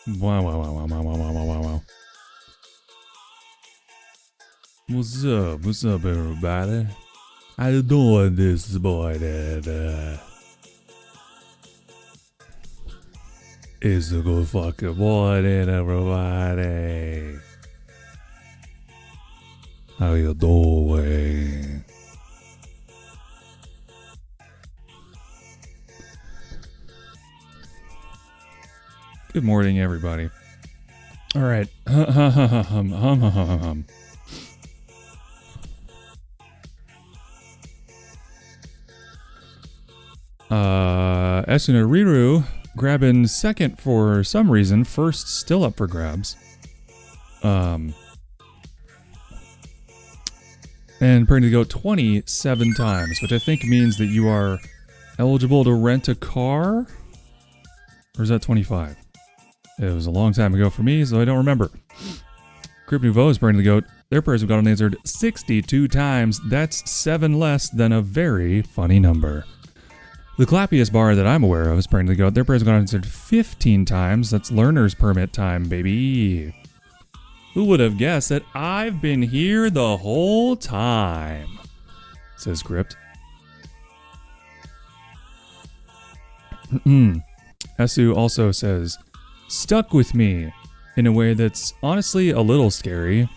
Wow, wow, wow, wow, wow, wow, wow, wow, wow. What's up? What's up, everybody? How you doing this morning? It's a good fucking morning, everybody. How you doing? Good morning, everybody. All right. Esunariru grabbing second for some reason. First still up for grabs. And Praying to Go 27 times, which I think means that you are eligible to rent a car? Or is that 25? It was a long time ago for me, so I don't remember. Crypt Nouveau is Praying to the Goat. Their prayers have gone unanswered 62 times. That's 7 less than a very funny number. The clappiest bar that I'm aware of is Praying to the Goat. Their prayers have gone unanswered 15 times. That's learner's permit time, baby. Who would have guessed that I've been here the whole time? Says Crypt. Esu also says, stuck with me in a way that's honestly a little scary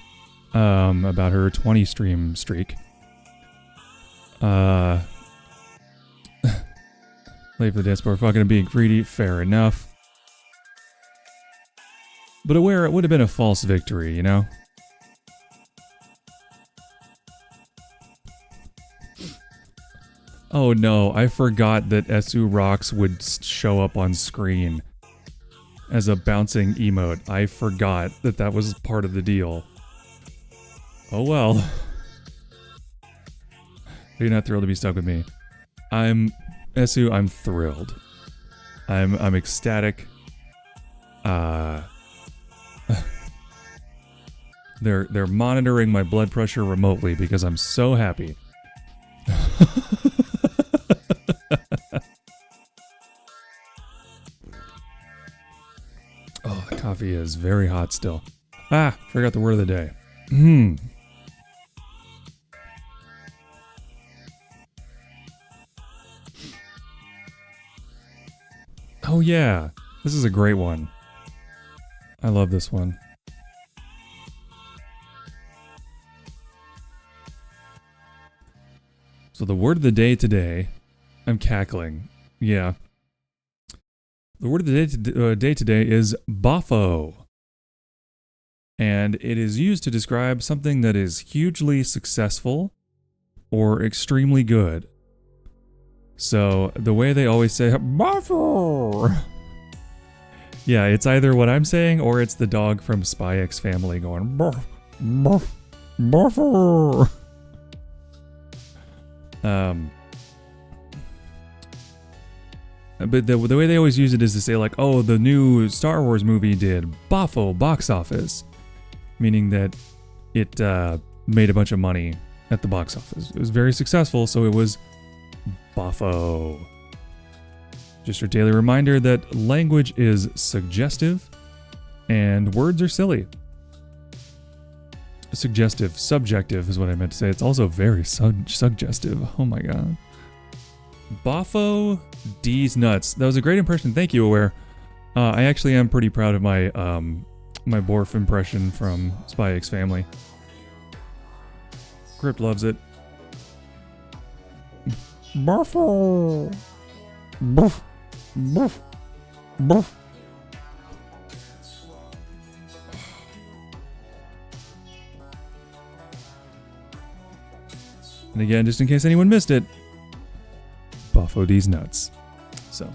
about her 20 stream streak. Late for the dance floor, fucking being greedy, fair enough. But aware it would have been a false victory, you know? Oh no, I forgot that Esu Rocks would show up on screen as a bouncing emote. I forgot that that was part of the deal. Oh well. You're not thrilled to be stuck with me. Esu, I'm thrilled. I'm ecstatic. They're monitoring my blood pressure remotely because I'm so happy. Oh, the coffee is very hot still. Ah, forgot the word of the day. Oh yeah, this is a great one. I love this one. So the word of the day today, I'm cackling. Yeah. The word of the day today is boffo. And it is used to describe something that is hugely successful or extremely good. So the way they always say, boffo. Yeah, it's either what I'm saying or it's the dog from Spy X Family going, boff, boff, boffo. But the way they always use it is to say like, oh, the new Star Wars movie did boffo box office, meaning that it made a bunch of money at the box office. It was very successful, so it was boffo. Just your daily reminder that language is suggestive and words are silly. Suggestive, subjective is what I meant to say. It's also very suggestive. Oh my god. Boffo D's nuts. That was a great impression. Thank you, Aware. I actually am pretty proud of my my Borf impression from Spy X Family. Crypt loves it. Boffo. Boof. Boof. Boof. And again, just in case anyone missed it, Boffo D's nuts. So.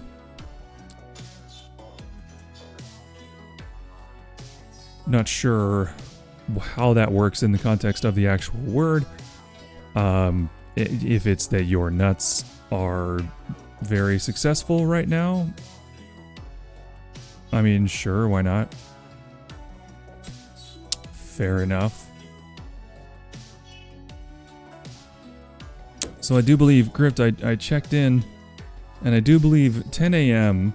Not sure how that works in the context of the actual word. If it's that your nuts are very successful right now. I mean, sure, why not? Fair enough. So I do believe, Crypt, I checked in, and I do believe 10 a.m.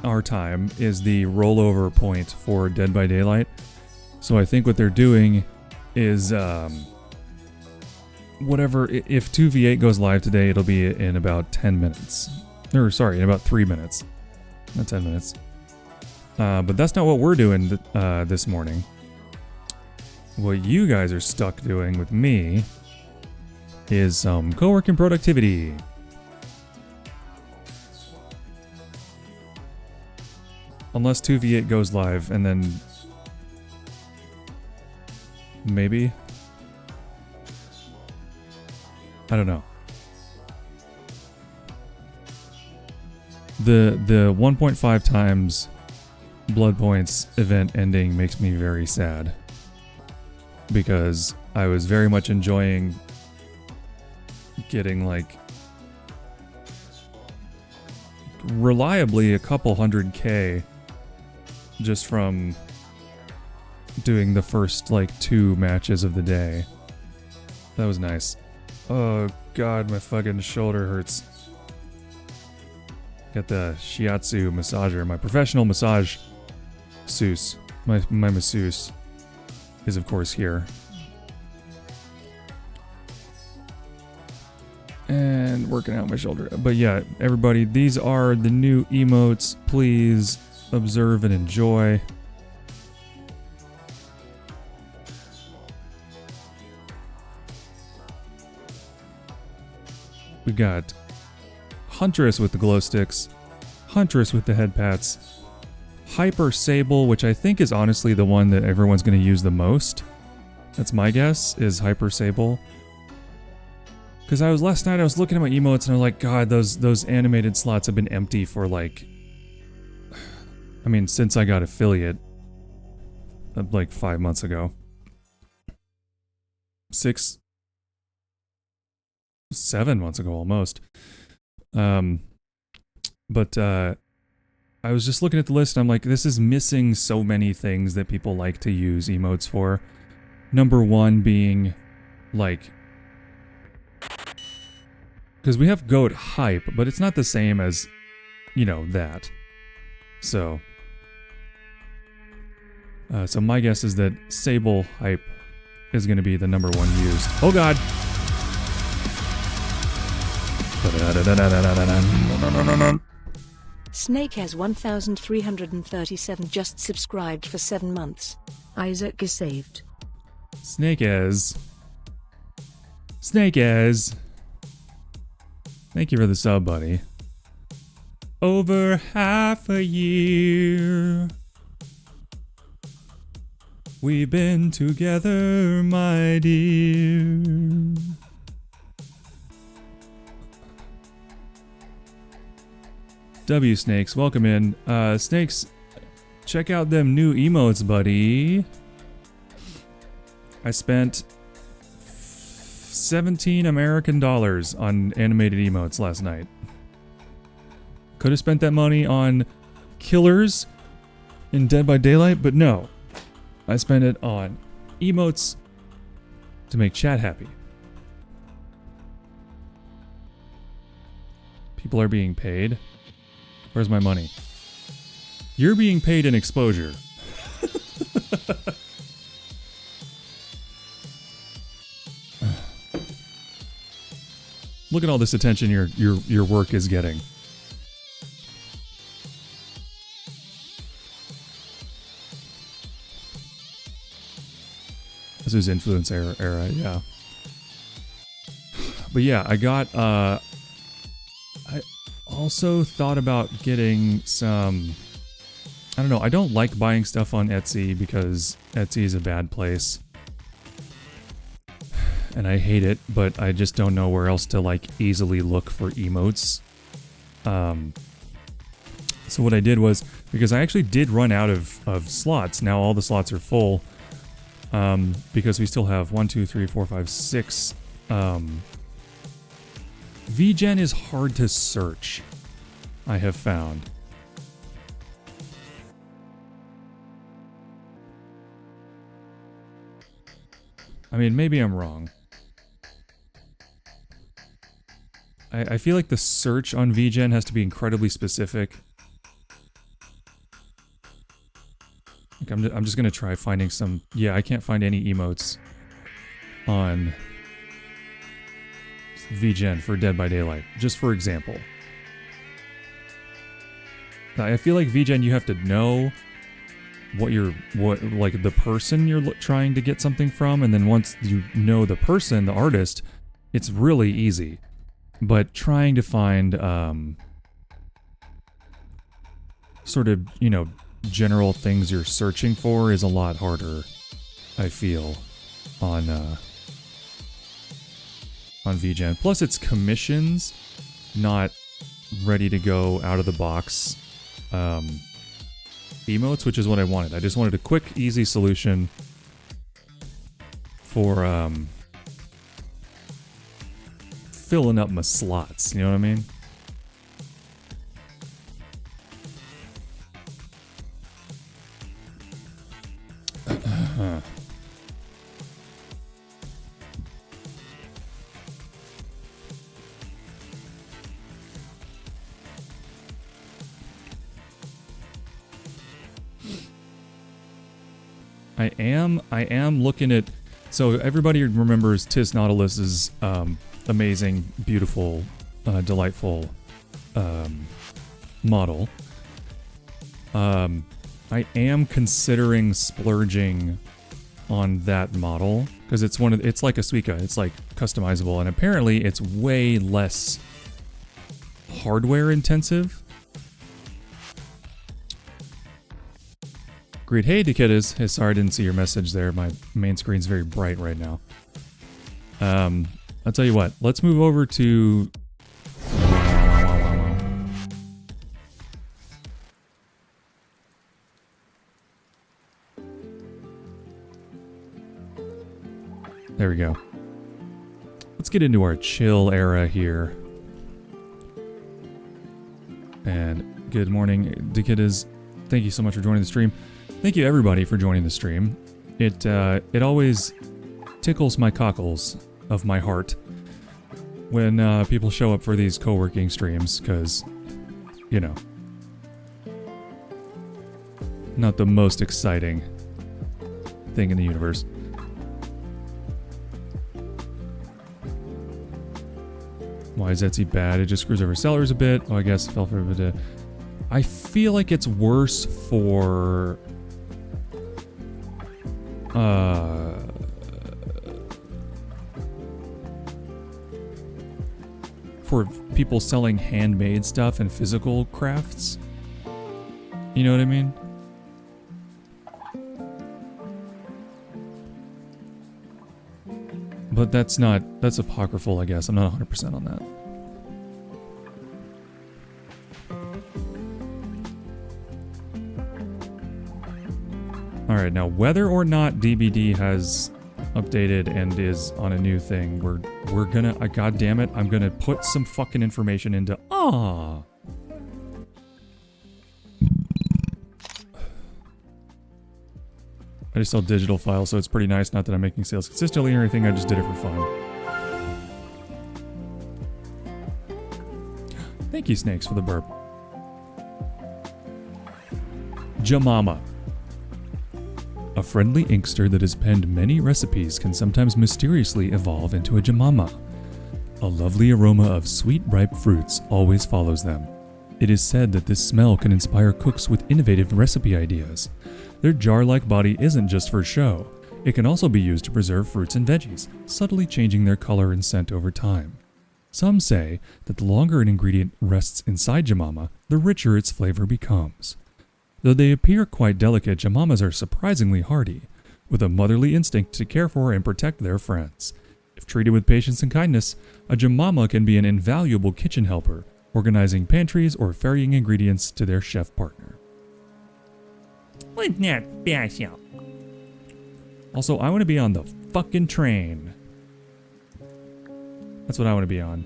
our time is the rollover point for Dead by Daylight. So I think what they're doing is whatever, if 2v8 goes live today, it'll be in about 10 minutes. Or sorry, in about 3 minutes. Not 10 minutes. But that's not what we're doing this morning. What you guys are stuck doing with me is some co-working productivity. Unless 2v8 goes live, and then maybe? I don't know. The 1.5 times blood points event ending makes me very sad. Because I was very much enjoying getting like reliably a couple 100k just from doing the first like 2 matches of the day. That was nice. Oh god, my fucking shoulder hurts. Got the shiatsu massager, my professional massage masseuse. My masseuse is of course here. And working out my shoulder. But yeah, everybody, these are the new emotes. Please observe and enjoy. We got Huntress with the glow sticks, Huntress with the head pats, Hyper Sable, which I think is honestly the one that everyone's going to use the most. That's my guess, is Hyper Sable. Because last night I was looking at my emotes and I was like, God, those animated slots have been empty for like, I mean, since I got affiliate, like 5 months ago. 7 months ago almost. But I was just looking at the list and I'm like, this is missing so many things that people like to use emotes for. Number one being like, because we have goat hype, but it's not the same as, you know, that. So my guess is that Sable hype is going to be the number one used. Oh god! Snake has 1,337 just subscribed for 7 months. Isaac is saved. Snake is. Thank you for the sub, buddy. Over half a year we've been together, my dear. W Snakes, welcome in. Snakes, check out them new emotes, buddy. I spent 17 American dollars on animated emotes last night. Could have spent that money on killers in Dead by Daylight, but no. I spent it on emotes to make chat happy. People are being paid. Where's my money? You're being paid in exposure. Look at all this attention your work is getting. This is influence era, yeah. But yeah, I got I also thought about getting some, I don't know, I don't like buying stuff on Etsy because Etsy is a bad place. And I hate it, but I just don't know where else to like easily look for emotes. So what I did was, because I actually did run out of slots, now all the slots are full. Because we still have 1, 2, 3, 4, 5, 6. VGen is hard to search, I have found. I mean, maybe I'm wrong. I feel like the search on VGen has to be incredibly specific. Like I'm just gonna try finding some. Yeah, I can't find any emotes on VGen for Dead by Daylight. Just for example, I feel like VGen you have to know what like the person you're trying to get something from, and then once you know the person, the artist, it's really easy. But trying to find sort of, you know, general things you're searching for is a lot harder, I feel, on VGen. Plus it's commissions, not ready to go out of the box emotes, which is what I wanted. I just wanted a quick, easy solution for filling up my slots, you know what I mean? I am looking at, so everybody remembers Tis Nautilus's amazing, beautiful, delightful model. I am considering splurging on that model because it's it's like a Suica. It's like customizable, and apparently it's way less hardware intensive. Great. Hey, Dekitas. Hey, sorry I didn't see your message there. My main screen's very bright right now. I'll tell you what. Let's move over to... There we go. Let's get into our chill era here. And good morning, Dekitas. Thank you so much for joining the stream. Thank you everybody for joining the stream. It always tickles my cockles of my heart when people show up for these co-working streams, because, you know, not the most exciting thing in the universe. Why is Etsy bad? It just screws over sellers a bit. Oh, I guess it fell for a bit. I feel like it's worse for people selling handmade stuff and physical crafts. You know what I mean? But that's apocryphal, I guess. I'm not 100% on that. Alright, now whether or not DBD has updated and is on a new thing, we're gonna, god damn it, I'm gonna put some fucking information into, I just sell digital files, so it's pretty nice. Not that I'm making sales consistently or anything, I just did it for fun. Thank you, Snakes, for the burp. Jamama. A friendly inkster that has penned many recipes can sometimes mysteriously evolve into a jamama. A lovely aroma of sweet, ripe fruits always follows them. It is said that this smell can inspire cooks with innovative recipe ideas. Their jar-like body isn't just for show. It can also be used to preserve fruits and veggies, subtly changing their color and scent over time. Some say that the longer an ingredient rests inside jamama, the richer its flavor becomes. Though they appear quite delicate, jamamas are surprisingly hardy, with a motherly instinct to care for and protect their friends. If treated with patience and kindness, a jamama can be an invaluable kitchen helper, organizing pantries or ferrying ingredients to their chef partner. What's not special? Also, I want to be on the fucking train. That's what I want to be on.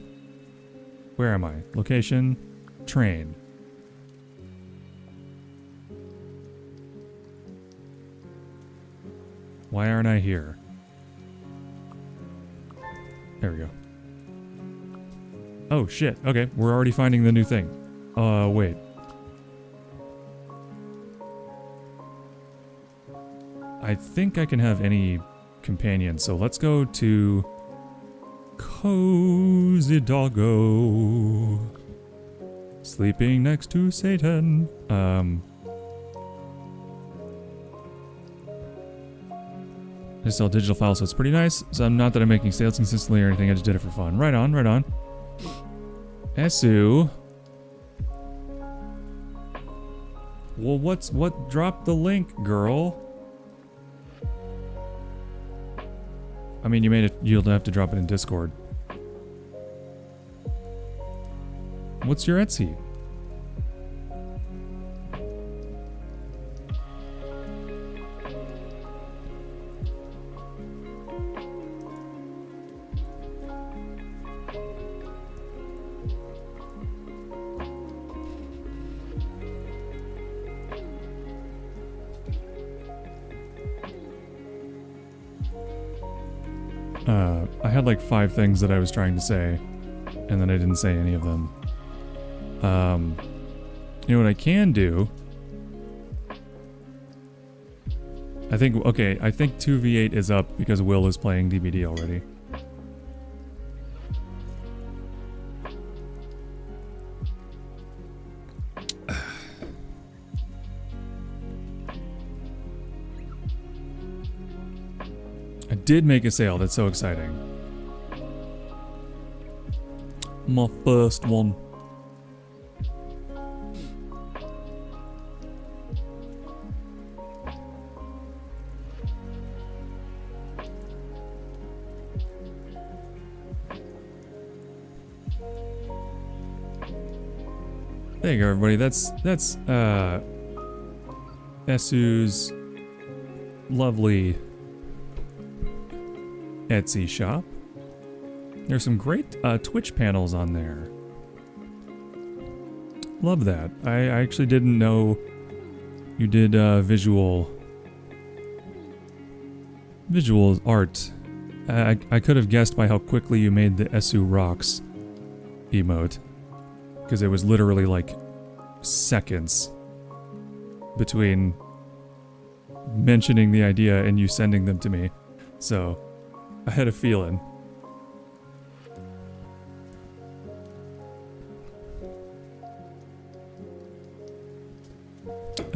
Where am I? Location? Train. Why aren't I here? There we go. Oh shit, okay, we're already finding the new thing. Wait. I think I can have any companion. So let's go to Cozy Doggo. Sleeping next to Satan. I sell digital files, so it's pretty nice. So not that I'm making sales consistently or anything, I just did it for fun. Right on, right on. Esu. Well, what dropped the link, girl? I mean, you'll have to drop it in Discord. What's your Etsy? I had like 5 things that I was trying to say, and then I didn't say any of them. You know what I can do? I think 2v8 is up because Will is playing DBD already. I did make a sale, that's so exciting. My first one. There you go, everybody. That's Esu's lovely Etsy shop. There's some great Twitch panels on there. Love that. I actually didn't know you did visual art. I could have guessed by how quickly you made the Esu Rocks emote, because it was literally like seconds between mentioning the idea and you sending them to me. So I had a feeling.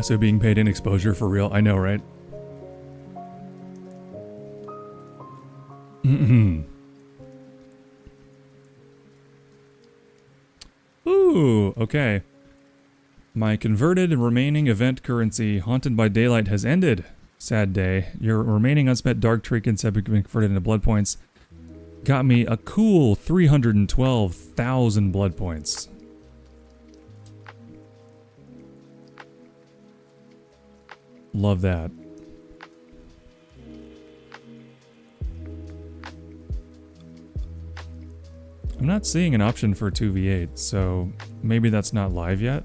So being paid in exposure for real, I know, right? Ooh, okay. My converted and remaining event currency, Haunted by Daylight, has ended. Sad day. Your remaining unspent dark trinkets have been converted into blood points. Got me a cool 312,000 blood points. Love that. I'm not seeing an option for 2v8, so maybe that's not live yet.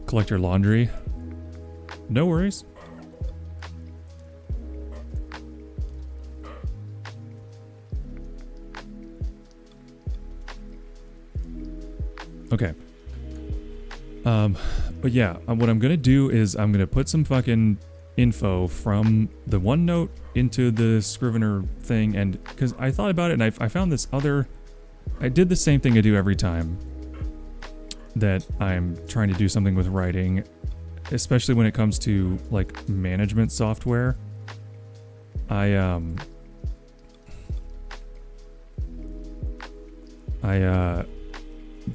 Collect your laundry. No worries. Okay. But yeah, what I'm gonna do is I'm gonna put some fucking info from the OneNote into the Scrivener thing, and because I thought about it and I found this other, I did the same thing I do every time that I'm trying to do something with writing, especially when it comes to like management software. I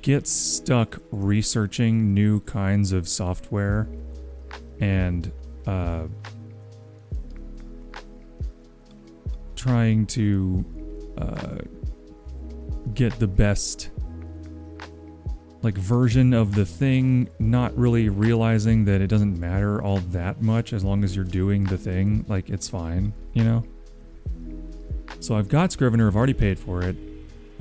get stuck researching new kinds of software and trying to get the best like version of the thing, not really realizing that it doesn't matter all that much as long as you're doing the thing. Like, it's fine, you know? So I've got Scrivener, I've already paid for it.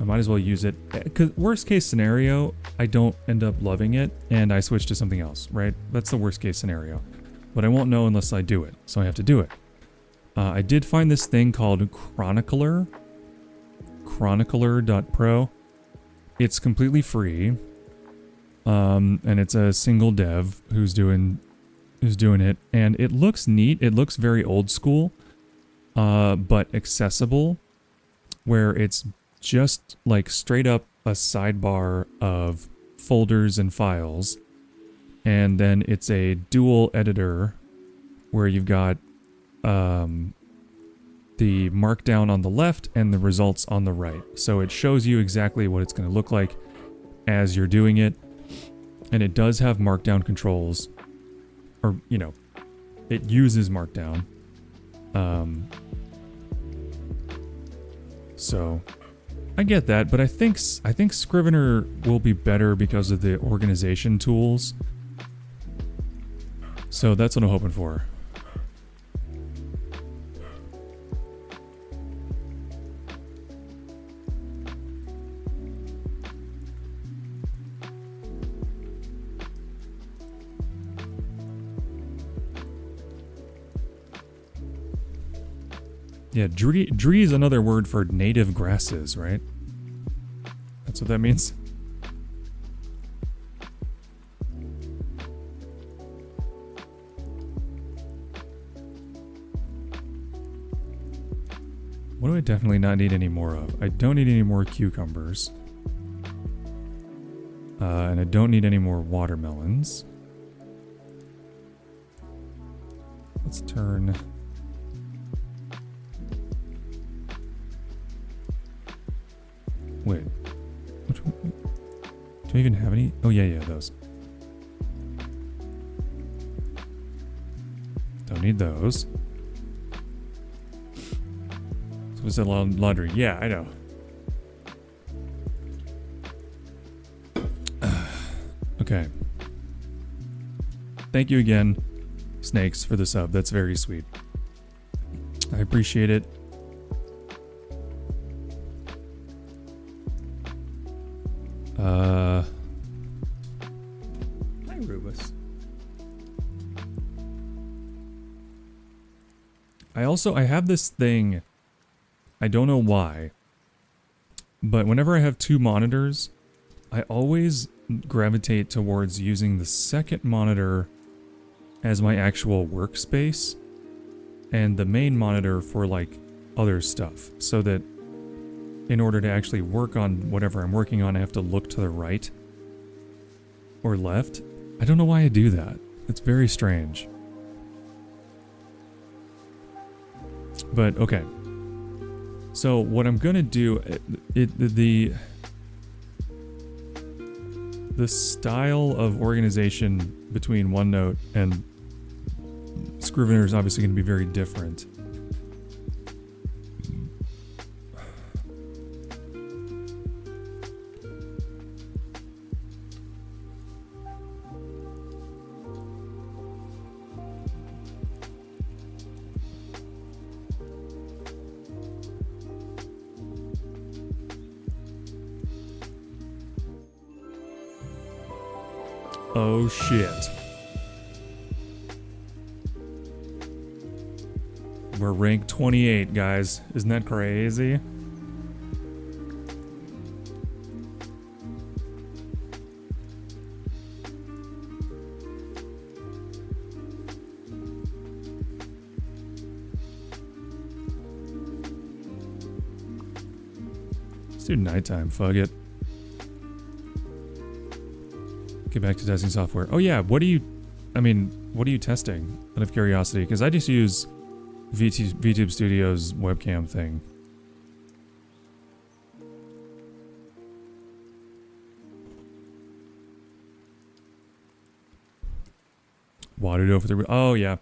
I might as well use it. Because worst case scenario, I don't end up loving it and I switch to something else, right? That's the worst case scenario. But I won't know unless I do it, so I have to do it. I did find this thing called Chronicler. Chronicler.pro. It's completely free. And it's a single dev who's doing it, and it looks neat. It looks very old school, but accessible, where it's just like straight up a sidebar of folders and files, and then it's a dual editor where you've got the markdown on the left and the results on the right. So it shows you exactly what it's going to look like as you're doing it. And it does have markdown controls, or, you know, it uses markdown. So I get that, but I think Scrivener will be better because of the organization tools. So that's what I'm hoping for. Yeah, dree is another word for native grasses, right? That's what that means. What do I definitely not need any more of? I don't need any more cucumbers. And I don't need any more watermelons. Let's turn... Wait. Which one? Do I even have any? Oh, yeah, those. Don't need those. So it's a laundry. Yeah, I know. Okay. Thank you again, Snakes, for the sub. That's very sweet. I appreciate it. Hi, Rubus. I have this thing. I don't know why, but whenever I have two monitors, I always gravitate towards using the second monitor as my actual workspace and the main monitor for like other stuff, so that in order to actually work on whatever I'm working on, I have to look to the right or left. I don't know why I do that. It's very strange. But okay. So what I'm gonna do, the style of organization between OneNote and Scrivener is obviously gonna be very different. Oh shit. We're ranked 28, guys. Isn't that crazy? Let's do nighttime, fuck it. Get back to testing software. Oh yeah, what are you testing out of curiosity? Because I just use VTube Studio's webcam thing. Watered over the... Oh yeah.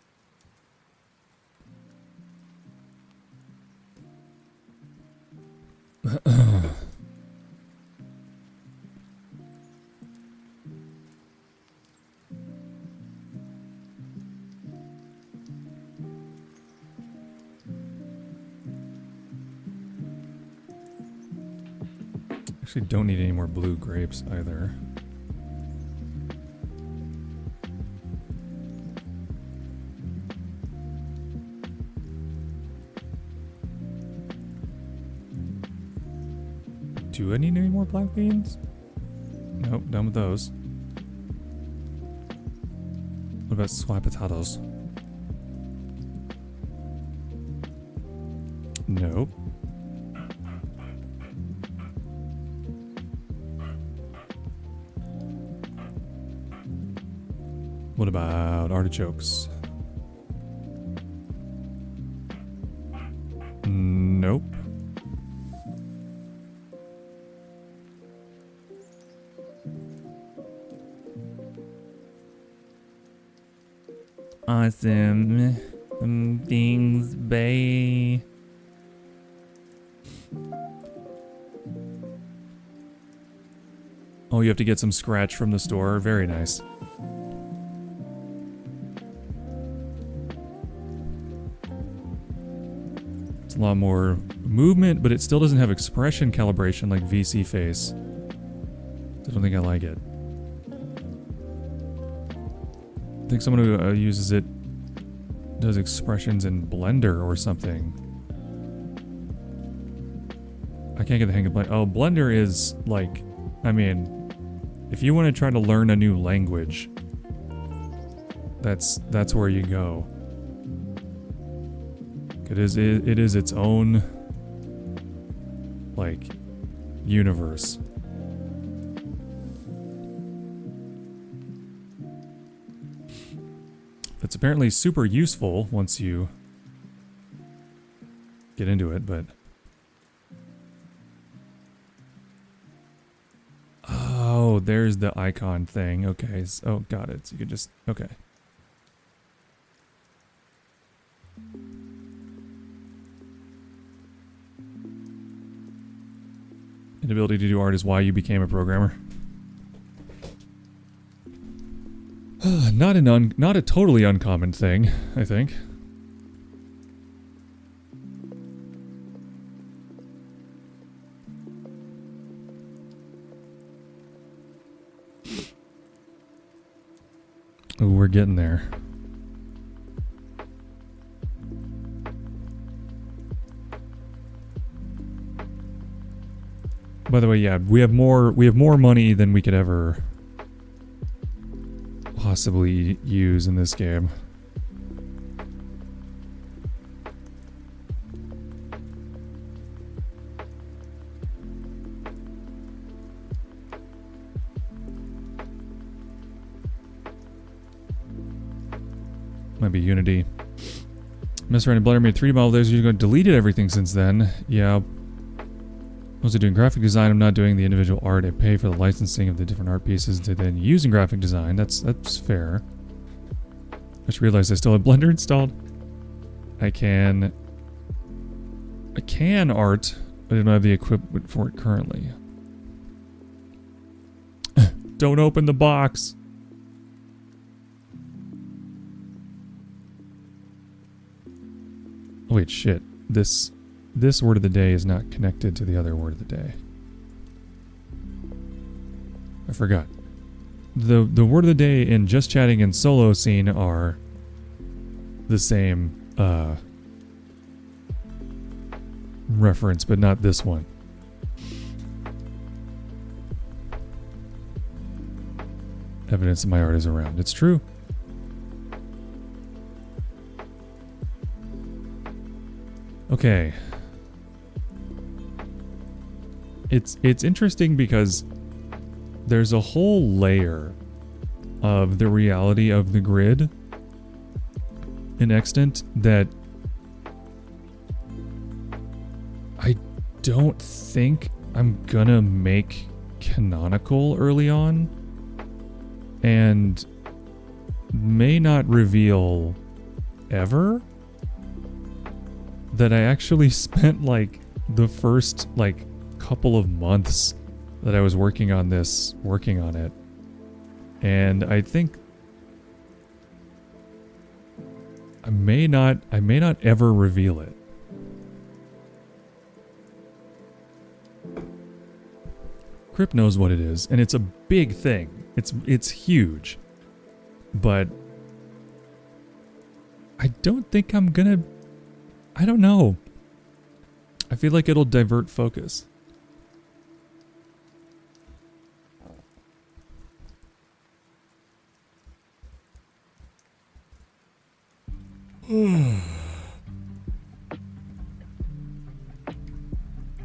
Actually don't need any more blue grapes either. Do I need any more black beans? Nope, done with those. What about sweet potatoes? Nope. What about artichokes? Nope. Awesome. Some things, bae. Oh, you have to get some scratch from the store. Very nice. It's a lot more movement, but it still doesn't have expression calibration like VC Face. I don't think I like it. I think someone who uses it does expressions in Blender or something. I can't get the hang of Blender. Oh, Blender is like, I mean, if you want to try to learn a new language, that's where you go. It is its own like universe. It's apparently super useful once you get into it, but oh, there's the icon thing. Okay, oh, got it. So you could just, okay. Inability to do art is why you became a programmer. Not a totally uncommon thing, I think. Oh, we're getting there. By the way, yeah, we have more money than we could ever possibly use in this game. Might be Unity. Mess around in Blender, made 3D model. There's you deleted everything since then. Yeah. Mostly doing graphic design. I'm not doing the individual art. I pay for the licensing of the different art pieces to then use in graphic design. That's fair. I just realized I still have Blender installed. I can art, but I don't have the equipment for it currently. Don't open the box. Oh, wait, shit. This word of the day is not connected to the other word of the day. I forgot. The word of the day in Just Chatting and Solo Scene are the same reference, but not this one. Evidence that my art is around. It's true. Okay. It's interesting because there's a whole layer of the reality of the grid in Extant that I don't think I'm gonna make canonical early on, and may not reveal ever, that I actually spent like the first like couple of months that I was working on it. And I think I may not ever reveal it. Crip knows what it is, and it's a big thing. It's huge. But I don't think I'm gonna, I don't know. I feel like it'll divert focus.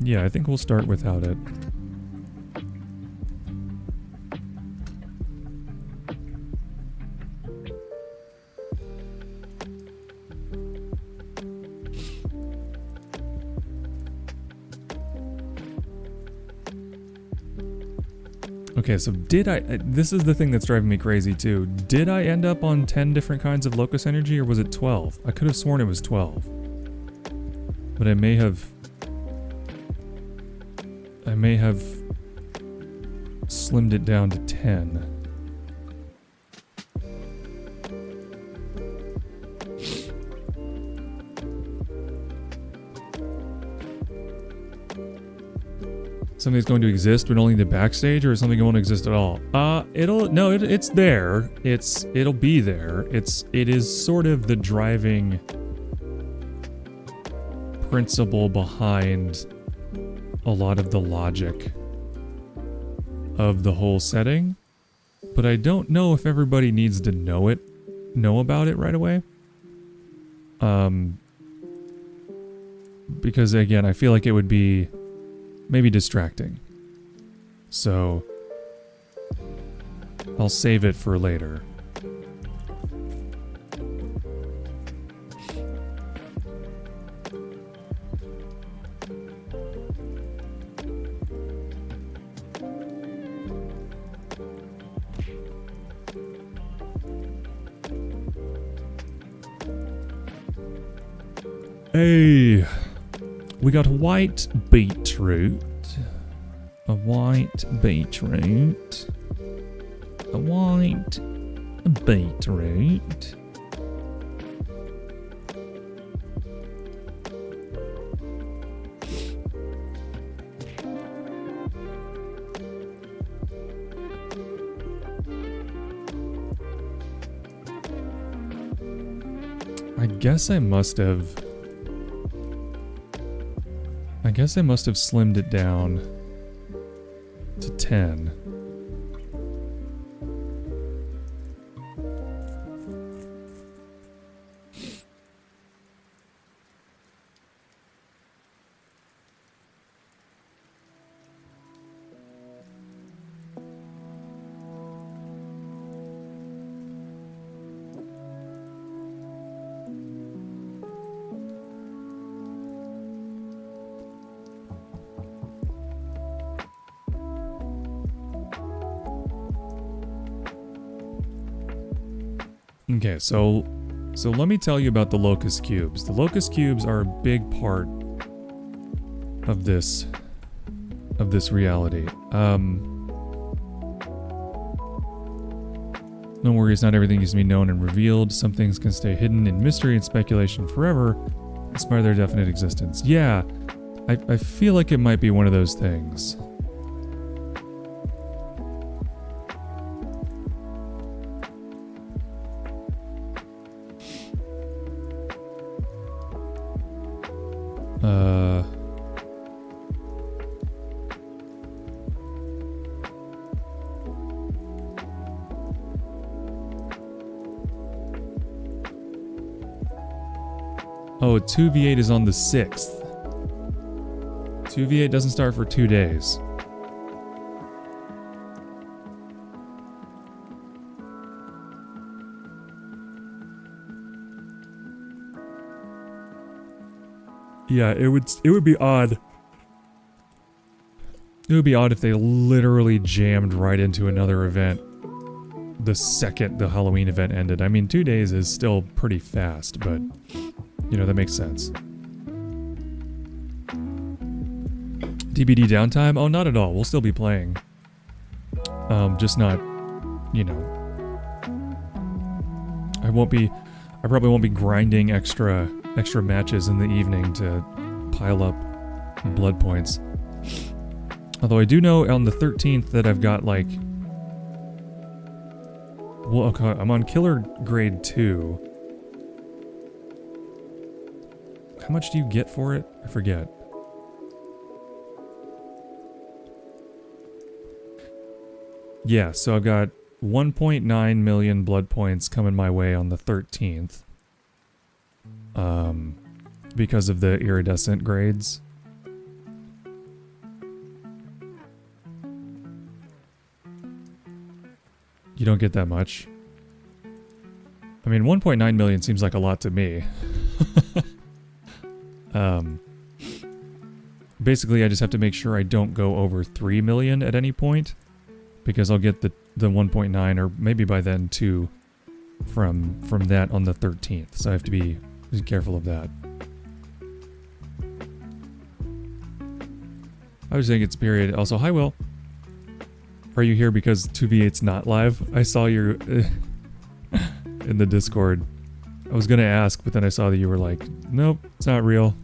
Yeah, I think we'll start without it. Okay, so did I... This is the thing that's driving me crazy, too. Did I end up on 10 different kinds of locus energy, or was it 12? I could have sworn it was 12. But I may have slimmed it down to 10. Something's going to exist, but only in the backstage, or is something going to exist at all? It's there. It'll be there. It is sort of the driving principle behind a lot of the logic of the whole setting, but I don't know if everybody needs to know about it right away. Because again, I feel like it would be maybe distracting. So I'll save it for later. Hey, we got white beetroot, a white beetroot, a white beetroot. I guess I must have slimmed it down to 10. Okay, so let me tell you about the locust cubes. The locust cubes are a big part of this reality. No worries, not everything needs to be known and revealed. Some things can stay hidden in mystery and speculation forever, despite their definite existence. Yeah, I feel like it might be one of those things. Oh, 2v8 is on the 6th. 2v8 doesn't start for 2 days. Yeah, it would be odd. It would be odd if they literally jammed right into another event the second the Halloween event ended. I mean, 2 days is still pretty fast, but you know, that makes sense. DBD downtime? Oh, not at all. We'll still be playing. Just not, you know. I probably won't be grinding extra matches in the evening to pile up blood points. Although I do know on the 13th that I've got like... Well, okay, I'm on Killer Grade 2. How much do you get for it? I forget. Yeah, so I've got 1.9 million blood points coming my way on the 13th. Because of the iridescent grades. You don't get that much. I mean, 1.9 million seems like a lot to me. Basically, I just have to make sure I don't go over 3 million at any point, because I'll get the 1.9, or maybe by then 2, from that on the 13th. So I have to be careful of that. I was saying it's period. Also, hi Will. Are you here because 2v8's not live? I saw you in the Discord. I was gonna ask, but then I saw that you were like, nope, it's not real.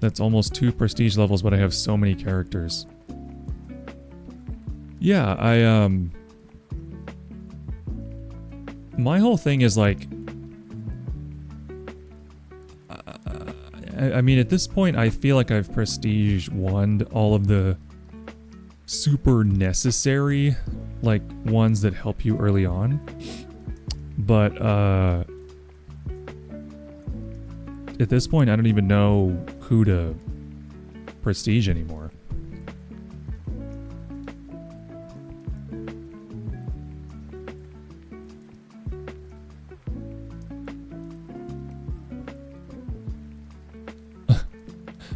That's almost 2 prestige levels, but I have so many characters. Yeah, my whole thing is like, I mean, at this point, I feel like I've prestige 1'd all of the super necessary, like, ones that help you early on. But, at this point, I don't even know who to prestige anymore.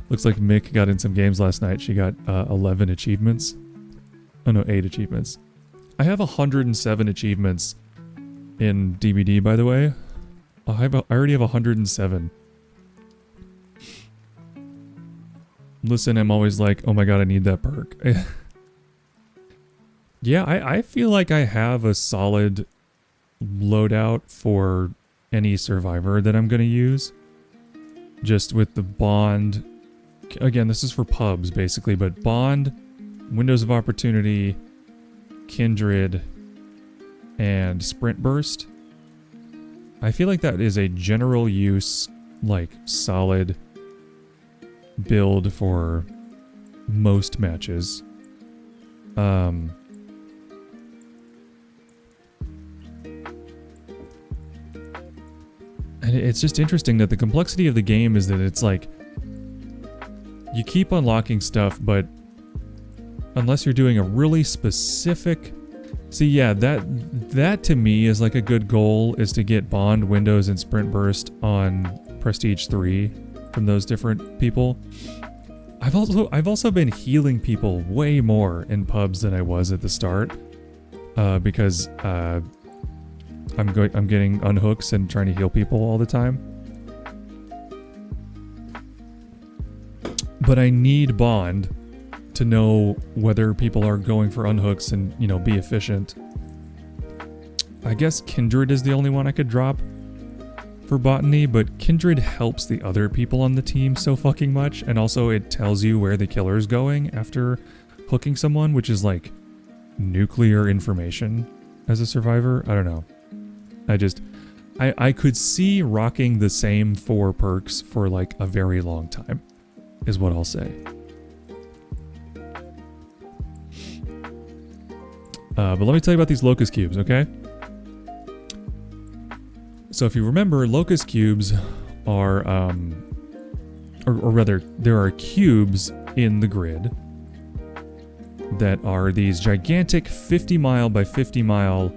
Looks like Mick got in some games last night. She got 11 achievements. Oh no, 8 achievements. I have 107 achievements in DBD, by the way. I already have 107. Listen, I'm always like, oh my god, I need that perk. Yeah, I feel like I have a solid loadout for any survivor that I'm going to use. Just with the bond. Again, this is for pubs, basically, but bond, windows of opportunity, kindred, and sprint burst. I feel like that is a general use, like, solid build for most matches. And it's just interesting that the complexity of the game is that it's like, you keep unlocking stuff, but unless you're doing a really specific... See, yeah, that to me is like a good goal, is to get bond, windows, and sprint burst on prestige 3 from those different people. I've also been healing people way more in pubs than I was at the start, because I'm getting unhooks and trying to heal people all the time. But I need bond to know whether people are going for unhooks and, you know, be efficient. I guess Kindred is the only one I could drop for botany, but Kindred helps the other people on the team so fucking much, and also it tells you where the killer's going after hooking someone, which is like nuclear information as a survivor. I don't know. I could see rocking the same 4 perks for like a very long time, is what I'll say. But let me tell you about these locust cubes, okay? So if you remember, locust cubes are, or rather, there are cubes in the grid that are these gigantic 50 mile by 50 mile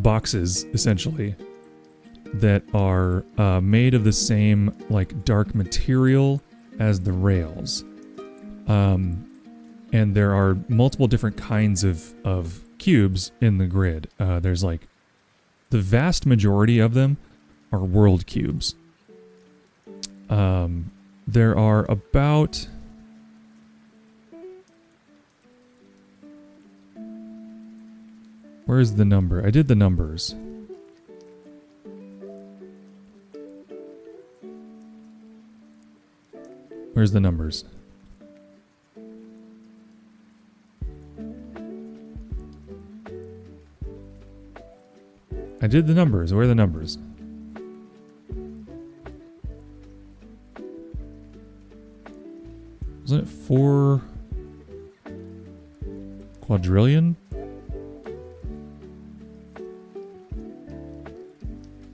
boxes, essentially, that are made of the same, like, dark material as the rails. And there are multiple different kinds of cubes in the grid. There's like, the vast majority of them are world cubes. There are about... Where's the number? I did the numbers. Where's the numbers? I did the numbers. Where are the numbers? Wasn't it 4 quadrillion?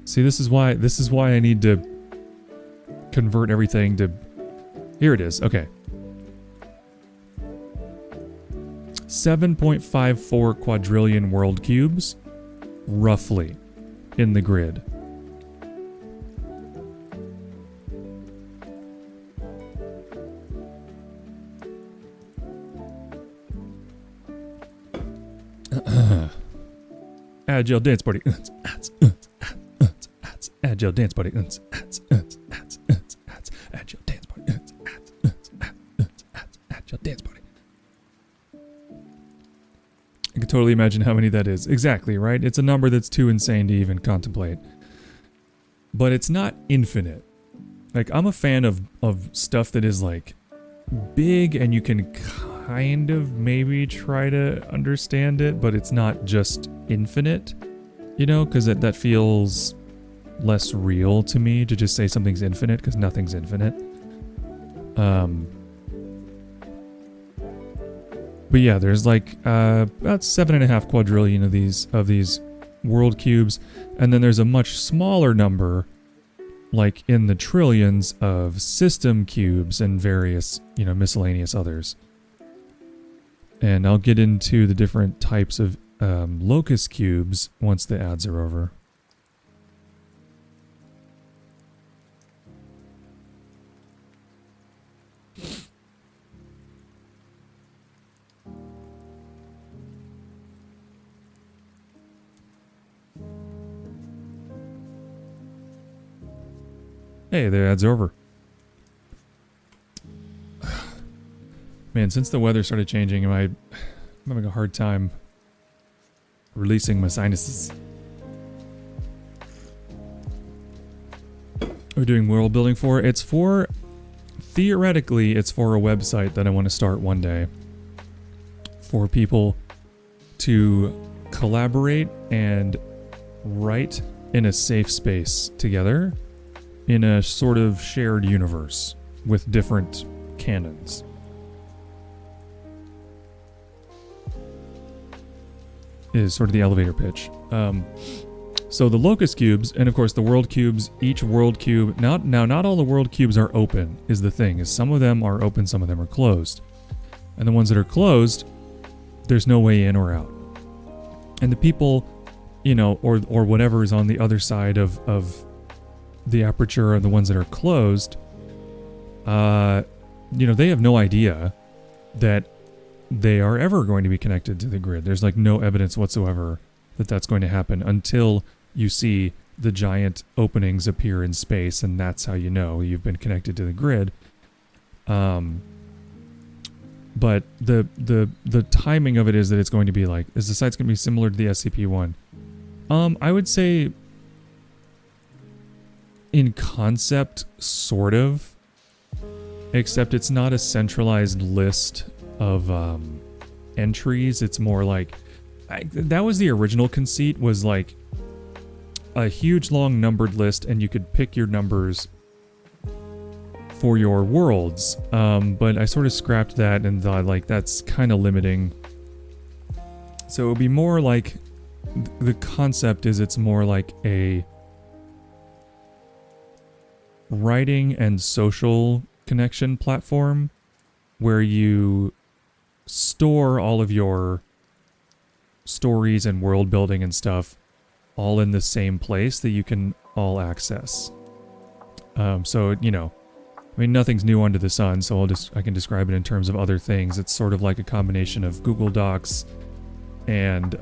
See, this is why I need to convert everything to... Here it is. Okay. 7.54 quadrillion world cubes, roughly, in the grid. Agile dance party. Agile dance party. Agile dance party. Agile dance party. I can totally imagine how many that is. Exactly, right? It's a number that's too insane to even contemplate. But it's not infinite. Like, I'm a fan of stuff that is, like, big and you can kind of maybe try to understand it, but it's not just infinite, you know? Because that feels less real to me to just say something's infinite, because nothing's infinite. But yeah, there's like about 7.5 quadrillion of these world cubes, and then there's a much smaller number, like in the trillions, of system cubes and various, you know, miscellaneous others. And I'll get into the different types of locust cubes once the ads are over. Hey, the ad's over. Man, since the weather started changing, I'm having a hard time releasing my sinuses. We're doing world building for. Theoretically, it's for a website that I want to start one day. For people to collaborate and write in a safe space together, in a sort of shared universe with different canons. Is sort of the elevator pitch. So the locust cubes, and of course the world cubes, each world cube, not all the world cubes are open, is the thing. Is some of them are open, some of them are closed. And the ones that are closed, there's no way in or out. And the people, you know, or whatever is on the other side of the aperture, and the ones that are closed, you know, they have no idea that they are ever going to be connected to the grid. There's like no evidence whatsoever that that's going to happen until you see the giant openings appear in space, and that's how you know you've been connected to the grid. But the timing of it is that it's going to be like, is the site's going to be similar to the SCP-1? I would say in concept, sort of, except it's not a centralized list of entries. It's more like, that was the original conceit, was like a huge long numbered list, and you could pick your numbers for your worlds. But I sort of scrapped that and thought, like, that's kind of limiting. So it would be more like, the concept is it's more like a writing and social connection platform where you store all of your stories and world building and stuff all in the same place that you can all access. So, you know, I mean, nothing's new under the sun, so I can describe it in terms of other things. It's sort of like a combination of Google Docs and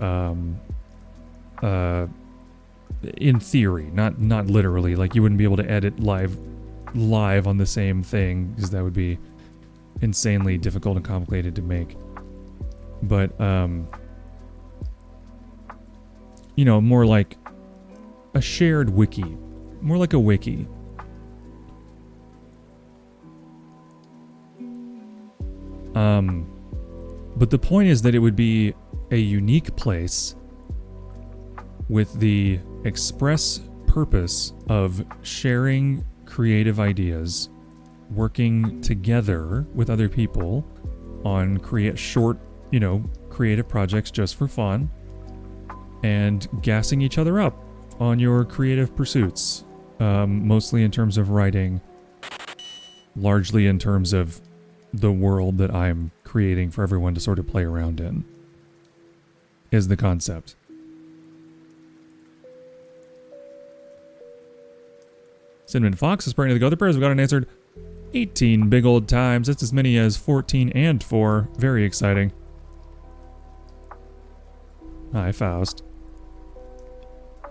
in theory, not literally. Like, you wouldn't be able to edit live on the same thing, because that would be insanely difficult and complicated to make. But you know, more like a shared wiki, more like a wiki. But the point is that it would be a unique place with the express purpose of sharing creative ideas, working together with other people on short, creative projects just for fun, and gassing each other up on your creative pursuits, mostly in terms of writing, largely in terms of the world that I'm creating for everyone to sort of play around in, is the concept. Cinnamon Fox is praying to the goat. The prayers we got unanswered 18 big old times. That's as many as 14 and 4. Very exciting. Hi, Faust.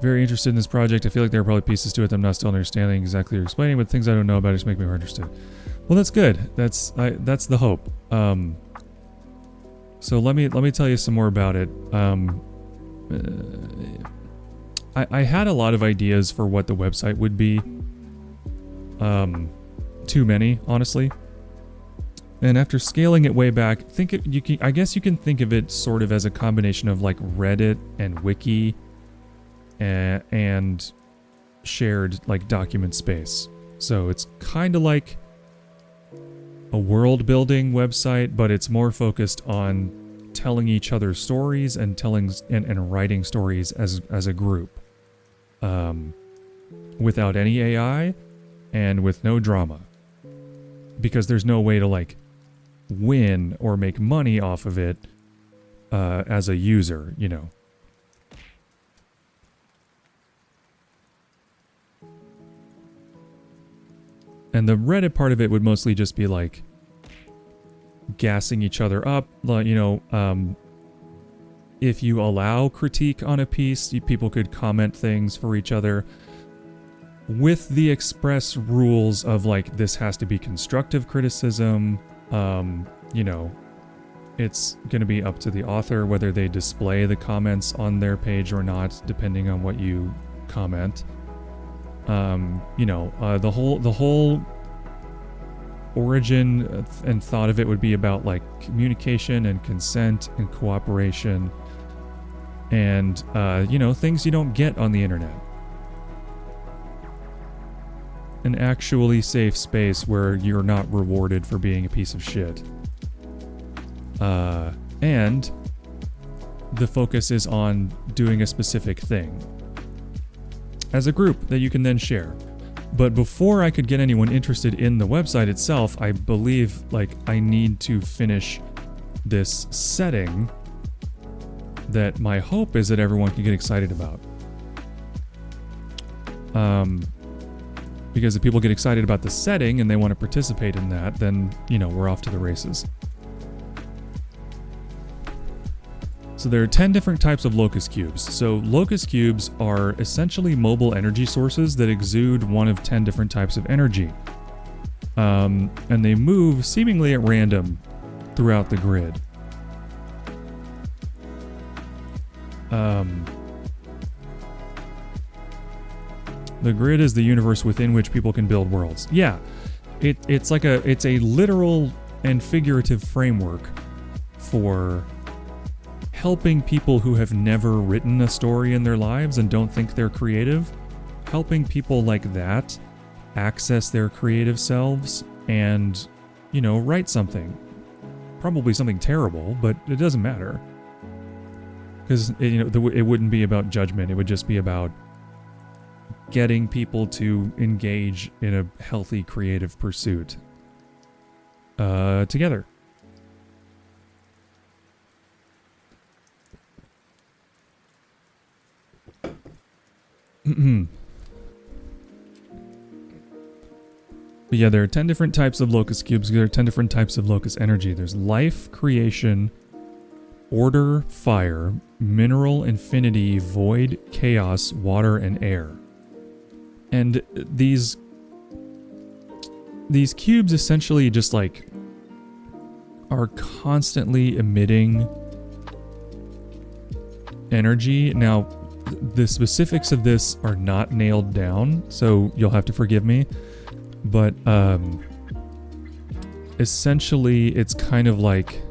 Very interested in this project. I feel like there are probably pieces to it that I'm not still understanding exactly or explaining, but things I don't know about it just make me more interested. Well, that's good. That's the hope. So let me tell you some more about it. I had a lot of ideas for what the website would be. Too many, honestly. And after scaling it way back, I guess you can think of it sort of as a combination of like Reddit and Wiki and shared like document space. So it's kind of like a world building website, but it's more focused on telling each other stories and and writing stories as a group, without any AI and with no drama, because there's no way to like win or make money off of it as a user, you know. And the Reddit part of it would mostly just be like gassing each other up, you know. If you allow critique on a piece, people could comment things for each other with the express rules of like, this has to be constructive criticism. You know, it's going to be up to the author whether they display the comments on their page or not, depending on what you comment. You know, the whole origin and thought of it would be about like communication and consent and cooperation and, you know, things you don't get on the internet. An actually safe space where you're not rewarded for being a piece of shit. And the focus is on doing a specific thing as a group that you can then share. But before I could get anyone interested in the website itself, I believe like I need to finish this setting that my hope is that everyone can get excited about. Because if people get excited about the setting and they want to participate in that, then, you know, we're off to the races. So there are 10 different types of locust cubes. So locust cubes are essentially mobile energy sources that exude one of 10 different types of energy. And they move seemingly at random throughout the grid. The grid is the universe within which people can build worlds. Yeah, it's a literal and figurative framework for helping people who have never written a story in their lives and don't think they're creative, helping people like that access their creative selves and, you know, write something. Probably something terrible, but it doesn't matter. Because, you know, it wouldn't be about judgment. It would just be about getting people to engage in a healthy creative pursuit together. But yeah, there are 10 different types of locust cubes. There are 10 different types of locust energy. There's life, creation, order, fire, mineral, infinity, void, chaos, water, and air. And these cubes essentially just like are constantly emitting energy. Now, the specifics of this are not nailed down, so you'll have to forgive me. But essentially, it's kind of like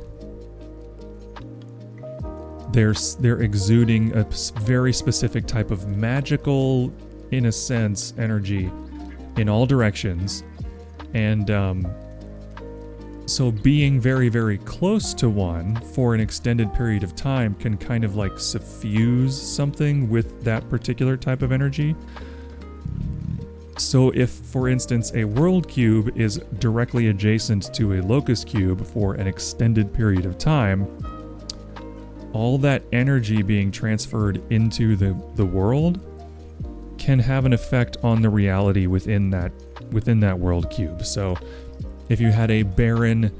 they're exuding a very specific type of magical, in a sense, energy in all directions, and So being very, very close to one for an extended period of time can kind of like suffuse something with that particular type of energy. So if, for instance, a world cube is directly adjacent to a locus cube for an extended period of time, all that energy being transferred into the world can have an effect on the reality within that world cube. So if you had a barren,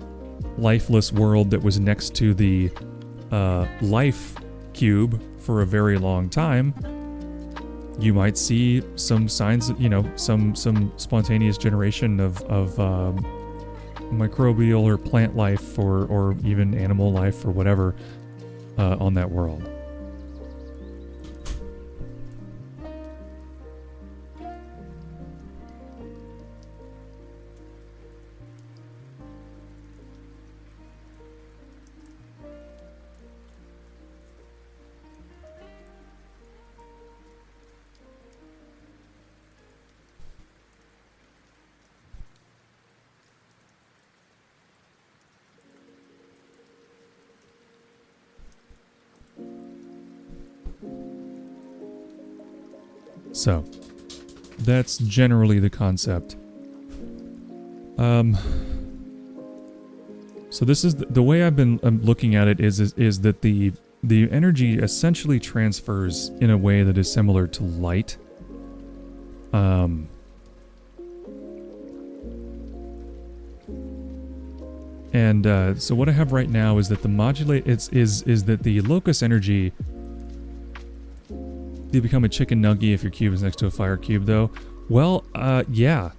lifeless world that was next to the life cube for a very long time, you might see some signs, some spontaneous generation of microbial or plant life or even animal life or whatever on that world. So, that's generally the concept. So this is the way I've been looking at it is that the energy essentially transfers in a way that is similar to light. So what I have right now is that the modulate is that the locus energy. You become a chicken nugget if your cube is next to a fire cube, though. Well, yeah.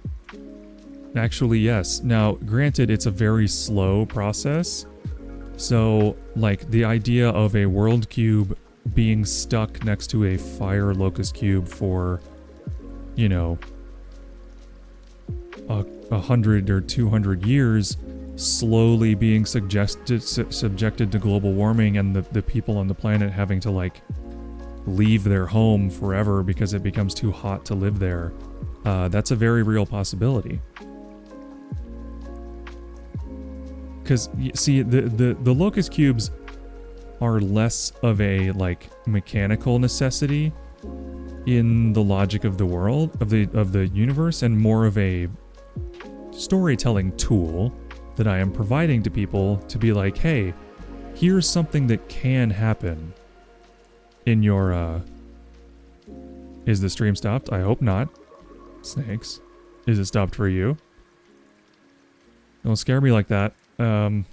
Actually, yes. Now, granted, it's a very slow process. So, like, the idea of a world cube being stuck next to a fire locus cube for, 100 or 200 years, slowly being subjected to global warming and the people on the planet having to, like, leave their home forever because it becomes too hot to live there. That's a very real possibility. Because, see, the locus cubes are less of a, like, mechanical necessity in the logic of the world, of the universe, and more of a storytelling tool that I am providing to people to be like, hey, here's something that can happen in your, is the stream stopped? I hope not. Snakes. Is it stopped for you? Don't scare me like that. You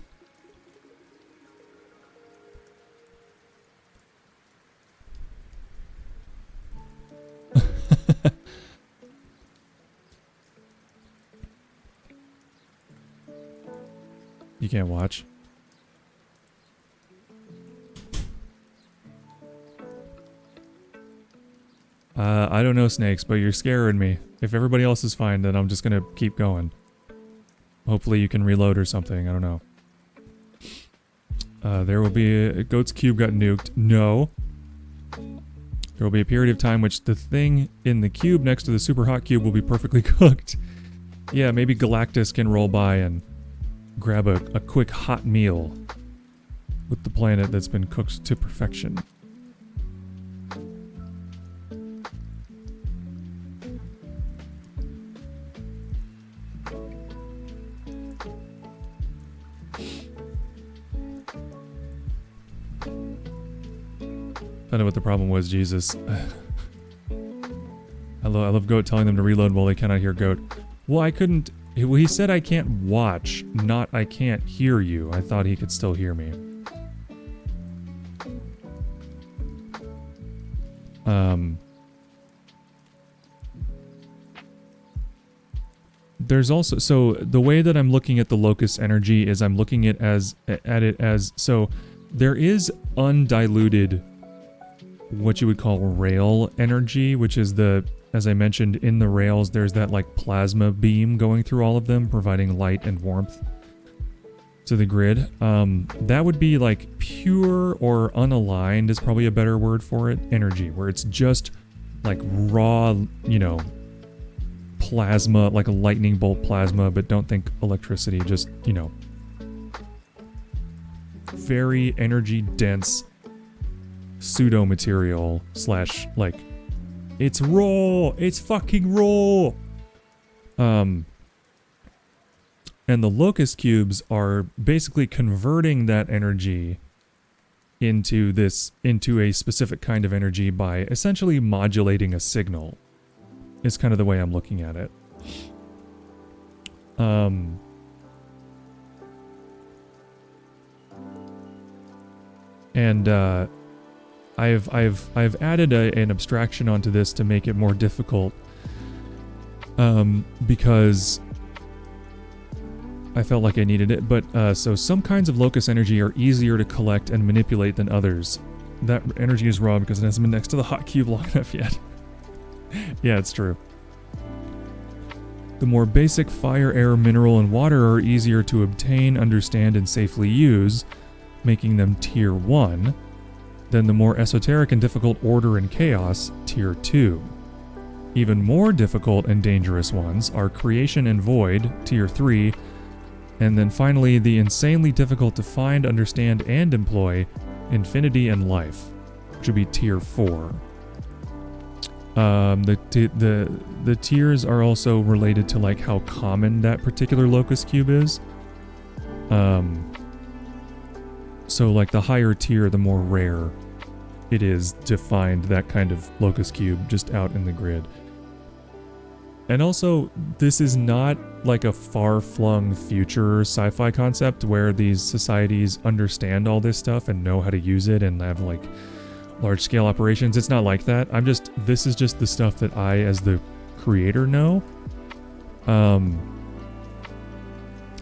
can't watch. I don't know, Snakes, but you're scaring me. If everybody else is fine, then I'm just gonna keep going. Hopefully you can reload or something, I don't know. There will be a Goat's Cube got nuked. No. There will be a period of time which the thing in the cube next to the super hot cube will be perfectly cooked. Yeah, maybe Galactus can roll by and grab a quick hot meal with the planet that's been cooked to perfection. I know what the problem was, Jesus. I love Goat telling them to reload while they cannot hear Goat. Well, I couldn't... Well, he said I can't watch, not I can't hear you. I thought he could still hear me. There's also... So, the way that I'm looking at the locus energy is I'm looking at it as... So, there is undiluted... what you would call rail energy, which is the, as I mentioned, in the rails, there's that like plasma beam going through all of them, providing light and warmth to the grid. That would be like pure or unaligned is probably a better word for it, energy, where it's just like raw, plasma, like a lightning bolt plasma, but don't think electricity, just, very energy dense pseudo material slash like it's raw, it's fucking raw. And the locust cubes are basically converting that energy into a specific kind of energy by essentially modulating a signal. Is kind of the way I'm looking at it. And I've added an abstraction onto this to make it more difficult, because I felt like I needed it. But so some kinds of locust energy are easier to collect and manipulate than others. That energy is raw because it hasn't been next to the hot cube long enough yet. Yeah, it's true. The more basic fire, air, mineral, and water are easier to obtain, understand, and safely use, making them Tier 1. Then the more esoteric and difficult order and chaos, Tier 2. Even more difficult and dangerous ones are creation and void, Tier 3. And then finally, the insanely difficult to find, understand, and employ, infinity and life, which would be Tier 4. The tiers are also related to like how common that particular locust cube is. So like the higher tier, the more rare it is to find that kind of locust cube just out in the grid. And also, this is not like a far-flung future sci-fi concept where these societies understand all this stuff and know how to use it and have like large-scale operations. It's not like that. This is just the stuff that I, as the creator, know. And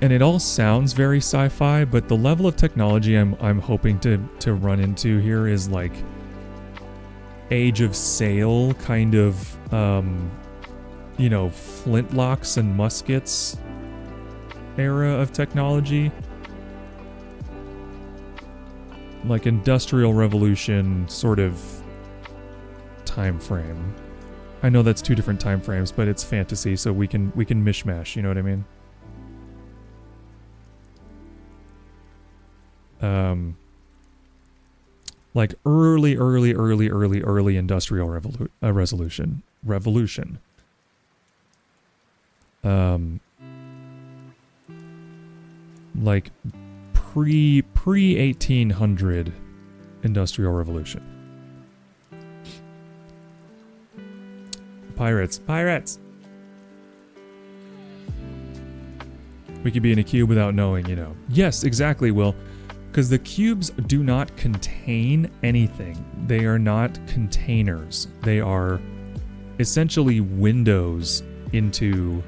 it all sounds very sci-fi, but the level of technology I'm hoping to run into here is like Age of Sail kind of, flintlocks and muskets era of technology. Like Industrial Revolution sort of time frame. I know that's two different time frames, but it's fantasy, so we can mishmash, you know what I mean? Like early industrial revolution. Like pre 1800 industrial revolution. Pirates. We could be in a cube without knowing, you know. Yes, exactly, Will. Because the cubes do not contain anything. They are not containers. They are essentially windows into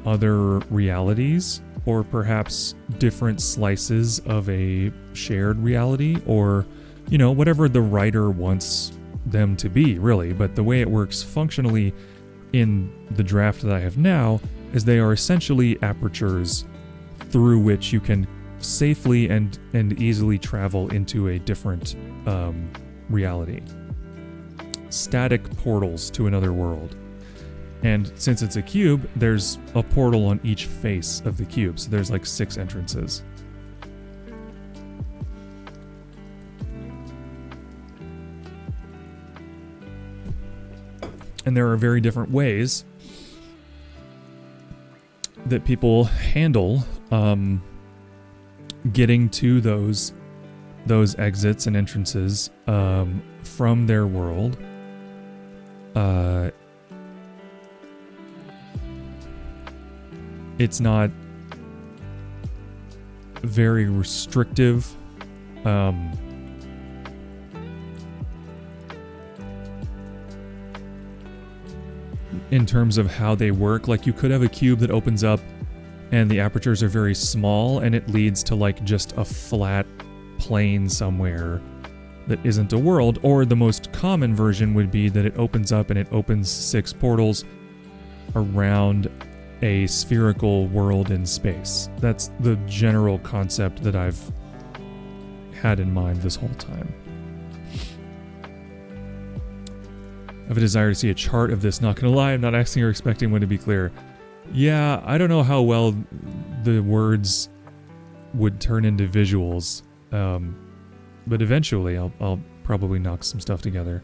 other realities, or perhaps different slices of a shared reality, or, you know, whatever the writer wants them to be, really. But the way it works functionally in the draft that I have now is they are essentially apertures through which you can safely and easily travel into a different reality. Static portals to another world. And since it's a cube, there's a portal on each face of the cube, so there's like 6 entrances. And there are very different ways that people handle getting to those exits and entrances from their world. It's not very restrictive. In terms of how they work, like you could have a cube that opens up and the apertures are very small and it leads to like just a flat plane somewhere that isn't a world, or the most common version would be that it opens up and it opens 6 portals around a spherical world in space. That's the general concept that I've had in mind this whole time. I have a desire to see a chart of this. Not gonna lie, I'm not asking or expecting one to be clear. Yeah, I don't know how well the words would turn into visuals. But eventually I'll probably knock some stuff together.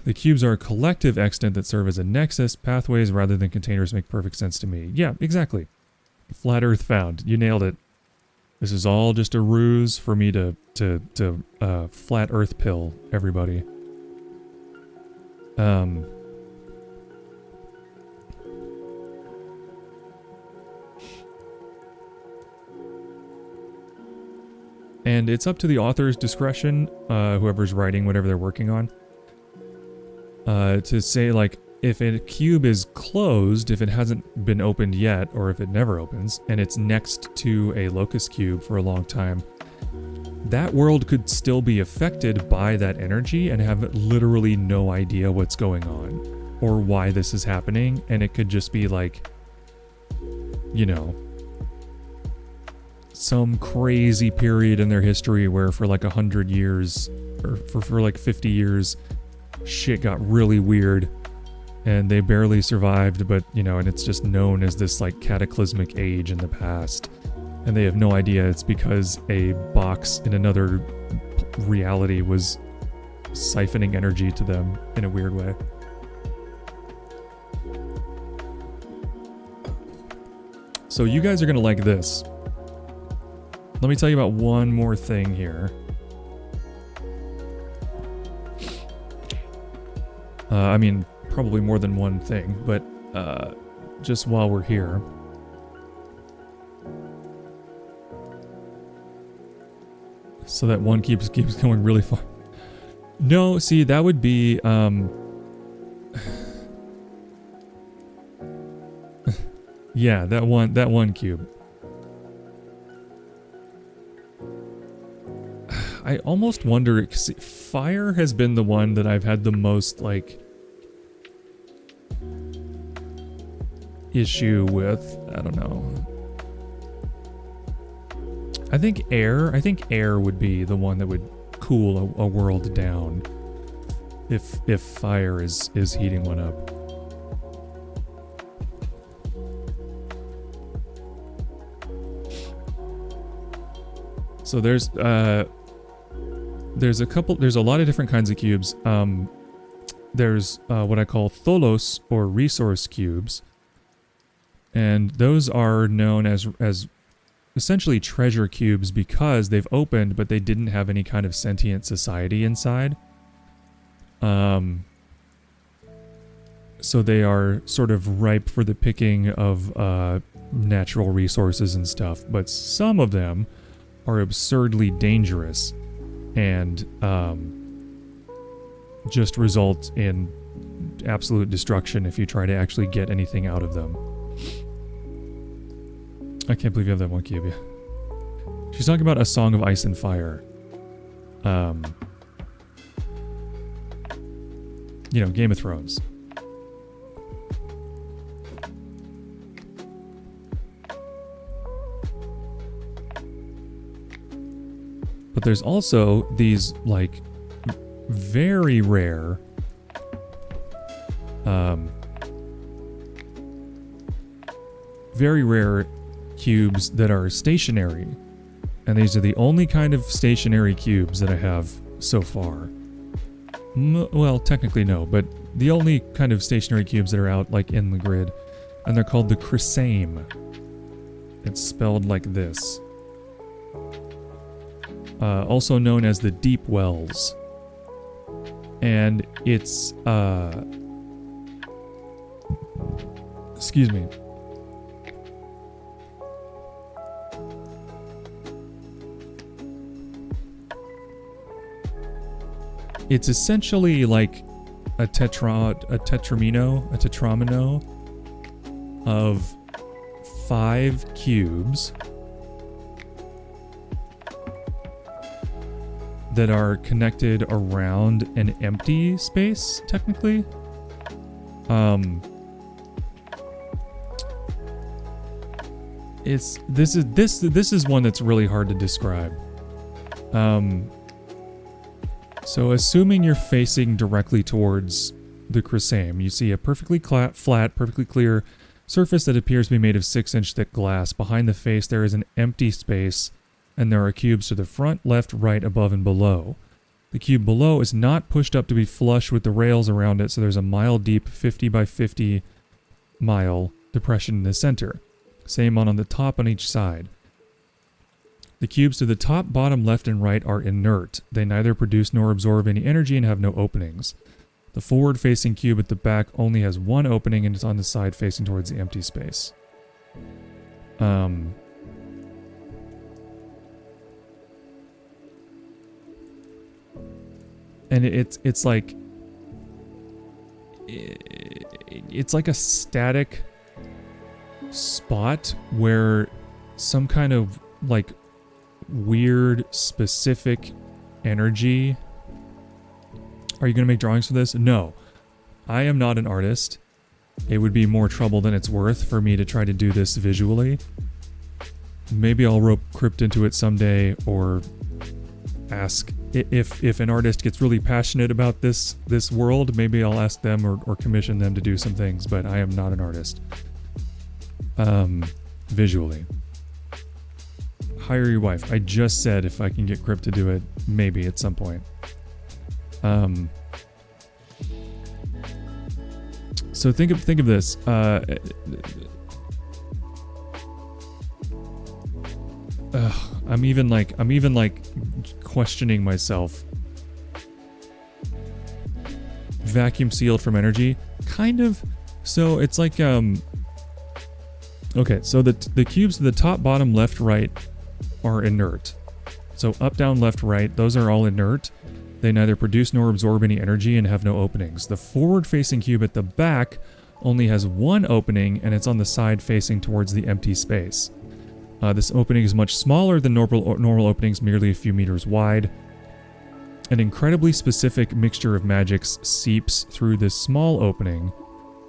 The cubes are a collective extant that serve as a nexus. Pathways rather than containers make perfect sense to me. Yeah, exactly. Flat Earth found. You nailed it. This is all just a ruse for me to flat Earth pill everybody. And it's up to the author's discretion, whoever's writing whatever they're working on, to say, like, if a cube is closed, if it hasn't been opened yet, or if it never opens, and it's next to a locust cube for a long time, that world could still be affected by that energy and have literally no idea what's going on, or why this is happening, and it could just be like, you know, some crazy period in their history where for like 100 years, or for like 50 years, shit got really weird and they barely survived, but you know, and it's just known as this like cataclysmic age in the past, and they have no idea it's because a box in another reality was siphoning energy to them in a weird way. So you guys are gonna like this. Let me tell you about one more thing here. I mean, probably more than one thing, but just while we're here. So that one keeps going really far. No, see, that would be yeah, that one cube. I almost wonder, 'cause fire has been the one that I've had the most, like, issue with. I don't know. I think air would be the one that would cool a world down if fire is heating one up. So there's a lot of different kinds of cubes. There's what I call tholos, or resource cubes, and those are known as essentially treasure cubes because they've opened but they didn't have any kind of sentient society inside. So they are sort of ripe for the picking of natural resources and stuff, but some of them are absurdly dangerous and just result in absolute destruction if you try to actually get anything out of them. I can't believe you have that one cube. She's talking about A Song of Ice and Fire. You know, Game of Thrones. But there's also these, like, very rare cubes that are stationary, and these are the only kind of stationary cubes that I have so far. Well, technically no, but the only kind of stationary cubes that are out, like, in the grid, and they're called the Chrysame. It's spelled like this. Also known as the Deep Wells. And it's, excuse me. It's essentially like a tetramino of 5 cubes that are connected around an empty space, technically. This is one that's really hard to describe. So assuming you're facing directly towards the Chrysame, you see a perfectly flat, perfectly clear surface that appears to be made of 6-inch thick glass. Behind the face there is an empty space and there are cubes to the front, left, right, above, and below. The cube below is not pushed up to be flush with the rails around it, so there's a mile deep 50 by 50 mile depression in the center. Same on the top on each side. The cubes to the top, bottom, left, and right are inert. They neither produce nor absorb any energy and have no openings. The forward-facing cube at the back only has one opening and is on the side facing towards the empty space. And it's like a static spot where some kind of like weird specific energy. Are you going to make drawings for this? No. I am not an artist. It would be more trouble than it's worth for me to try to do this visually. Maybe I'll rope Crypt into it someday, or ask if an artist gets really passionate about this world, maybe I'll ask them or commission them to do some things, but I am not an artist. Visually. Hire your wife. I just said if I can get Crypt to do it, maybe at some point. So think of this. I'm even like questioning myself. Vacuum sealed from energy, kind of. So it's like okay, so the cubes to the top, bottom, left, right are inert. So up, down, left, right, those are all inert. They neither produce nor absorb any energy and have no openings. The forward-facing cube at the back only has one opening, and it's on the side facing towards the empty space. This opening is much smaller than normal openings, merely a few meters wide. An incredibly specific mixture of magics seeps through this small opening,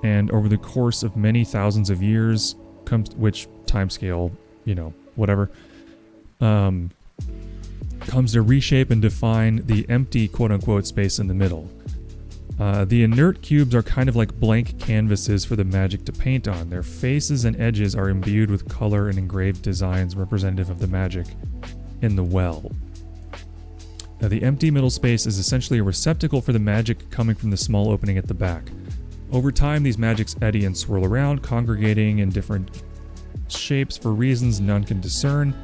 and over the course of many thousands of years, which timescale, whatever, comes to reshape and define the empty quote-unquote space in the middle. The inert cubes are kind of like blank canvases for the magic to paint on. Their faces and edges are imbued with color and engraved designs representative of the magic in the well. Now, the empty middle space is essentially a receptacle for the magic coming from the small opening at the back. Over time, these magics eddy and swirl around, congregating in different shapes for reasons none can discern,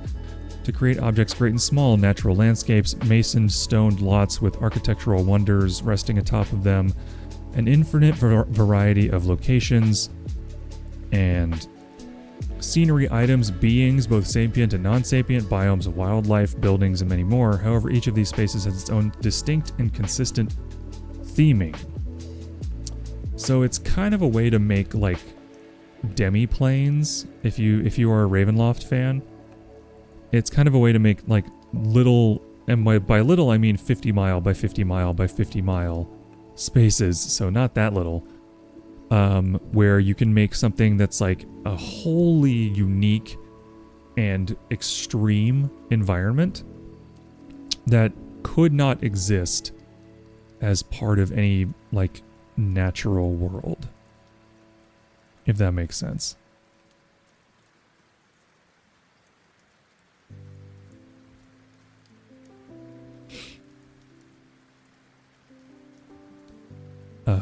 to create objects great and small, natural landscapes, masoned stoned lots with architectural wonders resting atop of them, an infinite variety of locations and scenery, items, beings, both sapient and non-sapient, biomes, wildlife, buildings, and many more. However, each of these spaces has its own distinct and consistent theming. So it's kind of a way to make like demi-planes, if you are a Ravenloft fan. It's kind of a way to make like little, and by little I mean 50 mile by 50 mile by 50 mile spaces, so not that little, where you can make something that's like a wholly unique and extreme environment that could not exist as part of any like natural world, if that makes sense.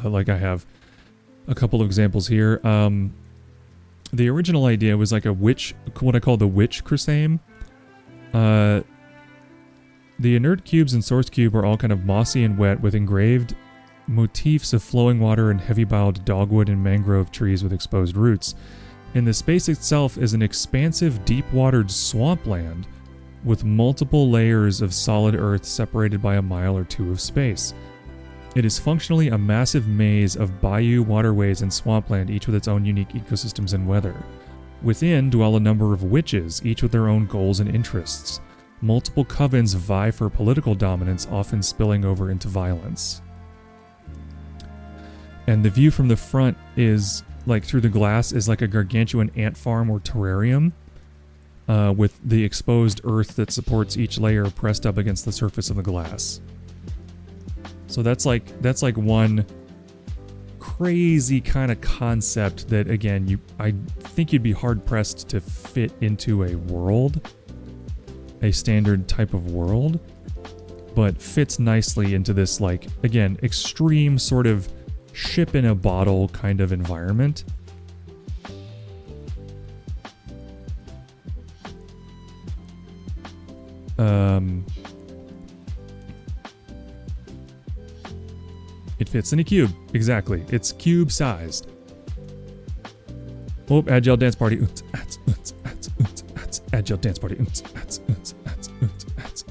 Like I have a couple of examples here. The original idea was like a witch, what I call the witch chrysame. The inert cubes and source cube are all kind of mossy and wet with engraved motifs of flowing water and heavy-bowed dogwood and mangrove trees with exposed roots. And the space itself is an expansive, deep-watered swampland with multiple layers of solid earth separated by a mile or two of space. It is functionally a massive maze of bayou, waterways, and swampland, each with its own unique ecosystems and weather. Within dwell a number of witches, each with their own goals and interests. Multiple covens vie for political dominance, often spilling over into violence. And the view from the front is, like through the glass, is like a gargantuan ant farm or terrarium, with the exposed earth that supports each layer pressed up against the surface of the glass. So that's like one crazy kind of concept that, again, I think you'd be hard pressed to fit into a world. a standard type of world, but fits nicely into this, like, again, extreme sort of ship in a bottle kind of environment. It fits in a cube. Exactly. It's cube sized. Oh, Agile Dance Party. Agile Dance Party.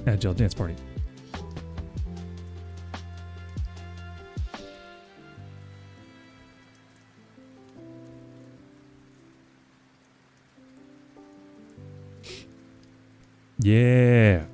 Agile Dance Party. Yeah.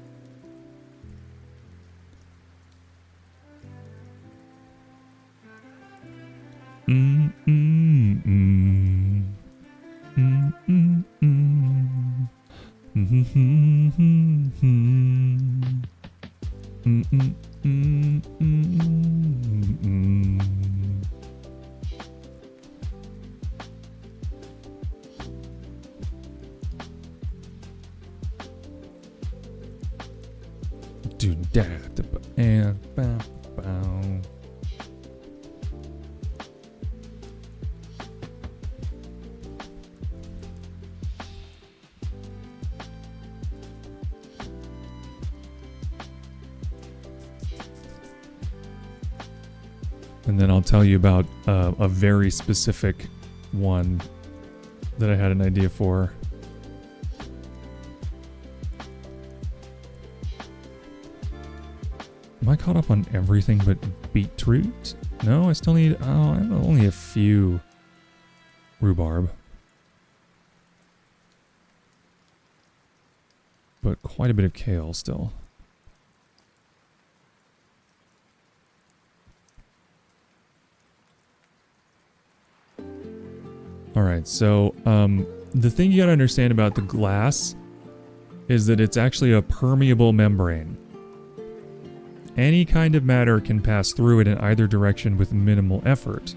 Do that and bow bow. And then I'll tell you about a very specific one that I had an idea for. Am I caught up on everything but beetroot? No, I still need... Oh, I have only a few rhubarb. But quite a bit of kale still. Alright, so the thing you gotta understand about the glass is that it's actually a permeable membrane. Any kind of matter can pass through it in either direction with minimal effort.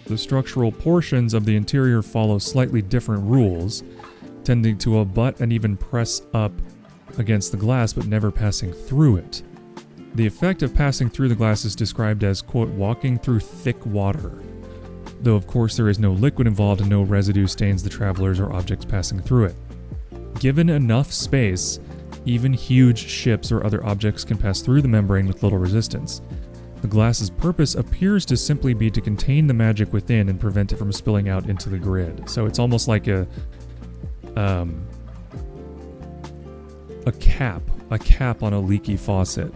The structural portions of the interior follow slightly different rules, tending to abut and even press up against the glass but never passing through it. The effect of passing through the glass is described as, quote, walking through thick water. Though of course there is no liquid involved and no residue stains the travelers or objects passing through it. Given enough space, even huge ships or other objects can pass through the membrane with little resistance. The glass's purpose appears to simply be to contain the magic within and prevent it from spilling out into the grid. So it's almost like a cap on a leaky faucet.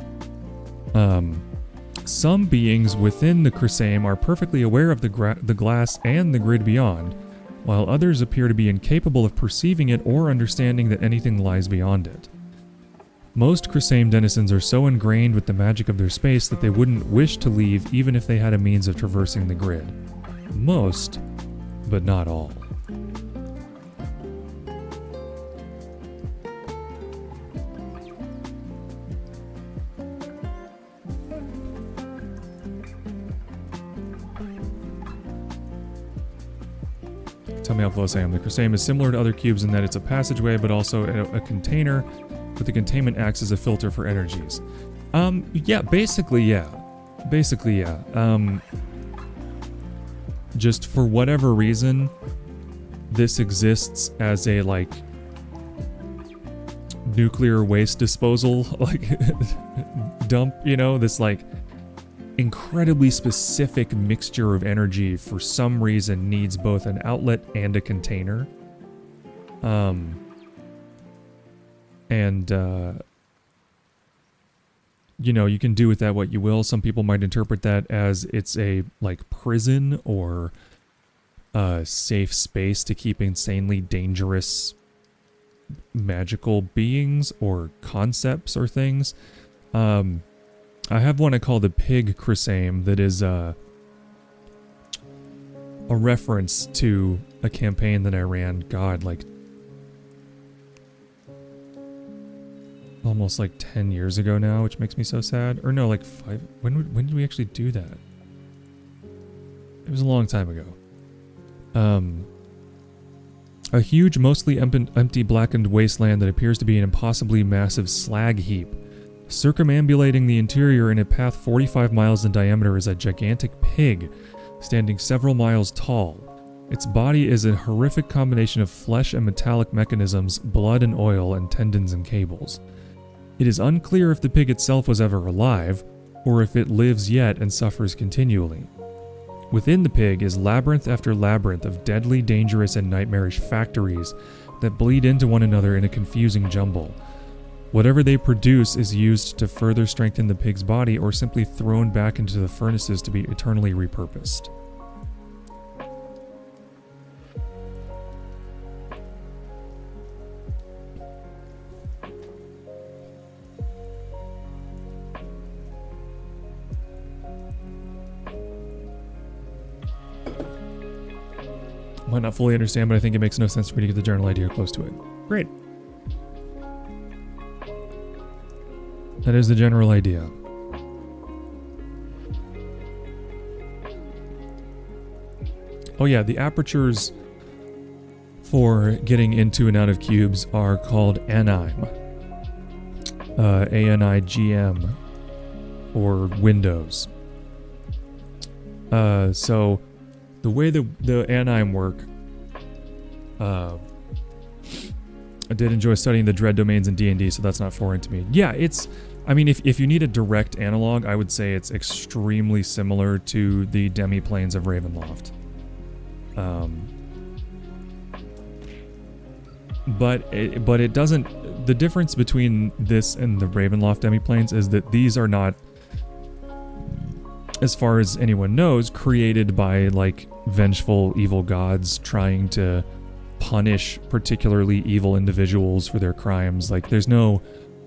Some beings within the Chrysaim are perfectly aware of the glass and the grid beyond, while others appear to be incapable of perceiving it or understanding that anything lies beyond it. Most Chrysaim denizens are so ingrained with the magic of their space that they wouldn't wish to leave even if they had a means of traversing the grid. Most, but not all. Tell me how close I am. The Chrysaim is similar to other cubes in that it's a passageway, but also a container, but the containment acts as a filter for energies. Basically, yeah. Just for whatever reason, this exists as a, like, nuclear waste disposal, like, dump, you know? This, like, incredibly specific mixture of energy for some reason needs both an outlet and a container. You know, you can do with that what you will. Some people might interpret that as it's a, like, prison or a safe space to keep insanely dangerous magical beings or concepts or things. I have one I call the Pig Chrysaim that is a reference to a campaign that I ran, God, like almost like 10 years ago now, which makes me so sad. Or no, like 5. When did we actually do that? It was a long time ago. A huge, mostly empty blackened wasteland that appears to be an impossibly massive slag heap. Circumambulating the interior in a path 45 miles in diameter is a gigantic pig, standing several miles tall. Its body is a horrific combination of flesh and metallic mechanisms, blood and oil, and tendons and cables. It is unclear if the pig itself was ever alive, or if it lives yet and suffers continually. Within the pig is labyrinth after labyrinth of deadly, dangerous, and nightmarish factories that bleed into one another in a confusing jumble. Whatever they produce is used to further strengthen the pig's body or simply thrown back into the furnaces to be eternally repurposed. Might not fully understand, but I think it makes no sense for me to get the general idea close to it. Great. That is the general idea. Oh yeah, the apertures for getting into and out of cubes are called anime. A-N-I-G-M. Or windows. So the way the anime work, I did enjoy studying the dread domains in D&D, so that's not foreign to me. Yeah, it's, I mean, if you need a direct analog, I would say it's extremely similar to the demi-planes of Ravenloft. But it doesn't, the difference between this and the Ravenloft demi-planes is that these are not, as far as anyone knows, created by, like, vengeful evil gods trying to punish particularly evil individuals for their crimes. Like, there's no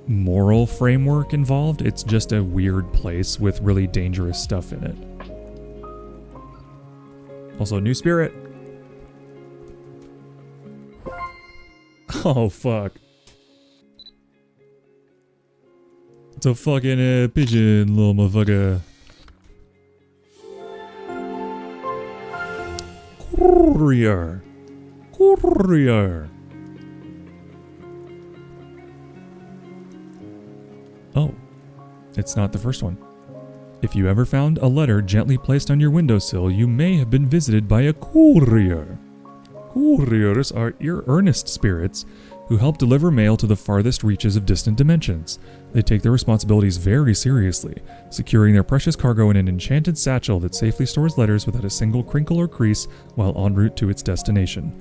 moral framework involved. It's just a weird place with really dangerous stuff in it. Also, new spirit. Oh, fuck. It's a fucking pigeon, little motherfucker. Courier. Courier. Oh, it's not the first one. If you ever found a letter gently placed on your windowsill, you may have been visited by a courier. Couriers are earnest spirits who help deliver mail to the farthest reaches of distant dimensions. They take their responsibilities very seriously, securing their precious cargo in an enchanted satchel that safely stores letters without a single crinkle or crease while en route to its destination.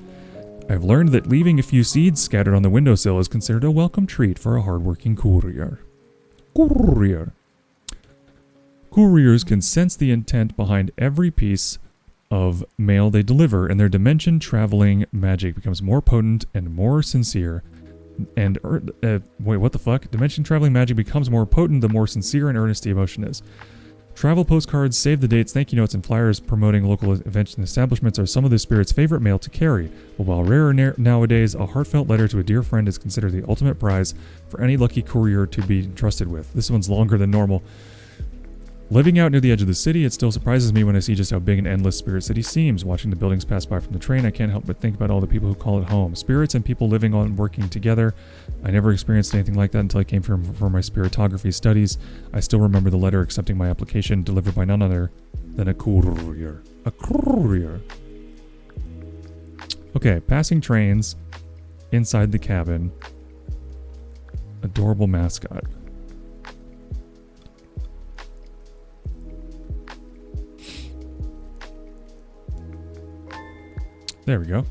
I've learned that leaving a few seeds scattered on the windowsill is considered a welcome treat for a hardworking courier. Courier. Couriers can sense the intent behind every piece of mail they deliver, and their dimension-traveling magic becomes more potent and more sincere. And, wait, what the fuck? Dimension-traveling magic becomes more potent the more sincere and earnest the emotion is. Travel postcards, save the dates, thank you notes, and flyers promoting local events and establishments are some of the spirit's favorite mail to carry. But while rarer nowadays, a heartfelt letter to a dear friend is considered the ultimate prize for any lucky courier to be trusted with. This one's longer than normal. Living out near the edge of the city, it still surprises me when I see just how big and endless Spirit City seems. Watching the buildings pass by from the train, I can't help but think about all the people who call it home. Spirits and people living on and working together. I never experienced anything like that until I came for my spiritography studies. I still remember the letter accepting my application, delivered by none other than a courier. A courier. Okay, passing trains inside the cabin. Adorable mascot. There we go.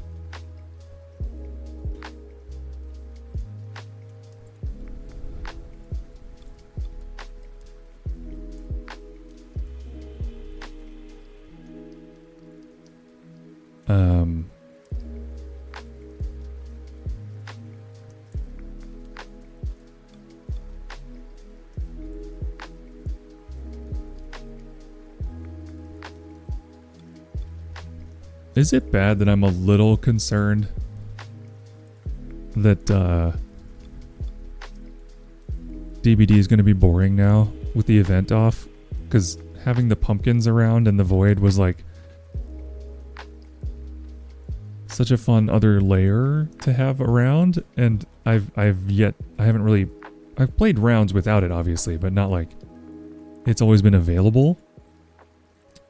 Is it bad that I'm a little concerned that DBD is going to be boring now with the event off? Because having the pumpkins around and the void was like such a fun other layer to have around, and I've played rounds without it, obviously, but not like it's always been available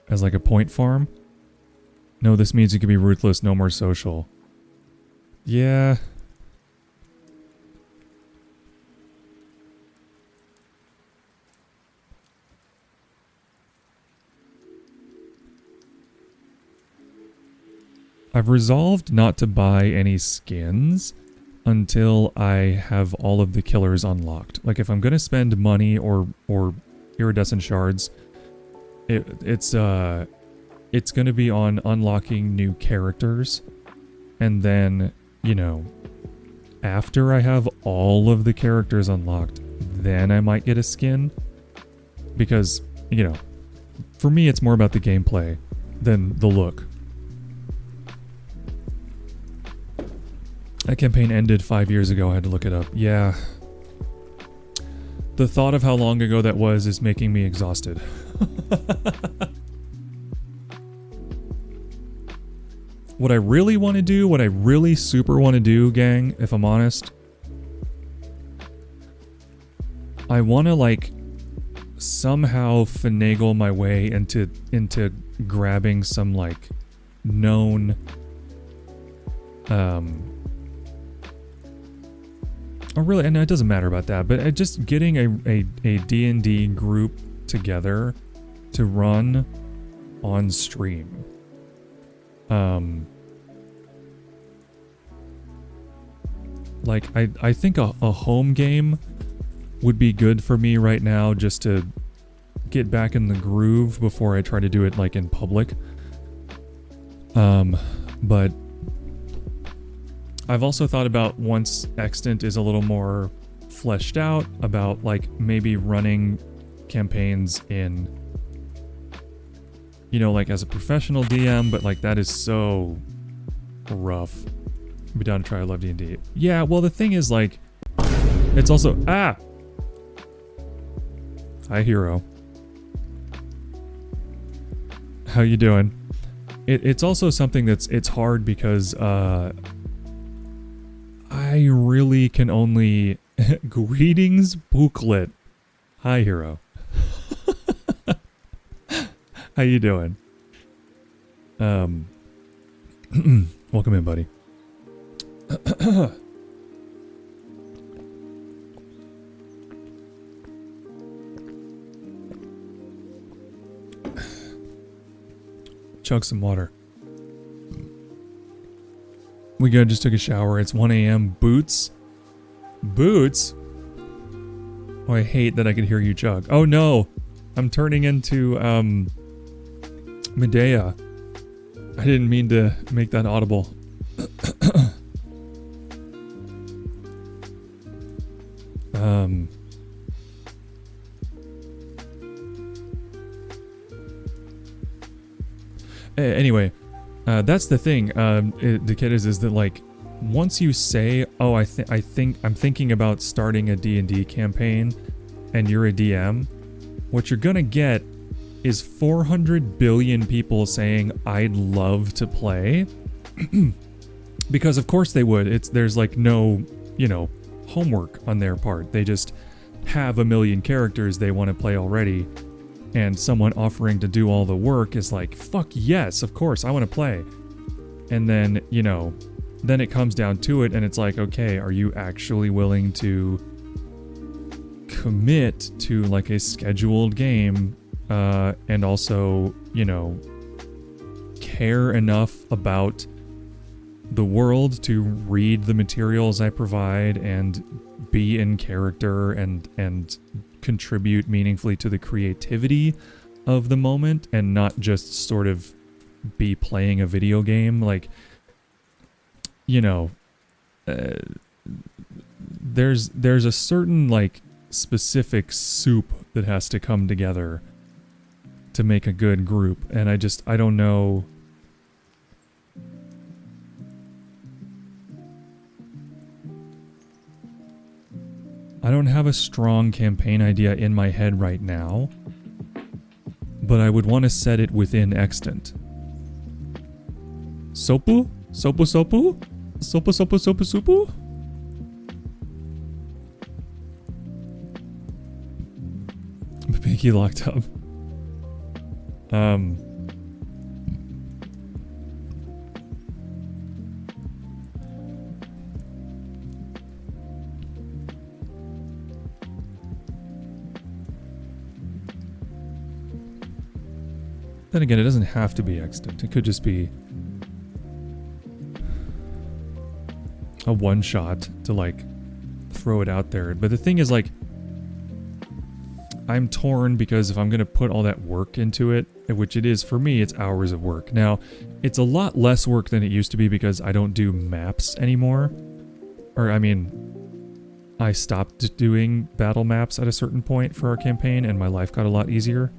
as like a point farm. No, this means you can be ruthless, no more social. Yeah. I've resolved not to buy any skins until I have all of the killers unlocked. Like if I'm gonna spend money or iridescent shards, it's gonna be on unlocking new characters, and then, you know, after I have all of the characters unlocked, then I might get a skin. Because, you know, for me it's more about the gameplay than the look. That campaign ended 5 years ago, I had to look it up. Yeah. The thought of how long ago that was is making me exhausted. What I really want to do, what I really super want to do, gang, if I'm honest, I want to like somehow finagle my way into grabbing some like known oh really, and it doesn't matter about that, but just getting a D&D group together to run on stream. Like I think a home game would be good for me right now, just to get back in the groove before I try to do it like in public. But I've also thought about, once Extant is a little more fleshed out, about like maybe running campaigns in, you know, like as a professional DM, but like that is so rough. I'd be down to try. I love D&D. Yeah, well the thing is like, it's also, hi Hero. How you doing? It's also something it's hard because I really can only greetings booklet. Hi Hero. How you doing? Welcome in, buddy. Chug some water. We good, just took a shower. It's 1 a.m. Boots? Boots? Oh, I hate that I could hear you chug. Oh no! I'm turning into, Medea. I didn't mean to make that audible. Anyway, that's the thing. The kid is that like, once you say, "Oh, I'm thinking about starting a D&D campaign," and you're a DM, what you're gonna get is 400 billion people saying, "I'd love to play," because of course they would. There's like no, you know, homework on their part. They just have a million characters they want to play already. And someone offering to do all the work is like, fuck yes, of course, I want to play. And then, you know, then it comes down to it and it's like, okay, are you actually willing to commit to like a scheduled game, and also, you know, care enough about the world to read the materials I provide and be in character and contribute meaningfully to the creativity of the moment, and not just sort of be playing a video game. Like, you know, there's a certain like specific soup that has to come together to make a good group, and I don't know. I don't have a strong campaign idea in my head right now, but I would want to set it within Extant. Sopu? Sopu sopu? Sopu sopu sopu sopu? Pinky locked up. Then again, it doesn't have to be extant. It could just be a one shot to like throw it out there. But the thing is, like, I'm torn because if I'm going to put all that work into it, which it is for me, it's hours of work. Now, it's a lot less work than it used to be because I don't do maps anymore. Or, I mean, I stopped doing battle maps at a certain point for our campaign and my life got a lot easier.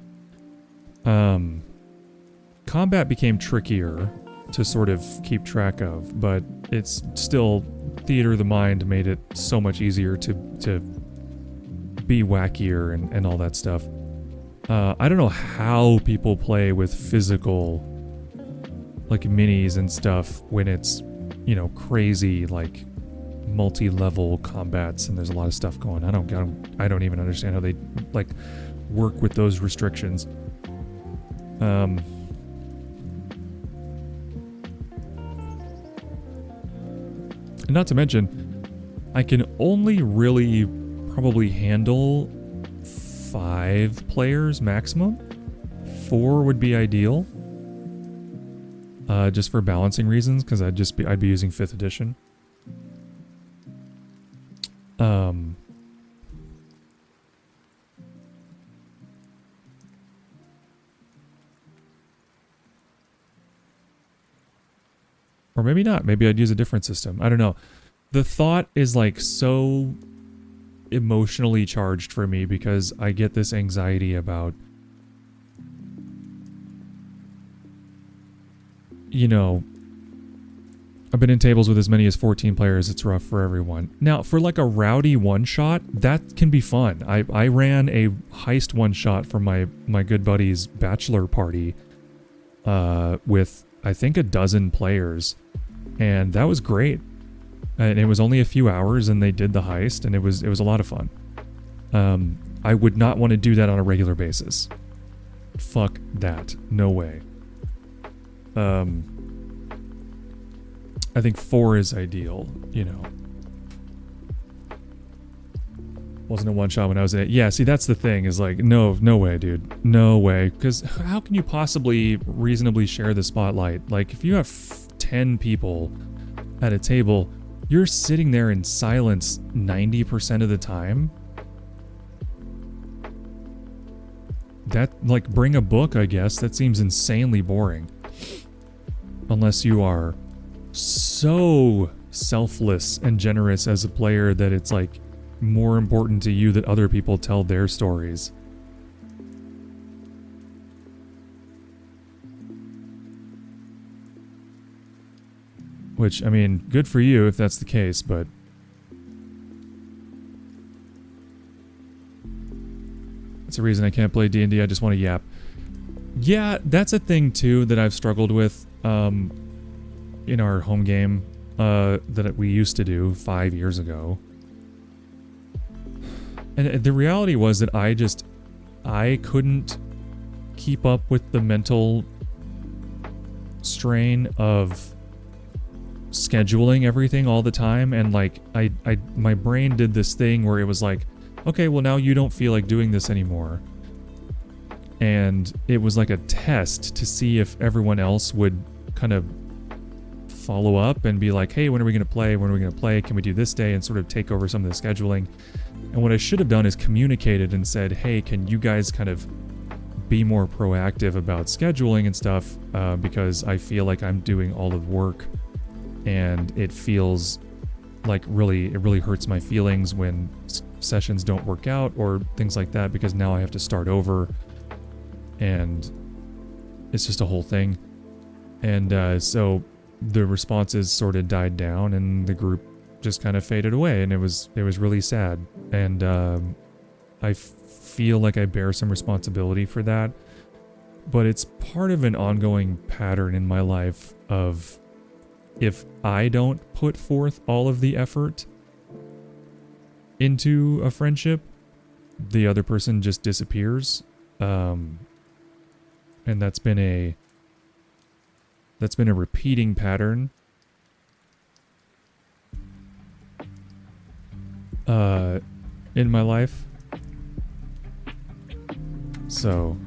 Combat became trickier to sort of keep track of, but it's still, theater of the mind made it so much easier to be wackier and all that stuff. I don't know how people play with physical, like, minis and stuff when it's, you know, crazy, like, multi-level combats and there's a lot of stuff going on. I don't even understand how they, like, work with those restrictions. Not to mention, I can only really probably handle 5 players maximum. 4 would be ideal. Just for balancing reasons, because I'd be using 5th edition. Or maybe not. Maybe I'd use a different system. I don't know. The thought is like so emotionally charged for me because I get this anxiety about, you know, I've been in tables with as many as 14 players. It's rough for everyone. Now, for like a rowdy one-shot, that can be fun. I ran a heist one-shot for my good buddy's bachelor party with, I think, 12 players. And that was great. And it was only a few hours and they did the heist and it was a lot of fun. I would not want to do that on a regular basis. Fuck that. No way. I think 4 is ideal, you know. Wasn't a one shot when I was in it. Yeah, see, that's the thing, is like, no way, dude. No way. Because how can you possibly reasonably share the spotlight? Like, if you have 10 people at a table, you're sitting there in silence 90% of the time. That, like, bring a book, I guess. That seems insanely boring. Unless you are so selfless and generous as a player that it's, like, more important to you that other people tell their stories. Which, I mean, good for you if that's the case, but that's the reason I can't play D&D. I just want to yap. Yeah, that's a thing too that I've struggled with in our home game that we used to do 5 years ago. And the reality was that I couldn't keep up with the mental strain of scheduling everything all the time, and like my brain did this thing where it was like, okay, well now you don't feel like doing this anymore. And it was like a test to see if everyone else would kind of follow up and be like, hey, when are we going to play? When are we going to play? Can we do this day? And sort of take over some of the scheduling. And what I should have done is communicated and said, hey, can you guys kind of be more proactive about scheduling and stuff? Because I feel like I'm doing all of the work and it feels like it really hurts my feelings when sessions don't work out or things like that, because now I have to start over and it's just a whole thing. And so the responses sort of died down and the group just kind of faded away, and it was really sad. And I feel like I bear some responsibility for that, but it's part of an ongoing pattern in my life of if I don't put forth all of the effort into a friendship, the other person just disappears. And that's been a repeating pattern in my life. So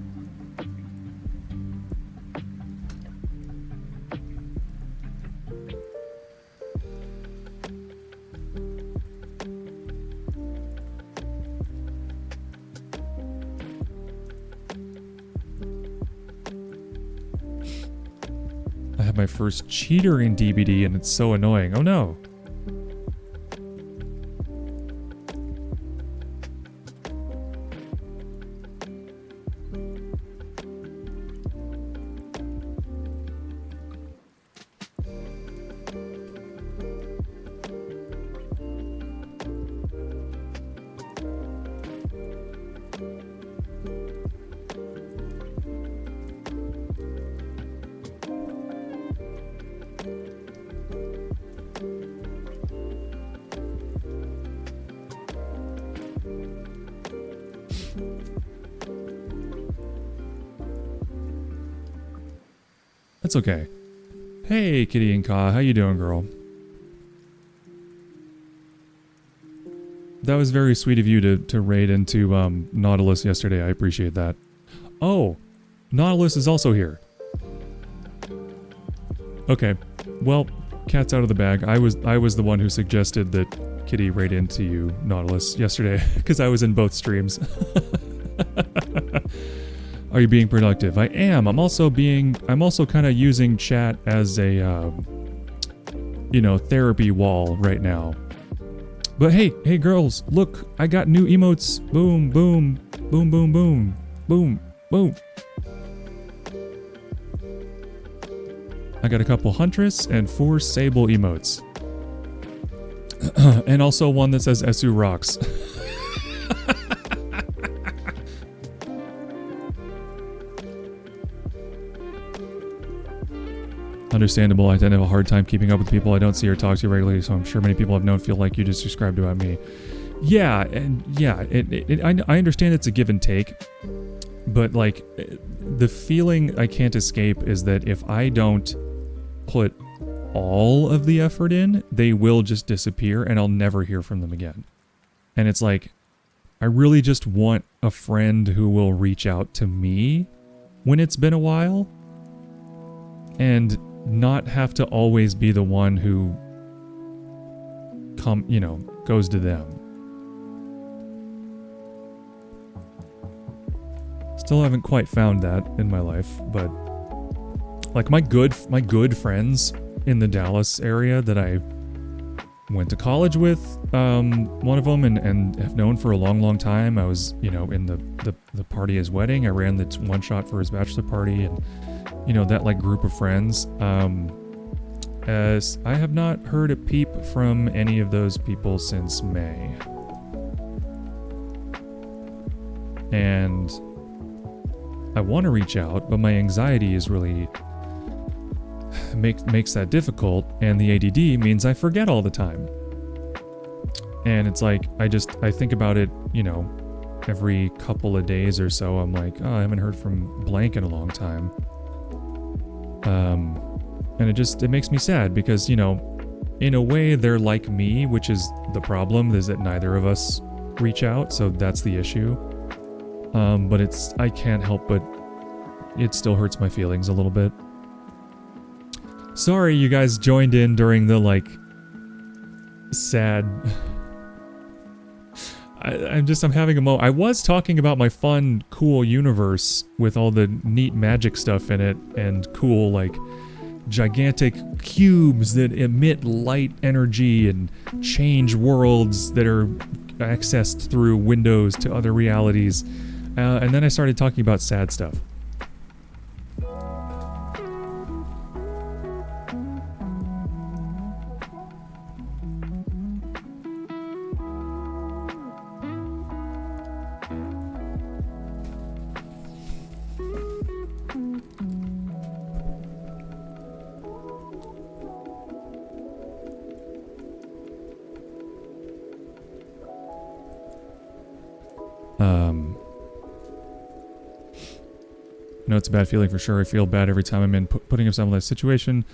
I have my first cheater in DBD and it's so annoying. Oh no. That's okay. Hey, Kitty and Ka, how you doing, girl? That was very sweet of you to raid into Nautilus yesterday. I appreciate that. Oh, Nautilus is also here. Okay, well, cat's out of the bag. I was the one who suggested that Kitty raid into you, Nautilus, yesterday because I was in both streams. Are you being productive? I am. I'm also kind of using chat as a, therapy wall right now. But hey girls, look, I got new emotes. Boom, boom, boom, boom, boom, boom, boom. I got a couple Huntress and 4 Sable emotes. And also one that says Esu rocks. Understandable. I tend to have a hard time keeping up with people I don't see or talk to regularly, so I'm sure many people I've known feel like you just described about me. Yeah, and yeah, I understand it's a give and take, but like, the feeling I can't escape is that if I don't put all of the effort in, they will just disappear and I'll never hear from them again. And it's like, I really just want a friend who will reach out to me when it's been a while and not have to always be the one who goes to them. Still haven't quite found that in my life, but like my good friends in the Dallas area that I went to college with, one of them and have known for a long time. I was, in the party at his wedding. I ran the one shot for his bachelor party and that like group of friends. As I have not heard a peep from any of those people since May. And I want to reach out, but my anxiety is really makes that difficult, and the ADD means I forget all the time. And it's like I think about it, every couple of days or so. I'm like, oh, I haven't heard from blank in a long time. And it makes me sad because, in a way they're like me, which is the problem, is that neither of us reach out, so that's the issue. But I can't help but it still hurts my feelings a little bit. Sorry you guys joined in during the, like, sad... I'm having a moment. I was talking about my fun, cool universe with all the neat magic stuff in it and cool, like, gigantic cubes that emit light energy and change worlds that are accessed through windows to other realities. And then I started talking about sad stuff. I know it's a bad feeling for sure. I feel bad every time I'm in putting myself in that situation.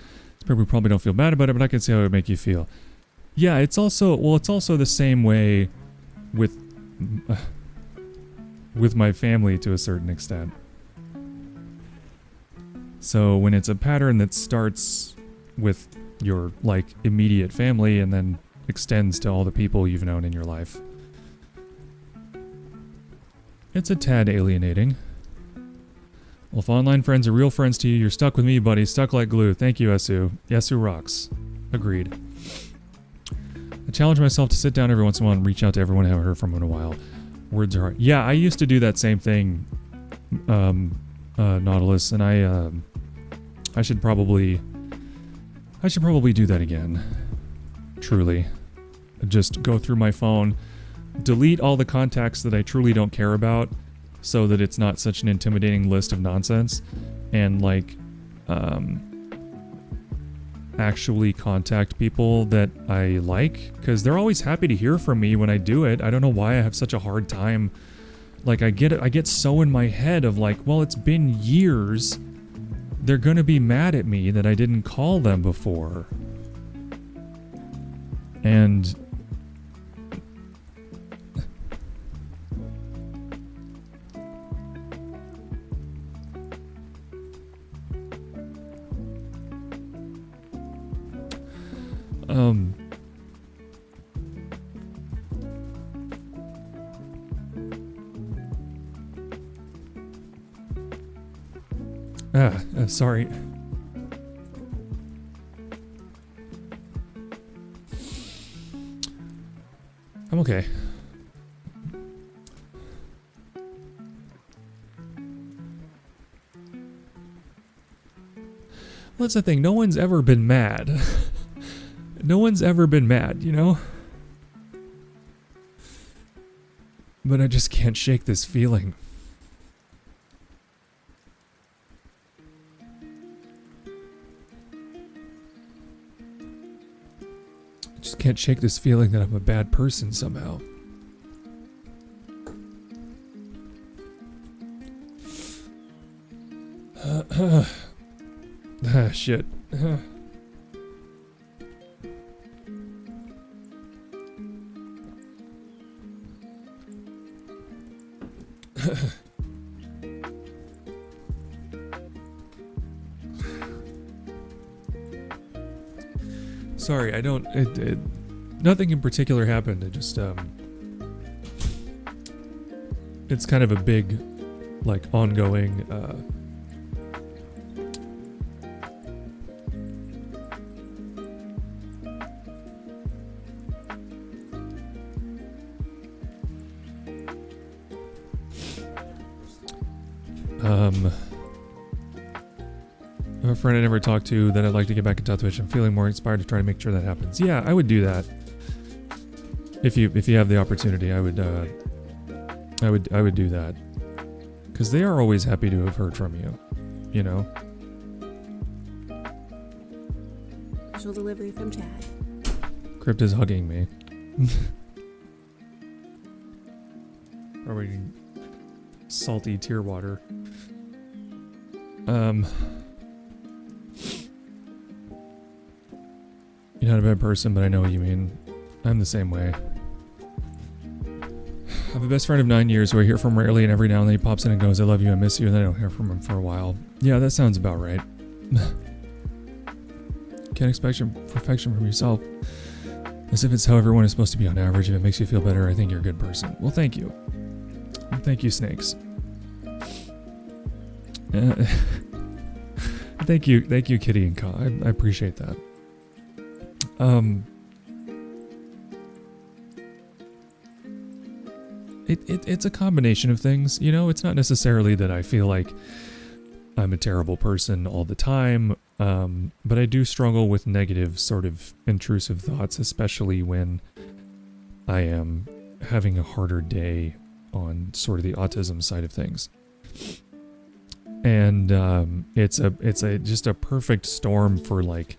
We probably don't feel bad about it, but I can see how it would make you feel. Yeah, it's also, well, it's also the same way with my family to a certain extent. So when it's a pattern that starts with your, like, immediate family and then extends to all the people you've known in your life, it's a tad alienating. Well, if online friends are real friends to you, you're stuck with me, buddy. Stuck like glue. Thank you, Esu. Esu rocks. Agreed. I challenge myself to sit down every once in a while and reach out to everyone I haven't heard from in a while. Words are hard. Yeah, I used to do that same thing, Nautilus, and I should probably do that again. Truly. Just go through my phone, delete all the contacts that I truly don't care about, so that it's not such an intimidating list of nonsense, and like actually contact people that I like, because they're always happy to hear from me when I do it. I don't know why I have such a hard time. Like, I get so in my head of like, well, it's been years. They're gonna be mad at me that I didn't call them before. And sorry. I'm okay. Well, that's the thing. No one's ever been mad. No one's ever been mad, you know? But I just can't shake this feeling. I just can't shake this feeling that I'm a bad person somehow. Shit. Sorry, I don't... nothing in particular happened. It just, it's kind of a big, like, ongoing, I have a friend I never talked to that I'd like to get back in touch with. I'm feeling more inspired to try to make sure that happens. Yeah, I would do that. If you have the opportunity, I would do that. Because they are always happy to have heard from you. You know? Special delivery from Chad. Crypt is hugging me. Are we salty tear water? You're not a bad person, but I know what you mean. I'm the same way. I have a best friend of 9 years who I hear from rarely, and every now and then he pops in and goes, I love you, I miss you, and then I don't hear from him for a while. Yeah, that sounds about right. Can't expect perfection from yourself. As if it's how everyone is supposed to be on average. If it makes you feel better, I think you're a good person. Well, thank you. Thank you, Snakes. Thank you, Kitty and Ka. I appreciate that. It's a combination of things, you know. It's not necessarily that I feel like I'm a terrible person all the time, but I do struggle with negative, sort of intrusive thoughts, especially when I am having a harder day on sort of the autism side of things. And it's just a perfect storm for like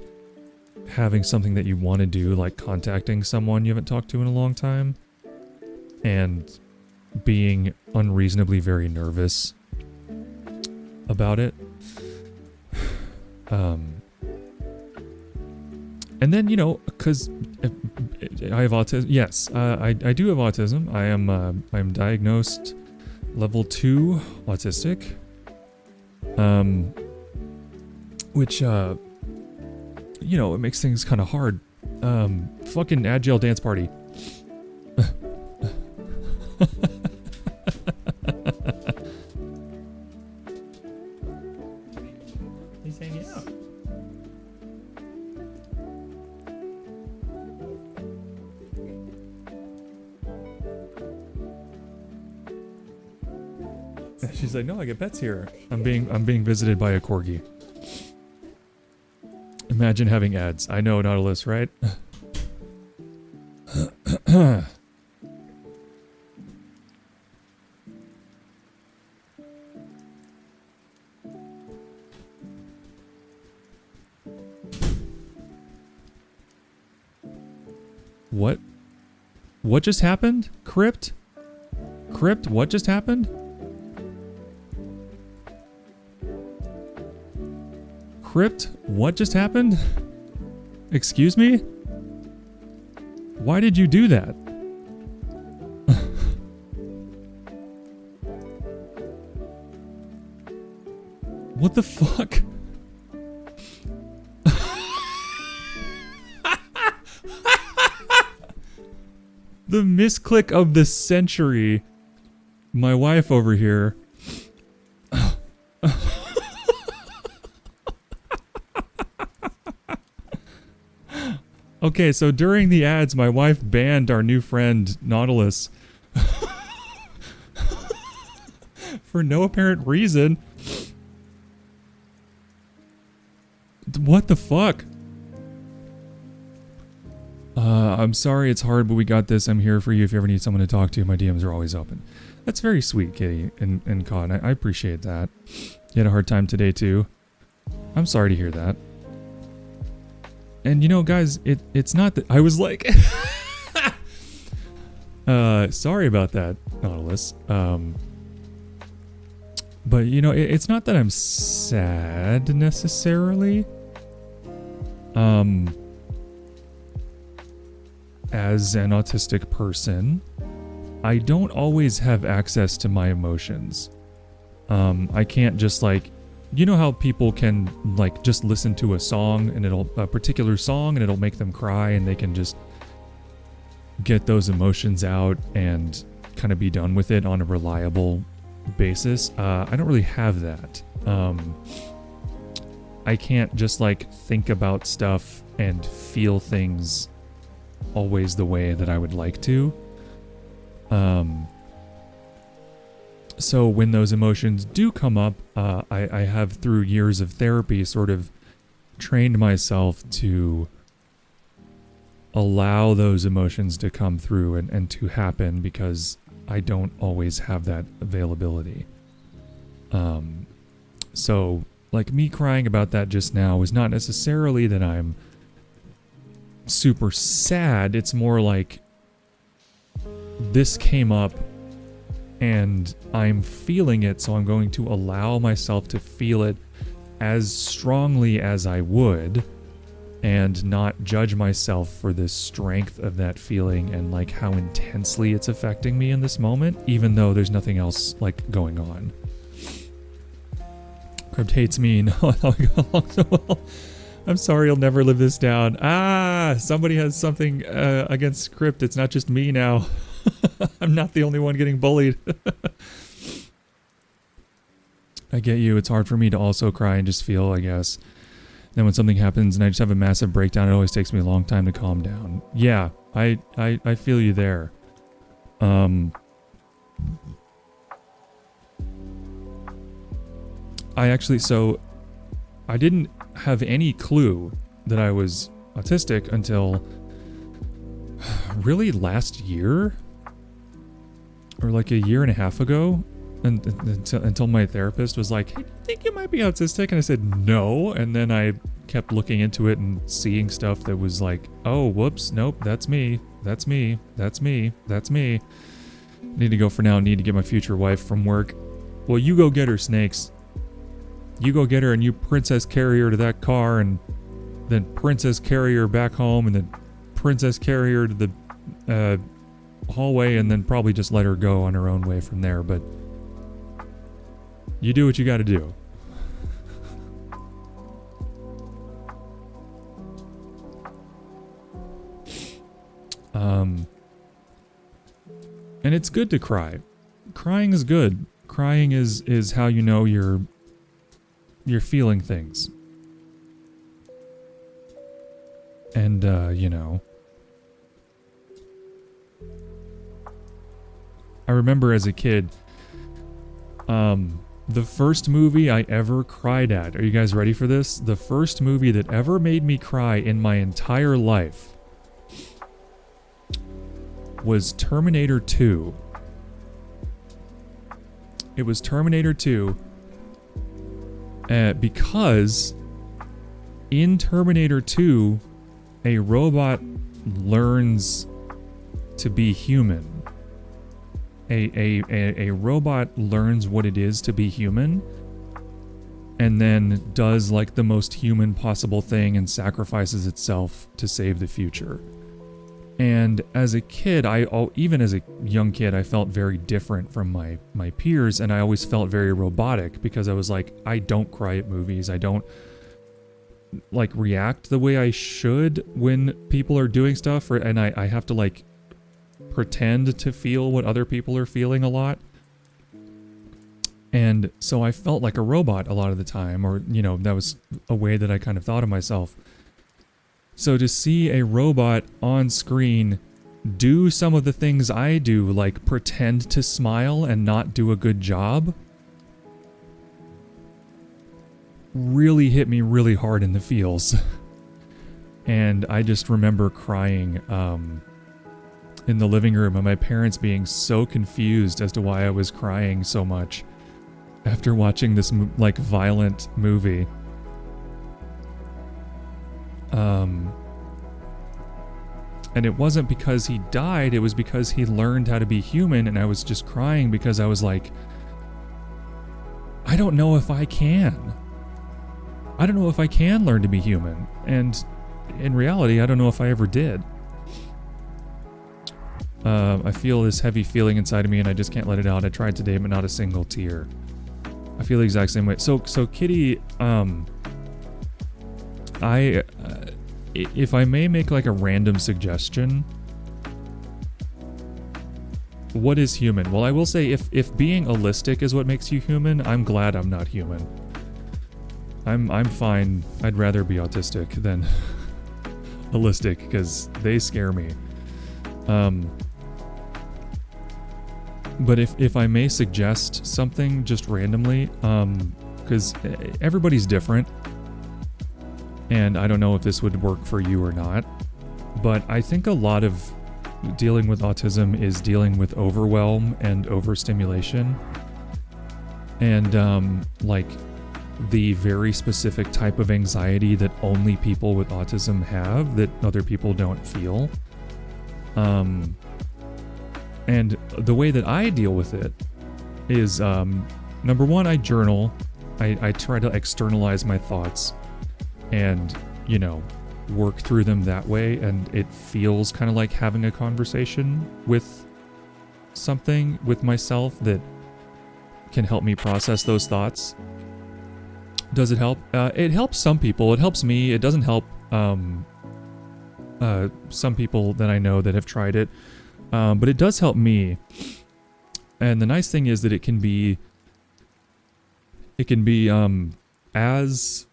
having something that you want to do, like contacting someone you haven't talked to in a long time, and being unreasonably very nervous about it. And then, you know, because I have autism. Yes, I do have autism. I'm diagnosed level 2 autistic. Which, you know, it makes things kind of hard. Fucking agile dance party. He's hanging out. She's like, no, I get pets here. I'm being visited by a corgi. Imagine having ads. I know, Nautilus, right? What? What just happened? Crypt? Crypt, what just happened? Crypt, what just happened? Excuse me? Why did you do that? What the fuck? The misclick of the century. My wife over here. Okay, so during the ads, my wife banned our new friend, Nautilus. For no apparent reason. What the fuck? I'm sorry it's hard, but we got this. I'm here for you if you ever need someone to talk to. My DMs are always open. That's very sweet, Kitty and Con. I appreciate that. You had a hard time today, too. I'm sorry to hear that. And you know, guys, it's not that I was like... sorry about that, Nautilus. But, you know, it's not that I'm sad, necessarily. As an autistic person, I don't always have access to my emotions. I can't just, like... You know how people can, like, just listen to a song and a particular song and it'll make them cry and they can just get those emotions out and kind of be done with it on a reliable basis. I don't really have that. I can't just, like, think about stuff and feel things always the way that I would like to. So when those emotions do come up, I have, through years of therapy, sort of trained myself to allow those emotions to come through and to happen, because I don't always have that availability. So, like, me crying about that just now was not necessarily that I'm super sad. It's more like this came up and I'm feeling it, so I'm going to allow myself to feel it as strongly as I would and not judge myself for the strength of that feeling and, like, how intensely it's affecting me in this moment, even though there's nothing else, like, going on. Crypt hates me. No, I thought we got along so well. I'm sorry, I'll never live this down. Somebody has something against Crypt. It's not just me now. I'm not the only one getting bullied. I get you. It's hard for me to also cry and just feel, I guess. Then when something happens and I just have a massive breakdown, it always takes me a long time to calm down. Yeah, I feel you there. I didn't have any clue that I was autistic until really last year, or like a year and a half ago, and until my therapist was like, hey, do you think you might be autistic? And I said no, and then I kept looking into it and seeing stuff that was like, oh, whoops, nope, that's me, that's me, that's me, that's me. Need to go for now. Need to get my future wife from work. Well, you go get her, Snakes. You go get her and you princess carry her to that car and then princess carry her back home and then princess carry her to the hallway and then probably just let her go on her own way from there. But you do what you got to do. And it's good to cry. Crying is good. Crying is how you know you're feeling things. And, you know. I remember as a kid, the first movie I ever cried at. Are you guys ready for this? The first movie that ever made me cry in my entire life was Terminator 2. It was Terminator 2 because in Terminator 2, a robot learns to be human. A robot learns what it is to be human and then does like the most human possible thing and sacrifices itself to save the future. And as a kid, even as a young kid, I felt very different from my peers, and I always felt very robotic because I was like, I don't cry at movies. I don't like react the way I should when people are doing stuff, and I have to like pretend to feel what other people are feeling a lot. And so I felt like a robot a lot of the time, or, you know, that was a way that I kind of thought of myself. So to see a robot on screen do some of the things I do, like pretend to smile and not do a good job, really hit me really hard in the feels. And I just remember crying in the living room and my parents being so confused as to why I was crying so much after watching this like violent movie. And it wasn't because he died, it was because he learned how to be human, and I was just crying because I was like, I don't know if I can. I don't know if I can learn to be human. And in reality, I don't know if I ever did. I feel this heavy feeling inside of me and I just can't let it out. I tried today, but not a single tear. I feel the exact same way. So Kitty, if I may make like a random suggestion, what is human? Well, I will say if being allistic is what makes you human, I'm glad I'm not human. I'm fine. I'd rather be autistic than allistic because they scare me. But if I may suggest something just randomly, because everybody's different. And I don't know if this would work for you or not, but I think a lot of dealing with autism is dealing with overwhelm and overstimulation. And like the very specific type of anxiety that only people with autism have that other people don't feel. And the way that I deal with it is, number one, I journal. I try to externalize my thoughts and, you know, work through them that way, and it feels kind of like having a conversation with something, with myself, that can help me process those thoughts. Does it help? It helps some people. It helps me. It doesn't help some people that I know that have tried it, but it does help me. And the nice thing is that it can be as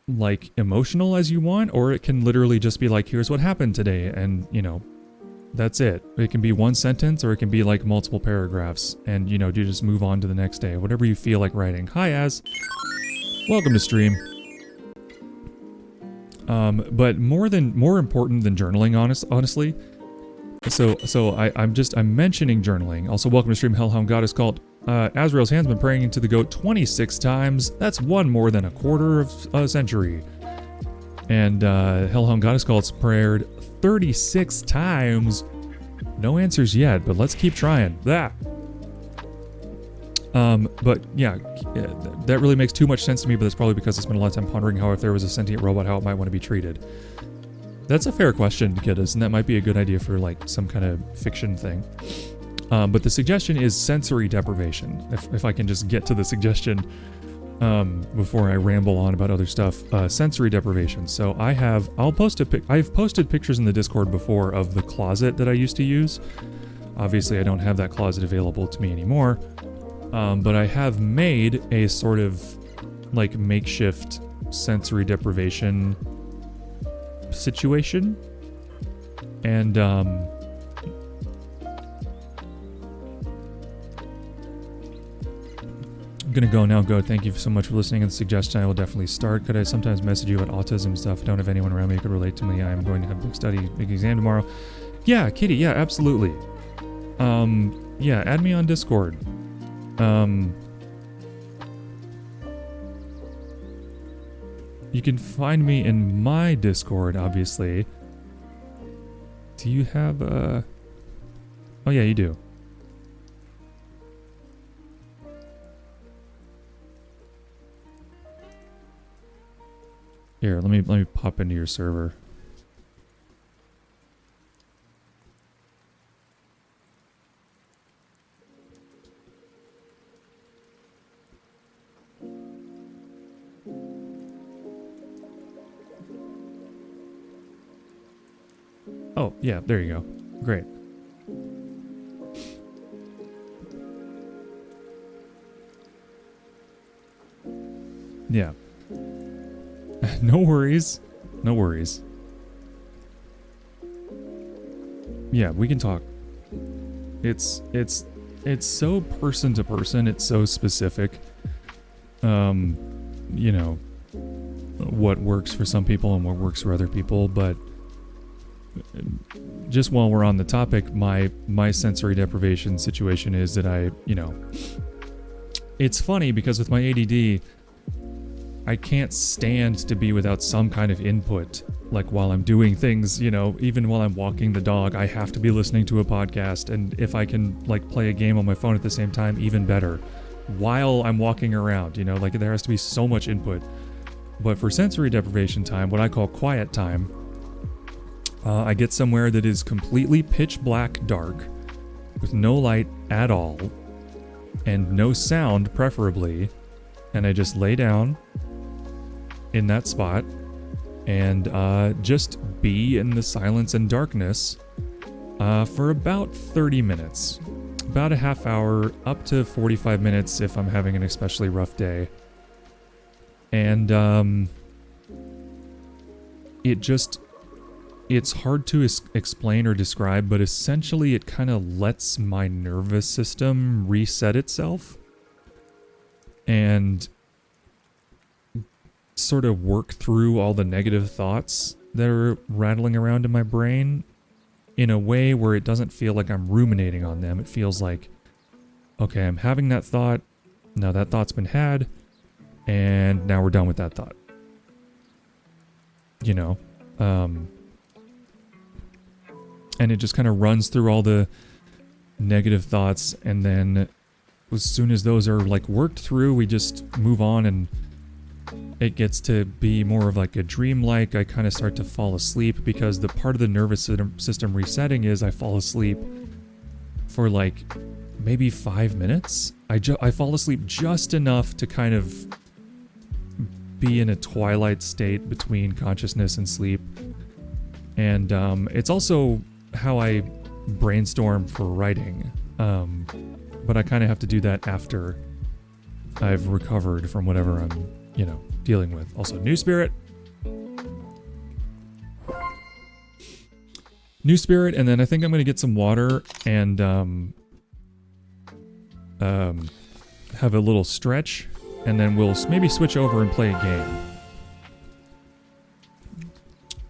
like emotional as you want, or it can literally just be like, here's what happened today, and you know, that's it. It can be one sentence, or it can be like multiple paragraphs, and you know, you just move on to the next day, whatever you feel like writing. Hi, Az. Welcome to stream. But more important than journaling, honestly. So I'm mentioning journaling. Also, welcome to stream. Hellhound Goddess Cult. Azrael's hand's been praying into the goat 26 times. That's one more than a quarter of a century. And Hellhound Goddess Cult's prayed 36 times. No answers yet, but let's keep trying. That. But yeah, that really makes too much sense to me, but that's probably because I spent a lot of time pondering how if there was a sentient robot, how it might want to be treated. That's a fair question, kiddos, and that might be a good idea for like some kind of fiction thing. But the suggestion is sensory deprivation. If I can just get to the suggestion before I ramble on about other stuff. Sensory deprivation. So I've posted pictures in the Discord before of the closet that I used to use. Obviously, I don't have that closet available to me anymore. But I have made a sort of like makeshift sensory deprivation situation. And I'm gonna go now. Thank you so much for listening and the suggestion. I will definitely start. Could I sometimes message you about autism stuff? I don't have anyone around me who could relate to me. I am going to have a big exam tomorrow. Yeah, Kitty. Yeah, absolutely. Yeah, add me on Discord. You can find me in my Discord, obviously. Do you have oh yeah, you do. Here, let me pop into your server. Oh, yeah, there you go. Great. Yeah. No worries. No worries. Yeah, we can talk. It's so person to person, it's so specific. You know, what works for some people and what works for other people, but just while we're on the topic, my sensory deprivation situation is that it's funny because with my ADD, I can't stand to be without some kind of input. Like while I'm doing things, even while I'm walking the dog, I have to be listening to a podcast. And if I can like play a game on my phone at the same time, even better. While I'm walking around, there has to be so much input. But for sensory deprivation time, what I call quiet time, I get somewhere that is completely pitch black dark, with no light at all, and no sound preferably, and I just lay down in that spot and just be in the silence and darkness for about 30 minutes. About a half hour, up to 45 minutes if I'm having an especially rough day. And it's hard to explain or describe, but essentially it kind of lets my nervous system reset itself and sort of work through all the negative thoughts that are rattling around in my brain in a way where it doesn't feel like I'm ruminating on them. It feels like, okay, I'm having that thought. Now that thought's been had, and now we're done with that thought. And it just kind of runs through all the negative thoughts, and then as soon as those are like worked through, we just move on, and it gets to be more of like a dream-like. I kind of start to fall asleep because the part of the nervous system resetting is I fall asleep for like maybe 5 minutes. I fall asleep just enough to kind of be in a twilight state between consciousness and sleep. And it's also how I brainstorm for writing. But I kind of have to do that after I've recovered from whatever I'm, dealing with. Also, New Spirit, and then I think I'm going to get some water and have a little stretch, and then we'll maybe switch over and play a game.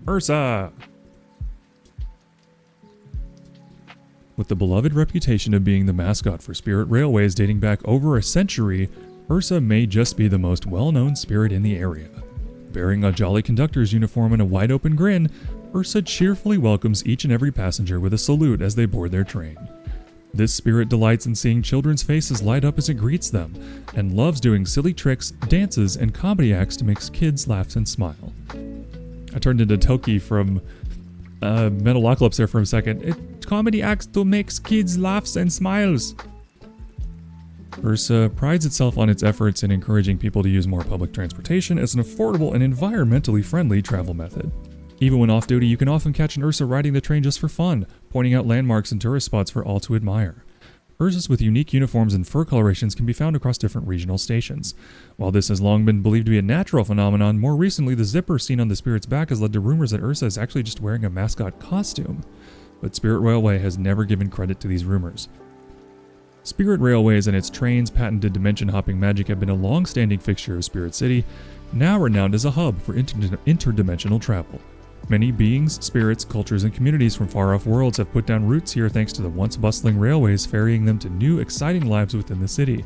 Ursa! With the beloved reputation of being the mascot for Spirit Railways dating back over a century, Ursa may just be the most well-known spirit in the area. Bearing a jolly conductor's uniform and a wide-open grin, Ursa cheerfully welcomes each and every passenger with a salute as they board their train. This spirit delights in seeing children's faces light up as it greets them, and loves doing silly tricks, dances, and comedy acts to make kids laugh and smile. I turned into Toki from Metalocalypse there for a second. It comedy acts to make kids laugh and smiles. Ursa prides itself on its efforts in encouraging people to use more public transportation as an affordable and environmentally friendly travel method. Even when off-duty, you can often catch an Ursa riding the train just for fun, pointing out landmarks and tourist spots for all to admire. Ursas with unique uniforms and fur colorations can be found across different regional stations. While this has long been believed to be a natural phenomenon, more recently the zipper seen on the Spirit's back has led to rumors that Ursa is actually just wearing a mascot costume. But Spirit Railway has never given credit to these rumors. Spirit Railways and its trains' patented dimension-hopping magic have been a long-standing fixture of Spirit City, now renowned as a hub for interdimensional travel. Many beings, spirits, cultures, and communities from far-off worlds have put down roots here thanks to the once bustling railways ferrying them to new, exciting lives within the city.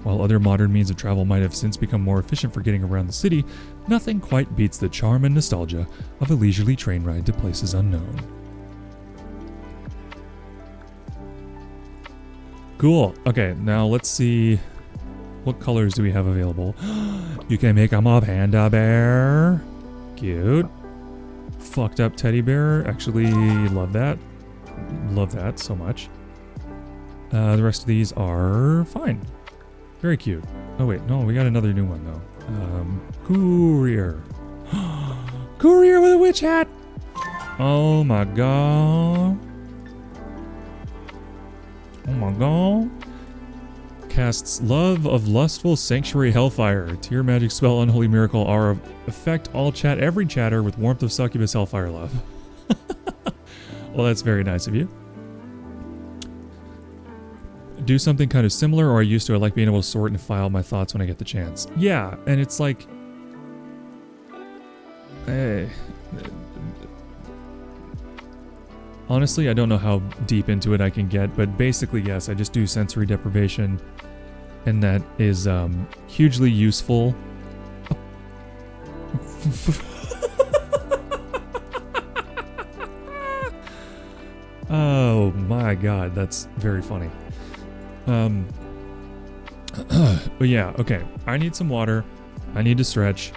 While other modern means of travel might have since become more efficient for getting around the city, nothing quite beats the charm and nostalgia of a leisurely train ride to places unknown. Cool. Okay, now let's see. What colors do we have available? You can make them a panda bear. Cute. Fucked up teddy bear. Actually, love that. Love that so much. The rest of these are fine. Very cute. Oh wait, no, we got another new one though. Courier. Courier with a witch hat. Oh my god. Oh my god. Casts Love of Lustful Sanctuary Hellfire. Tier magic spell unholy miracle aura. Affect all chat every chatter with warmth of succubus hellfire love. Well, that's very nice of you. Do something kind of similar, or I used to. I like being able to sort and file my thoughts when I get the chance. Yeah, and it's like... Hey... Honestly, I don't know how deep into it I can get, but basically, yes, I just do sensory deprivation, and that is hugely useful. Oh my god, that's very funny. But yeah, okay. I need some water. I need to stretch.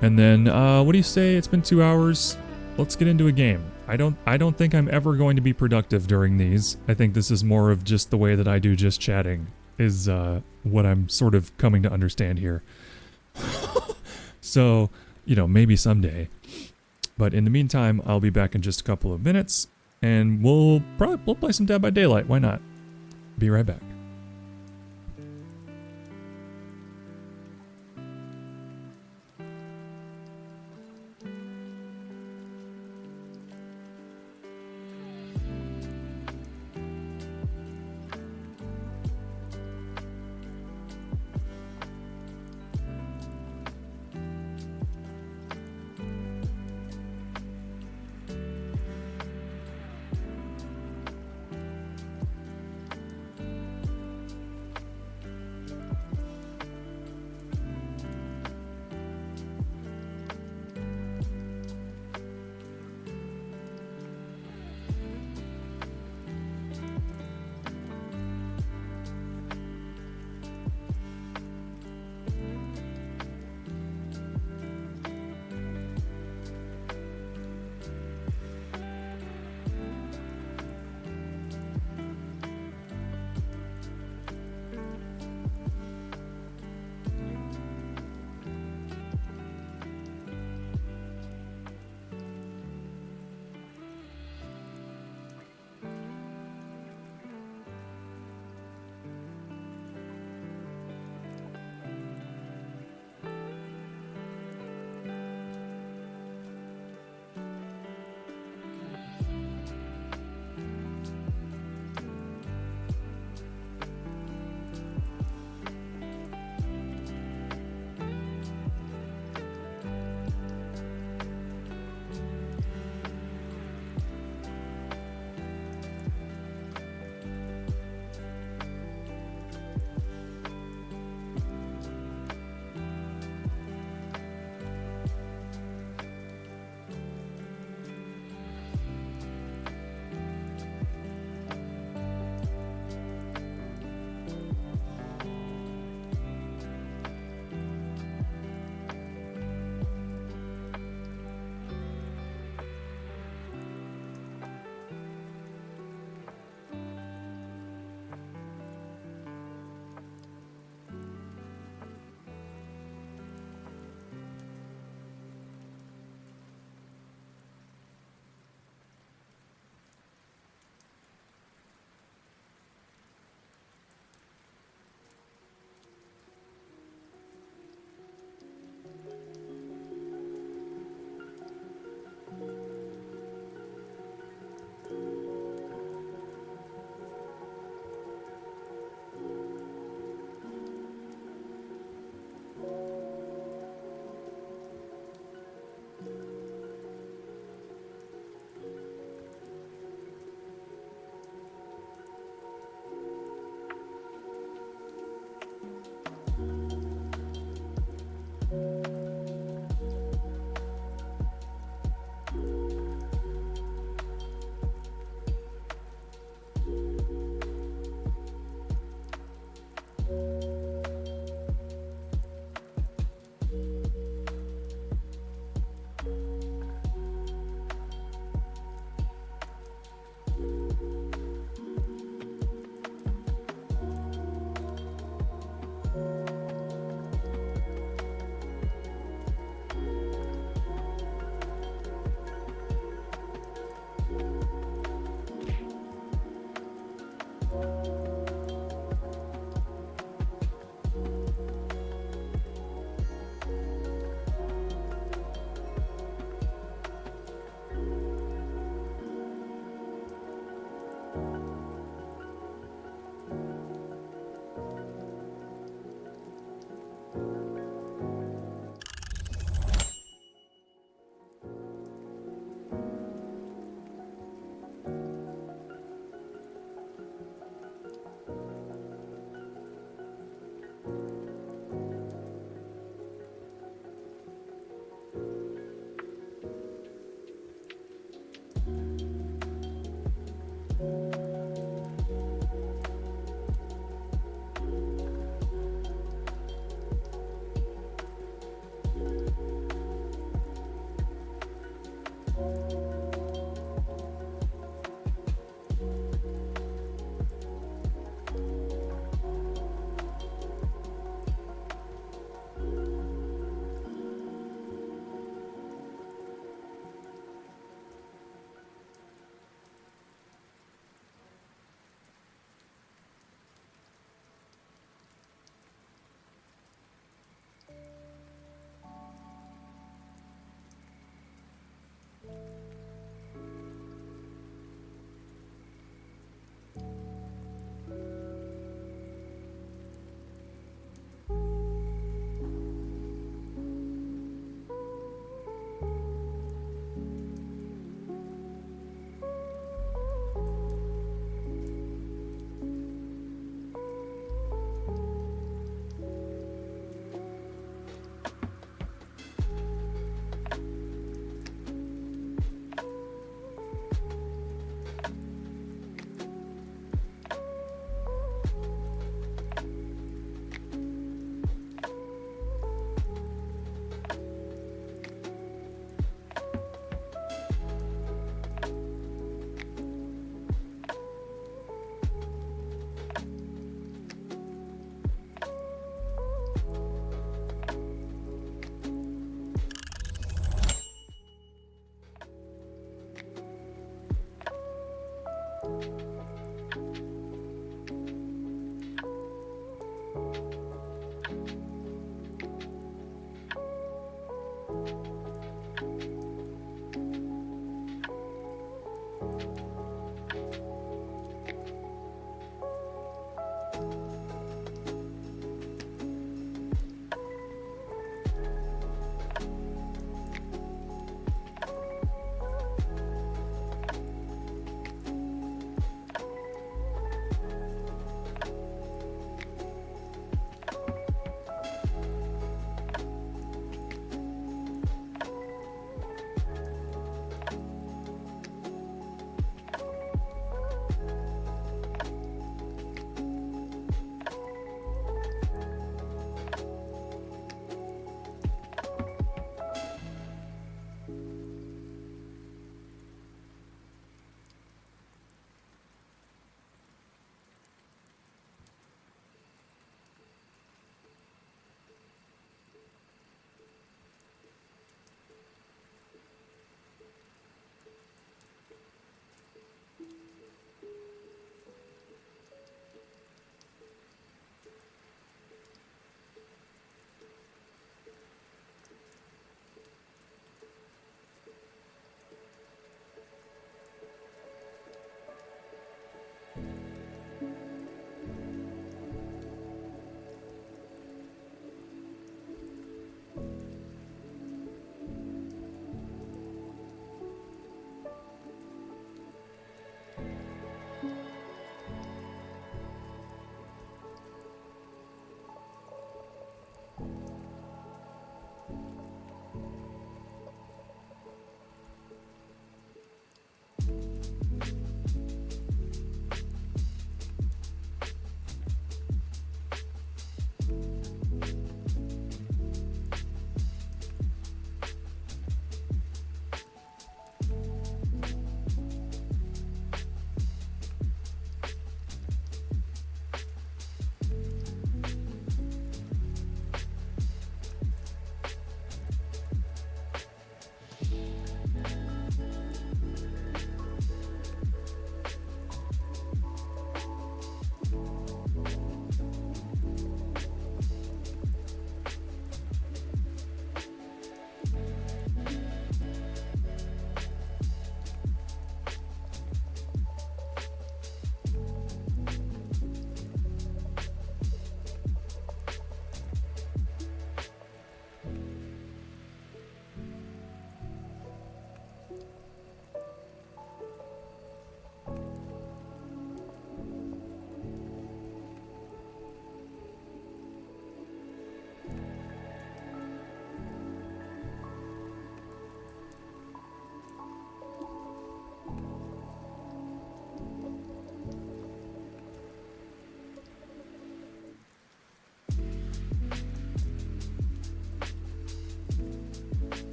And then, what do you say? It's been 2 hours. Let's get into a game. I don't think I'm ever going to be productive during these. I think this is more of just the way that I do just chatting is what I'm sort of coming to understand here. So, you know, maybe someday. But in the meantime, I'll be back in just a couple of minutes and we'll play some Dead by Daylight. Why not? Be right back.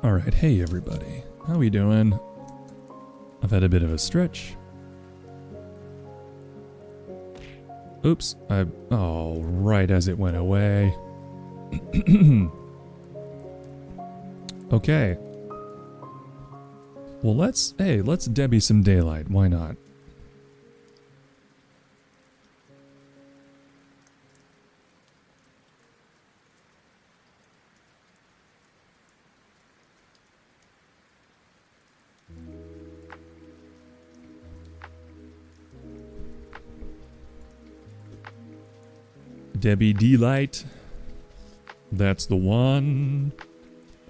All right, hey everybody, how we doing? I've had a bit of a stretch. Oops, oh, right as it went away. Okay. Well, let's Debbie some daylight, why not? Debbie D-Light. That's the one.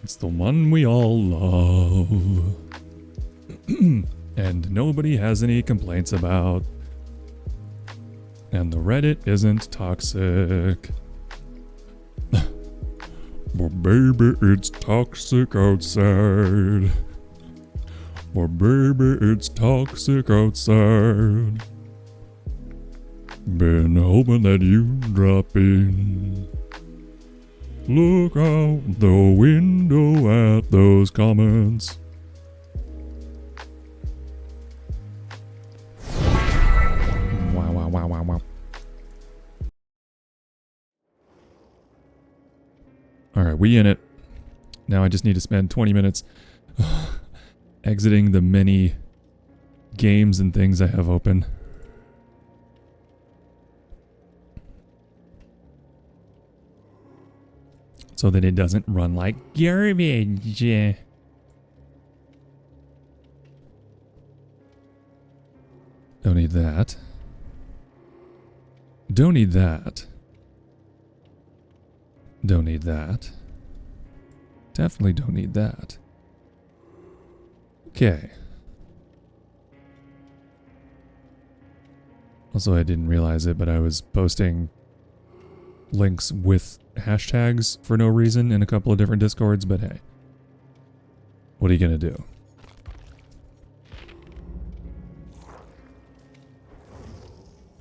It's the one we all love. And nobody has any complaints about. And the Reddit isn't toxic. But baby, it's toxic outside. But baby, it's toxic outside. Been hoping that you drop in. Look out the window at those comments. Wow, wow, wow, wow, wow. Alright, we in it. Now I just need to spend 20 minutes exiting the many games and things I have open. So that it doesn't run like garbage. Don't need that. Don't need that. Don't need that. Definitely don't need that. Okay. Also, I didn't realize it, but I was posting links with hashtags for no reason in a couple of different Discords, but hey. What are you gonna do?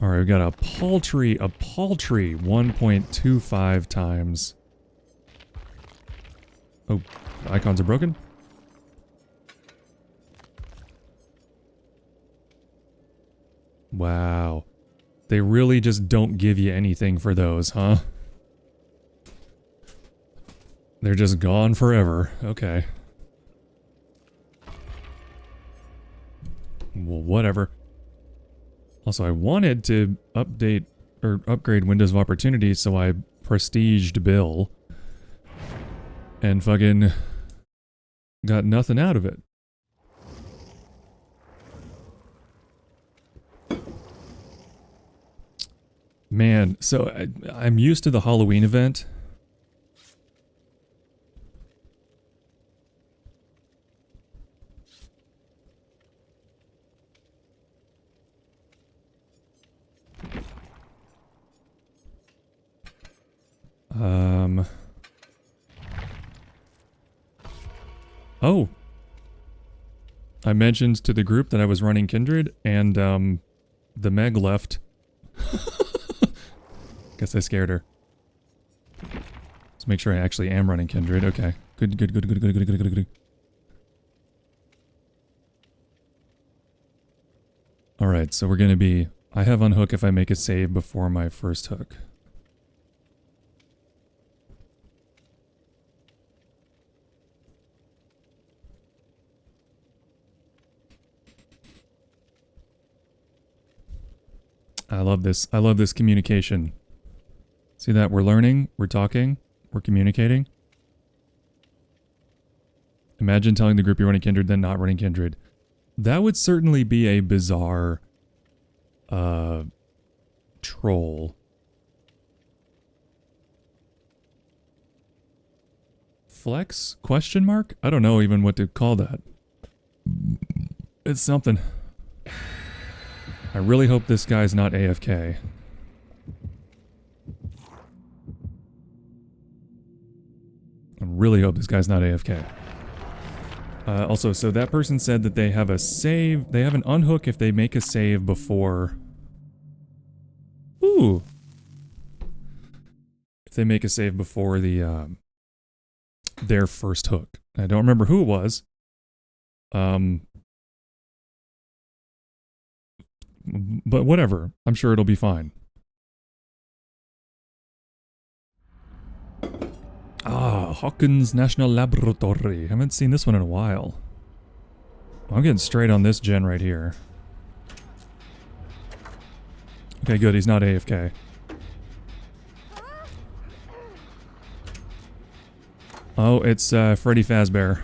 Alright, we've got a paltry 1.25 times. Oh, the icons are broken? Wow. They really just don't give you anything for those, huh? They're just gone forever. Okay. Well, whatever. Also, I wanted to update or upgrade Windows of Opportunity, so I prestiged Bill. And fucking got nothing out of it. Man, so I'm used to the Halloween event. Oh. I mentioned to the group that I was running Kindred, and, the Meg left. Guess I scared her. Let's make sure I actually am running Kindred. Okay. Good. Alright, so we're gonna be... I have unhook if I make a save before my first hook. I love this. I love this communication. See that? We're learning, we're talking, we're communicating. Imagine telling the group you're running Kindred, then not running Kindred. That would certainly be a bizarre troll. flex? Question mark? I don't know even what to call that. It's something. I really hope this guy's not AFK. I really hope this guy's not AFK. Also, so that person said that they have a save. They have an unhook if they make a save before. Ooh. If they make a save before the their first hook. I don't remember who it was. But whatever. I'm sure it'll be fine. Ah, Hawkins National Laboratory. Haven't seen this one in a while. I'm getting straight on this gen right here. Okay, good. He's not AFK. Oh, it's Freddy Fazbear.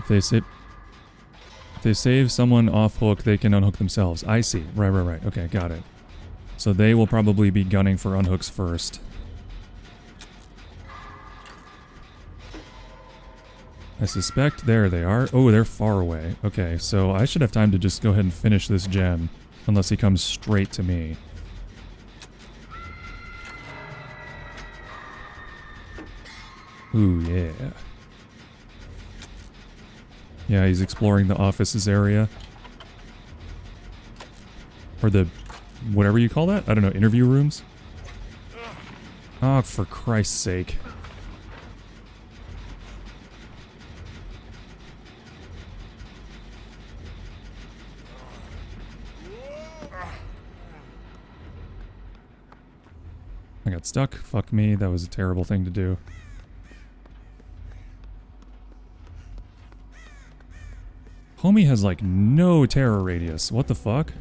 If they save someone off hook, they can unhook themselves. I see. Right. Okay, got it. So they will probably be gunning for unhooks first. I suspect there they are. Oh, they're far away. Okay, so I should have time to just go ahead and finish this gen. Unless he comes straight to me. Ooh, yeah. Yeah, he's exploring the offices area. Or the... whatever you call that? I don't know, interview rooms? Oh, for Christ's sake. I got stuck. Fuck me. That was a terrible thing to do. Homie has like no terror radius. What the fuck?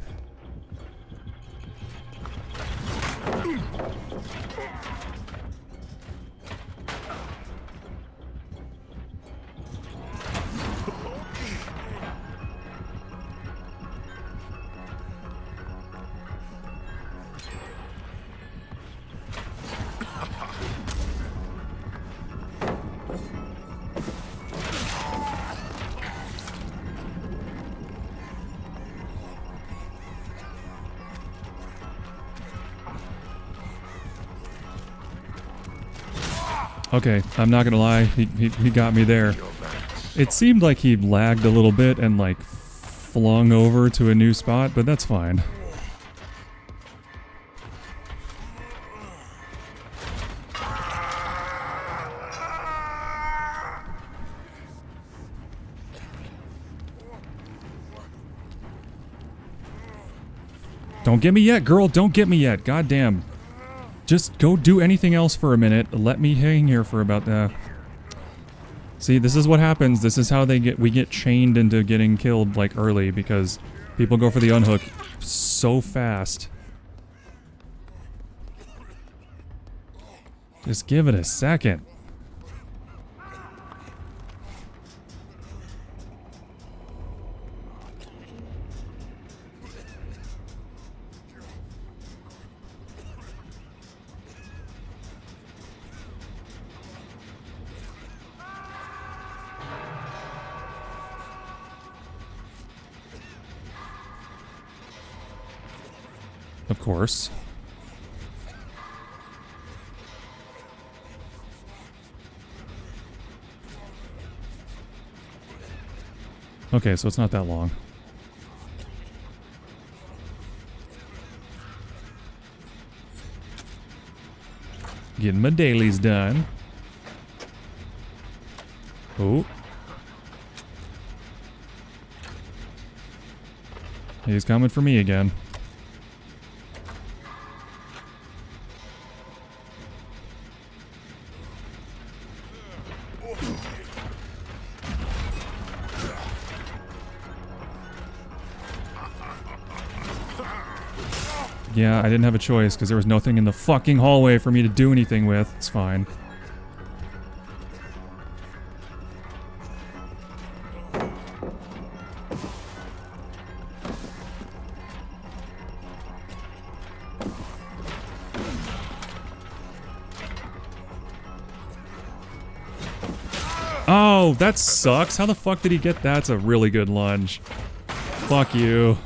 Okay, I'm not gonna lie, he got me there. It seemed like he lagged a little bit and like flung over to a new spot, but that's fine. Don't get me yet, girl, don't get me yet, goddamn. Just go do anything else for a minute. Let me hang here for about See, this is what happens. This is how we get chained into getting killed like early because people go for the unhook so fast. Just give it a second. Of course. Okay, so it's not that long. Getting my dailies done. Oh. He's coming for me again. Yeah, I didn't have a choice because there was nothing in the fucking hallway for me to do anything with. It's fine. Oh, that sucks. How the fuck did he get that? That's a really good lunge. Fuck you.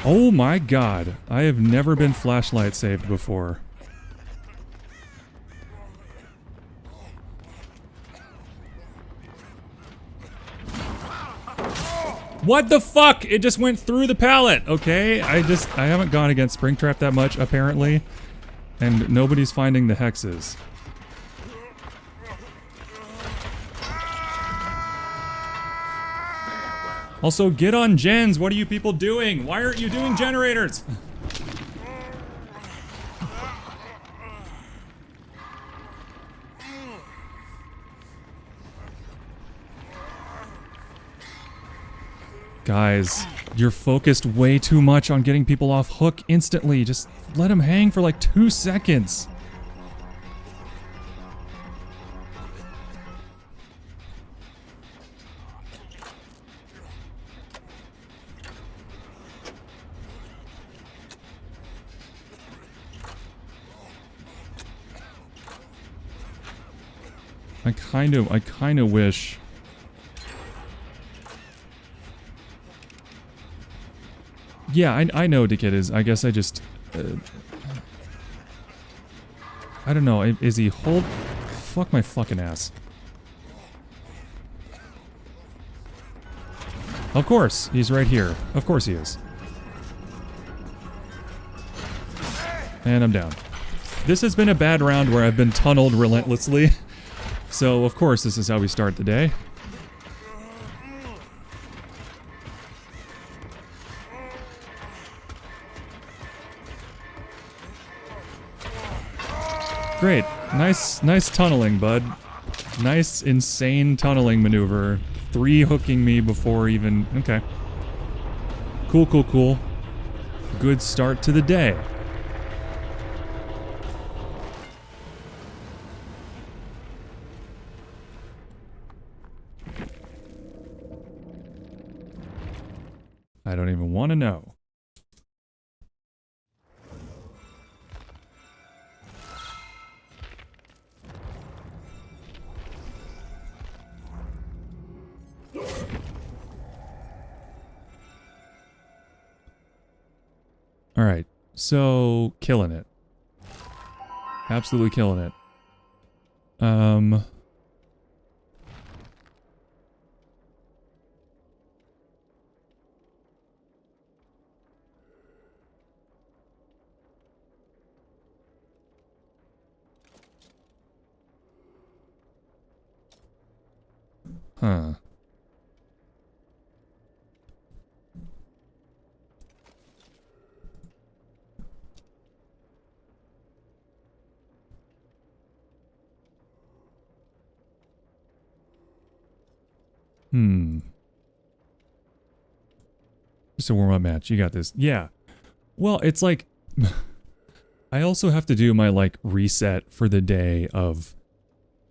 Oh my god. I have never been flashlight saved before. What the fuck? It just went through the pallet. Okay, I haven't gone against Springtrap that much, apparently. And nobody's finding the hexes. Also, get on gens. What are you people doing? Why aren't you doing generators? Guys, you're focused way too much on getting people off hook instantly. Just let them hang for like 2 seconds. I kind of wish. Yeah, I know Dickit is. I guess I just. I don't know. Is he hold? Fuck my fucking ass. Of course, he's right here. Of course he is. And I'm down. This has been a bad round where I've been tunneled relentlessly. So, of course, this is how we start the day. Great. Nice tunneling, bud. Nice, insane tunneling maneuver. 3 hooking me before even... Okay. Cool. Good start to the day. I don't even want to know. All right, so killing it. Absolutely killing it. Huh. Just a warm-up match. You got this. Yeah. Well, it's like... I also have to do my, like, reset for the day of...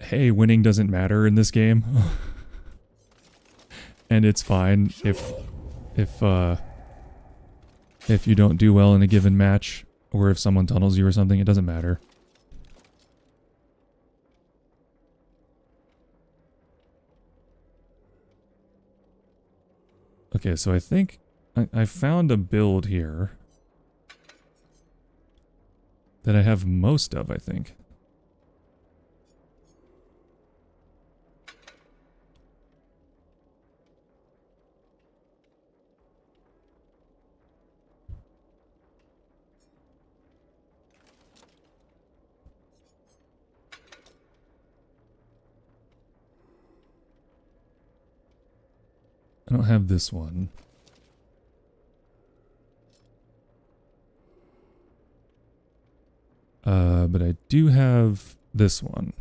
Hey, winning doesn't matter in this game. And it's fine if you don't do well in a given match, or if someone tunnels you or something, it doesn't matter. Okay, so I think I found a build here that I have most of, I think. I don't have this one. But I do have this one.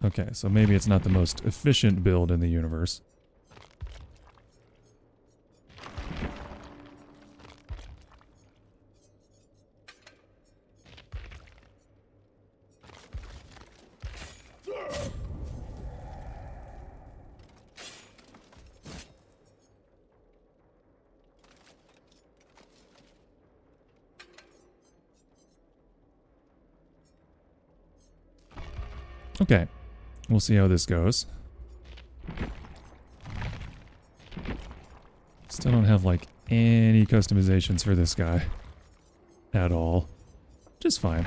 Okay, so maybe it's not the most efficient build in the universe. Okay. We'll see how this goes. Still don't have, like, any customizations for this guy. At all. Just fine.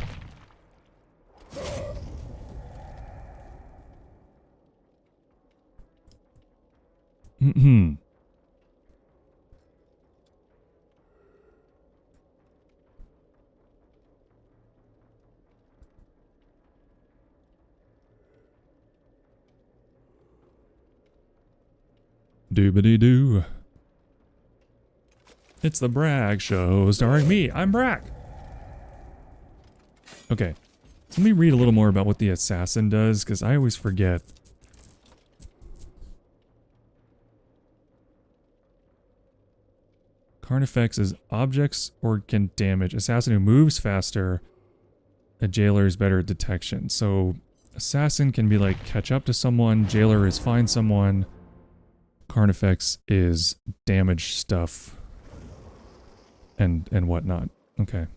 Doobity-doo. It's the Bragg Show, starring me. I'm Bragg. Okay. Let me read a little more about what the assassin does, because I always forget. Carnifex is objects or can damage. Assassin who moves faster. A jailer is better at detection. So, assassin can be like catch up to someone. Jailer is find someone. Carnifex is damage stuff. And whatnot. Okay.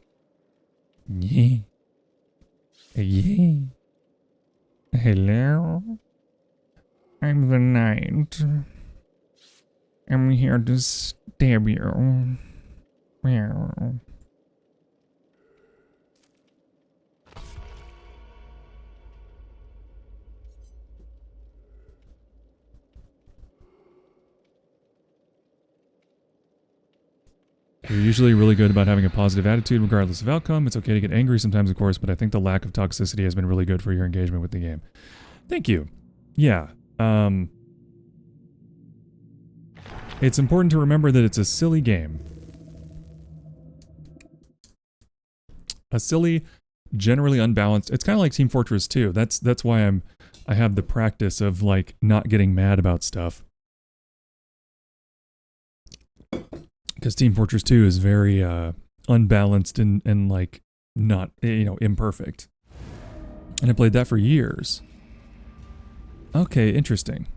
Yeah. Yeah. Hello. I'm the knight. I'm here to stab you. Meow. You're usually really good about having a positive attitude regardless of outcome. It's okay to get angry sometimes, of course, but I think the lack of toxicity has been really good for your engagement with the game. Thank you. Yeah. It's important to remember that it's a silly game. A silly, generally unbalanced. It's kind of like Team Fortress 2. That's why I have the practice of like not getting mad about stuff. Because Team Fortress 2 is very unbalanced and like not, you know, imperfect. And I played that for years. Okay, interesting.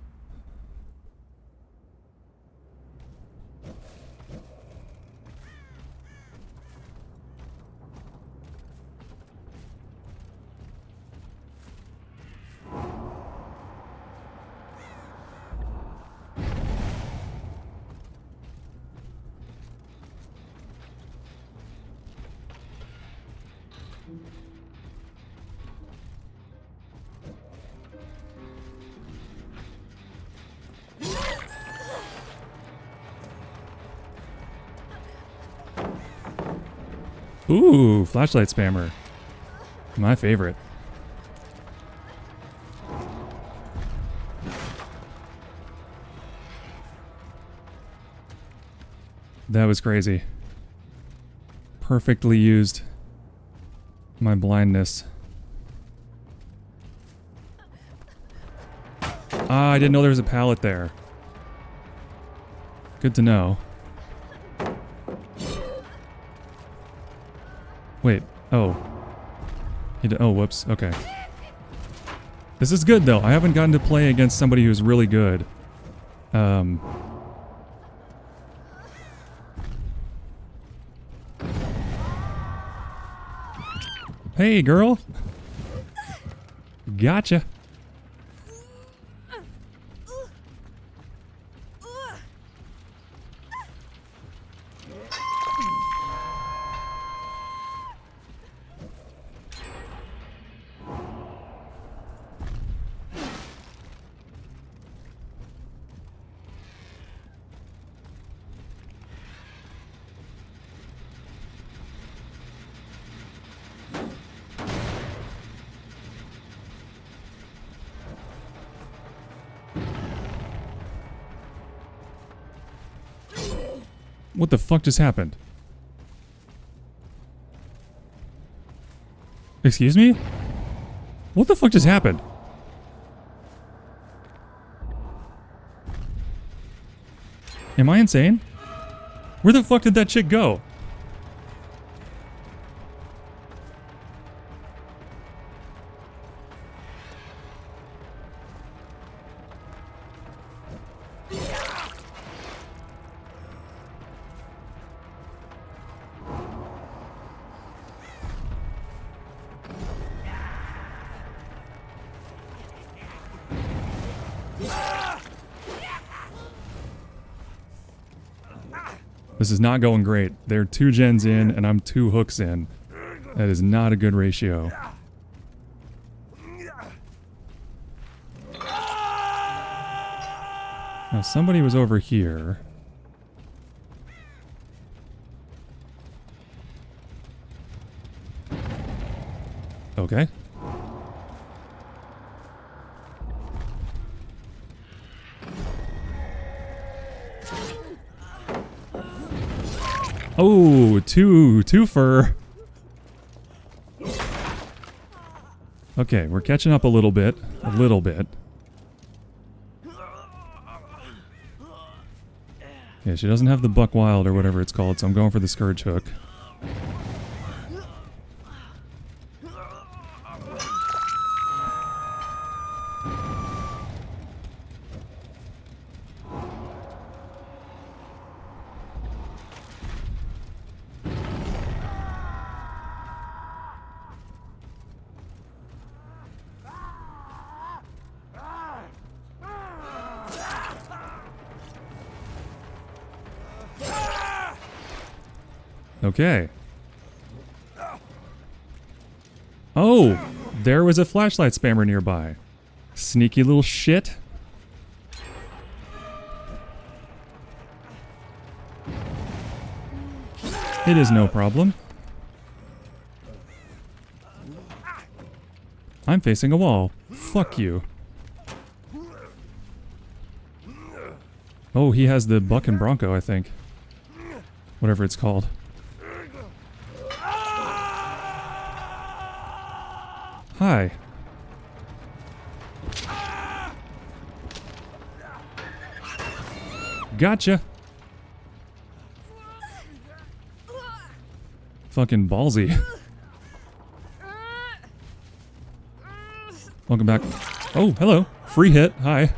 Ooh, flashlight spammer. My favorite. That was crazy. Perfectly used my blindness. Ah, I didn't know there was a pallet there. Good to know. Wait. Oh. Oh, whoops. Okay. This is good, though. I haven't gotten to play against somebody who's really good. Hey, girl. Gotcha. What the fuck just happened? Excuse me? What the fuck just happened? Am I insane? Where the fuck did that chick go? This is not going great. They're 2 gens in and I'm 2 hooks in. That is not a good ratio. Now somebody was over here. Okay. Oh, two fur. Okay, we're catching up a little bit. A little bit. Yeah, she doesn't have the buck wild or whatever it's called, so I'm going for the scourge hook. Okay. Oh, there was a flashlight spammer nearby. Sneaky little shit. It is no problem. I'm facing a wall. Fuck you. Oh, he has the buck and bronco, I think. Whatever it's called. Hi. Gotcha. Fucking ballsy. Welcome back. Oh, hello. Free hit. Hi.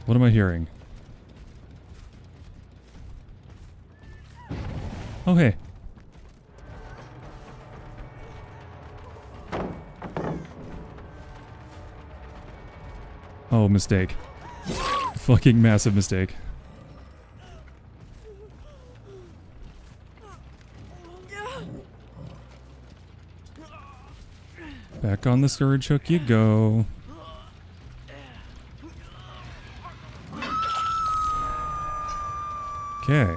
What am I hearing? Oh, hey. Oh, mistake. Fucking massive mistake. Back on the scourge hook you go. Okay.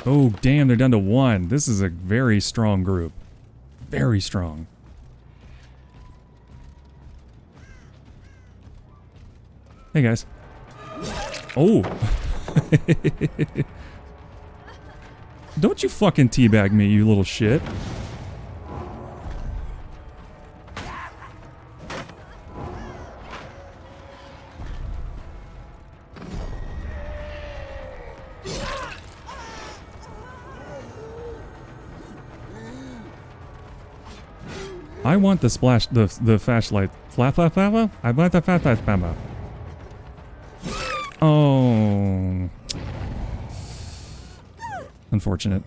Oh, damn, they're down to 1. This is a very strong group. Very strong. Hey, guys. Oh. Don't you fucking teabag me, you little shit. I want the splash, the flashlight. Flashlight. I want the flashlight spammer. Oh. Unfortunate.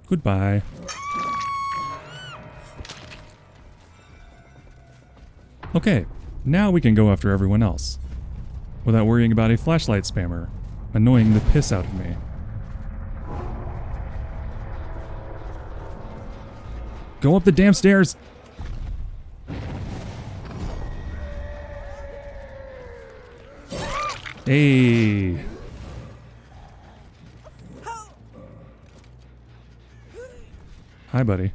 Goodbye. Okay, now we can go after everyone else. Without worrying about a flashlight spammer annoying the piss out of me. Go up the damn stairs! Hey! Hi, buddy.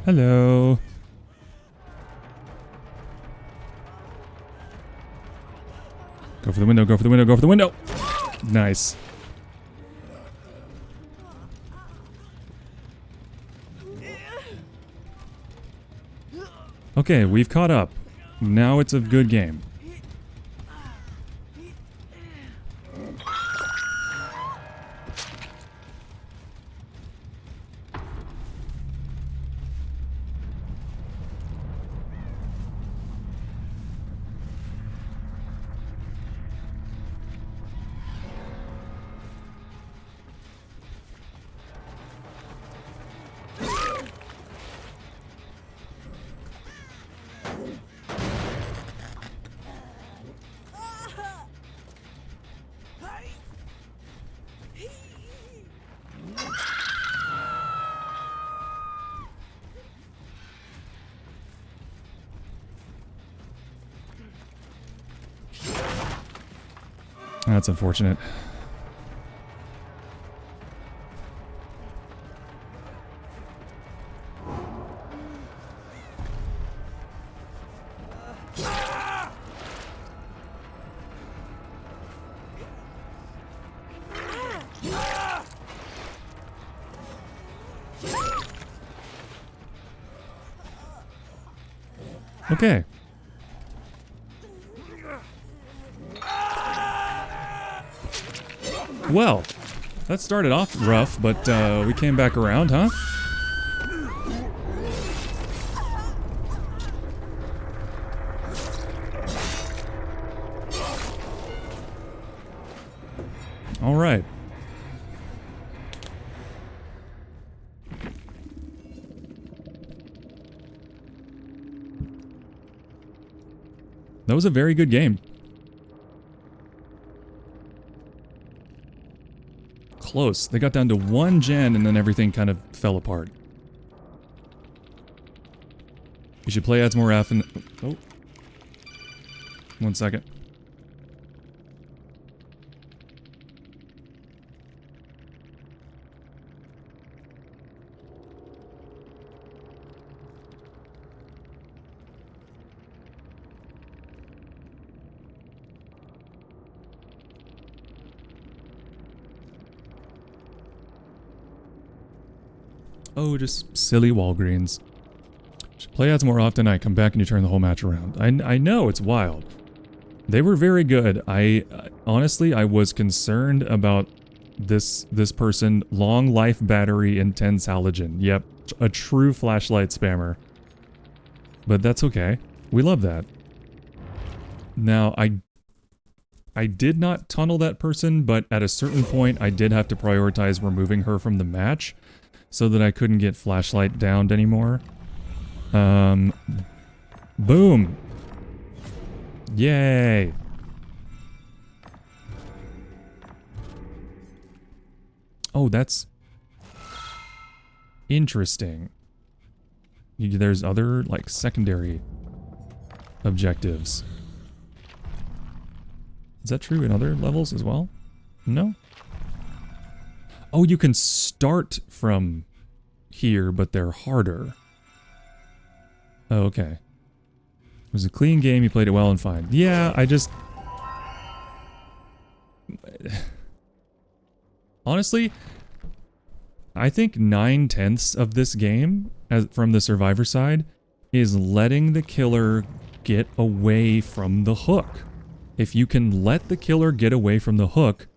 Hello. for the window, go for the window, go for the window. Nice. Okay, we've caught up. Now it's a good game. That's unfortunate. Okay. Well, that started off rough, but we came back around, huh? All right. That was a very good game. Close. They got down to 1 gen and then everything kind of fell apart. You should play Adds More F and... Oh. 1 second. Oh, just silly Walgreens. Should play ads more often. I come back and you turn the whole match around. I know, it's wild. They were very good. Honestly, I was concerned about this person. Long life battery, intense halogen. Yep, a true flashlight spammer. But that's okay. We love that. Now, I did not tunnel that person, but at a certain point, I did have to prioritize removing her from the match, so that I couldn't get flashlight downed anymore. Boom. Yay. Oh, that's interesting. There's other, like, secondary objectives. Is that true in other levels as well? No? Oh, you can start from here, but they're harder. Oh, okay. It was a clean game, you played it well and fine. Yeah, I just... Honestly, I think 9/10 of this game, from the survivor side, is letting the killer get away from the hook. If you can let the killer get away from the hook,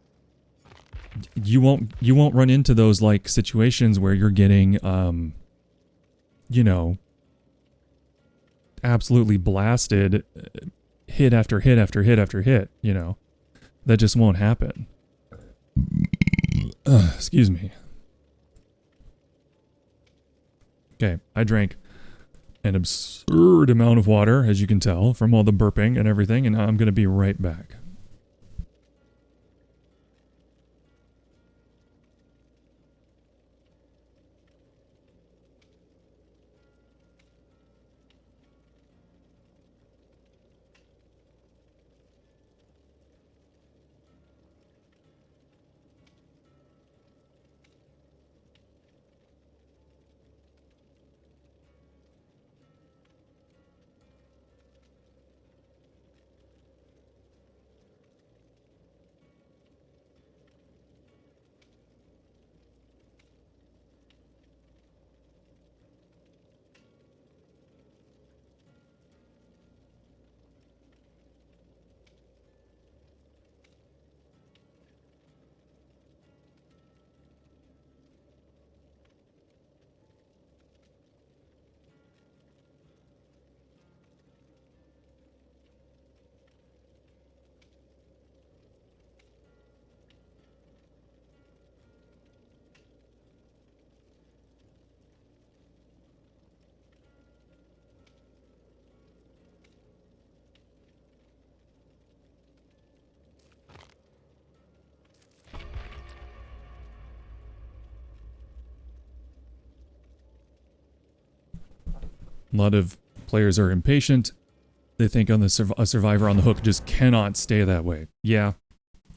you won't run into those like situations where you're getting you know, absolutely blasted, hit after hit after hit after hit, you know. That just won't happen. Excuse me. Okay, I drank an absurd amount of water, as you can tell from all the burping and everything, and I'm gonna be right back. A lot of players are impatient. They think on the a survivor on the hook just cannot stay that way. Yeah.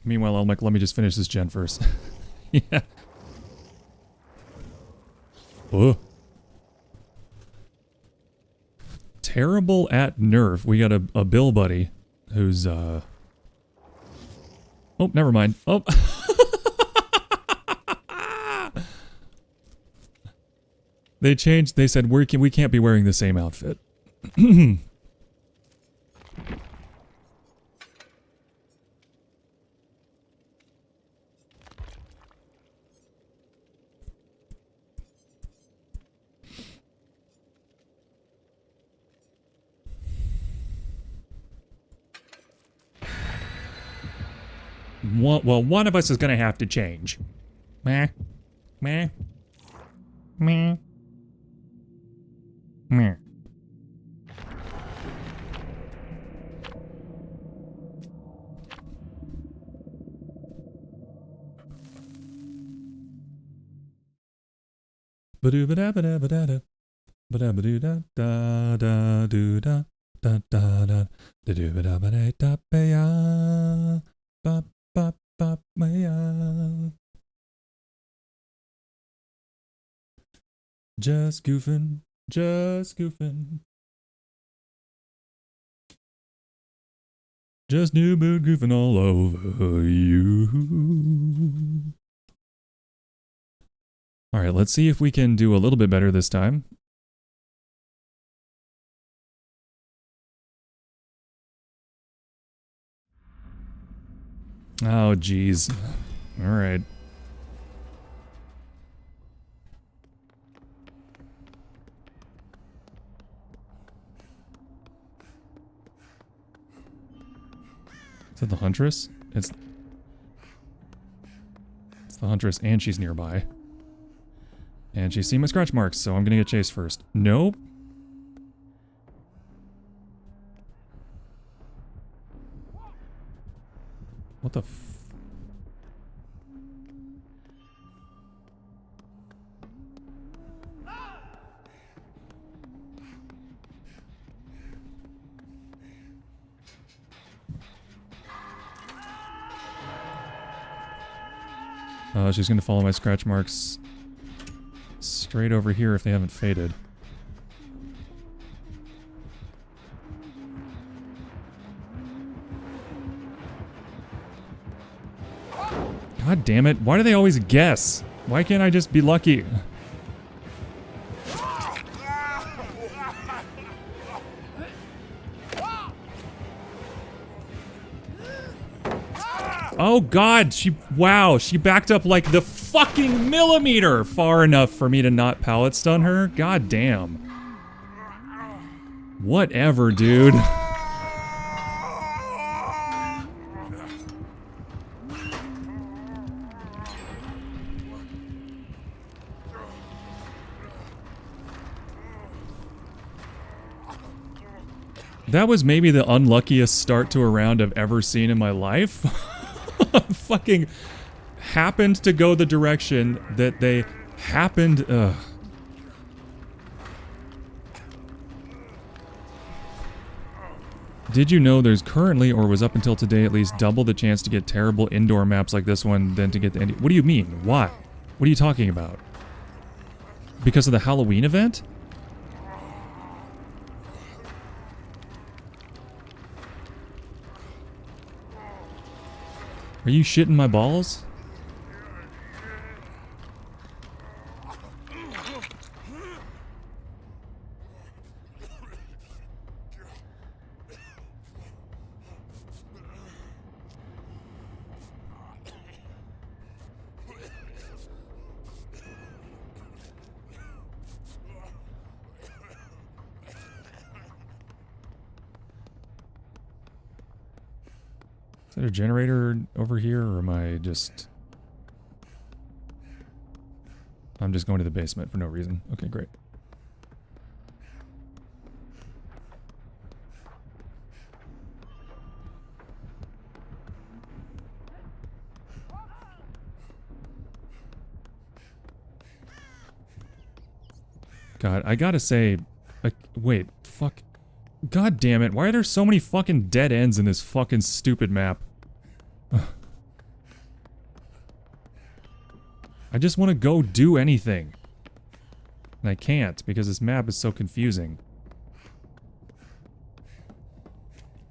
Meanwhile, I'm like, let me just finish this gen first. Yeah. Oh. Terrible at nerf. We got a Bill buddy who's oh, never mind. Oh. They changed. They said we can't be wearing the same outfit. Well, one of us is gonna have to change. Meh. Meh. Meh. Meh. Ba-do-ba-da-ba-da-ba-da-da. Ba-da-ba-do-da-da-da-do-da. Da-da-da. Da-do-ba-da-ba-da-da-ba-ya. Ba-ba-ba-ba-ya. Just goofing. Just goofing. Just new mood goofing all over you. Alright, let's see if we can do a little bit better this time. Oh, geez. Alright. Is that the Huntress? It's the Huntress, and she's nearby. And she's seen my scratch marks, so I'm gonna get chased first. Nope. What the f... she's gonna follow my scratch marks straight over here if they haven't faded. God damn it. Why do they always guess? Why can't I just be lucky? Oh god, wow, she backed up like the fucking millimeter far enough for me to not pallet stun her. God damn. Whatever, dude. That was maybe the unluckiest start to a round I've ever seen in my life. Fucking happened to go the direction that they happened. Did you know there's currently, or was up until today at least, double the chance to get terrible indoor maps like this one than to get the... What do you mean? Why? What are you talking about? Because of the Halloween event? Are you shitting my balls? Is that a generator over here, or am I just... I'm just going to the basement for no reason. Okay, great. God, I gotta say, Wait, fuck. God damn it, why are there so many fucking dead ends in this fucking stupid map? I just want to go do anything. And I can't, because this map is so confusing.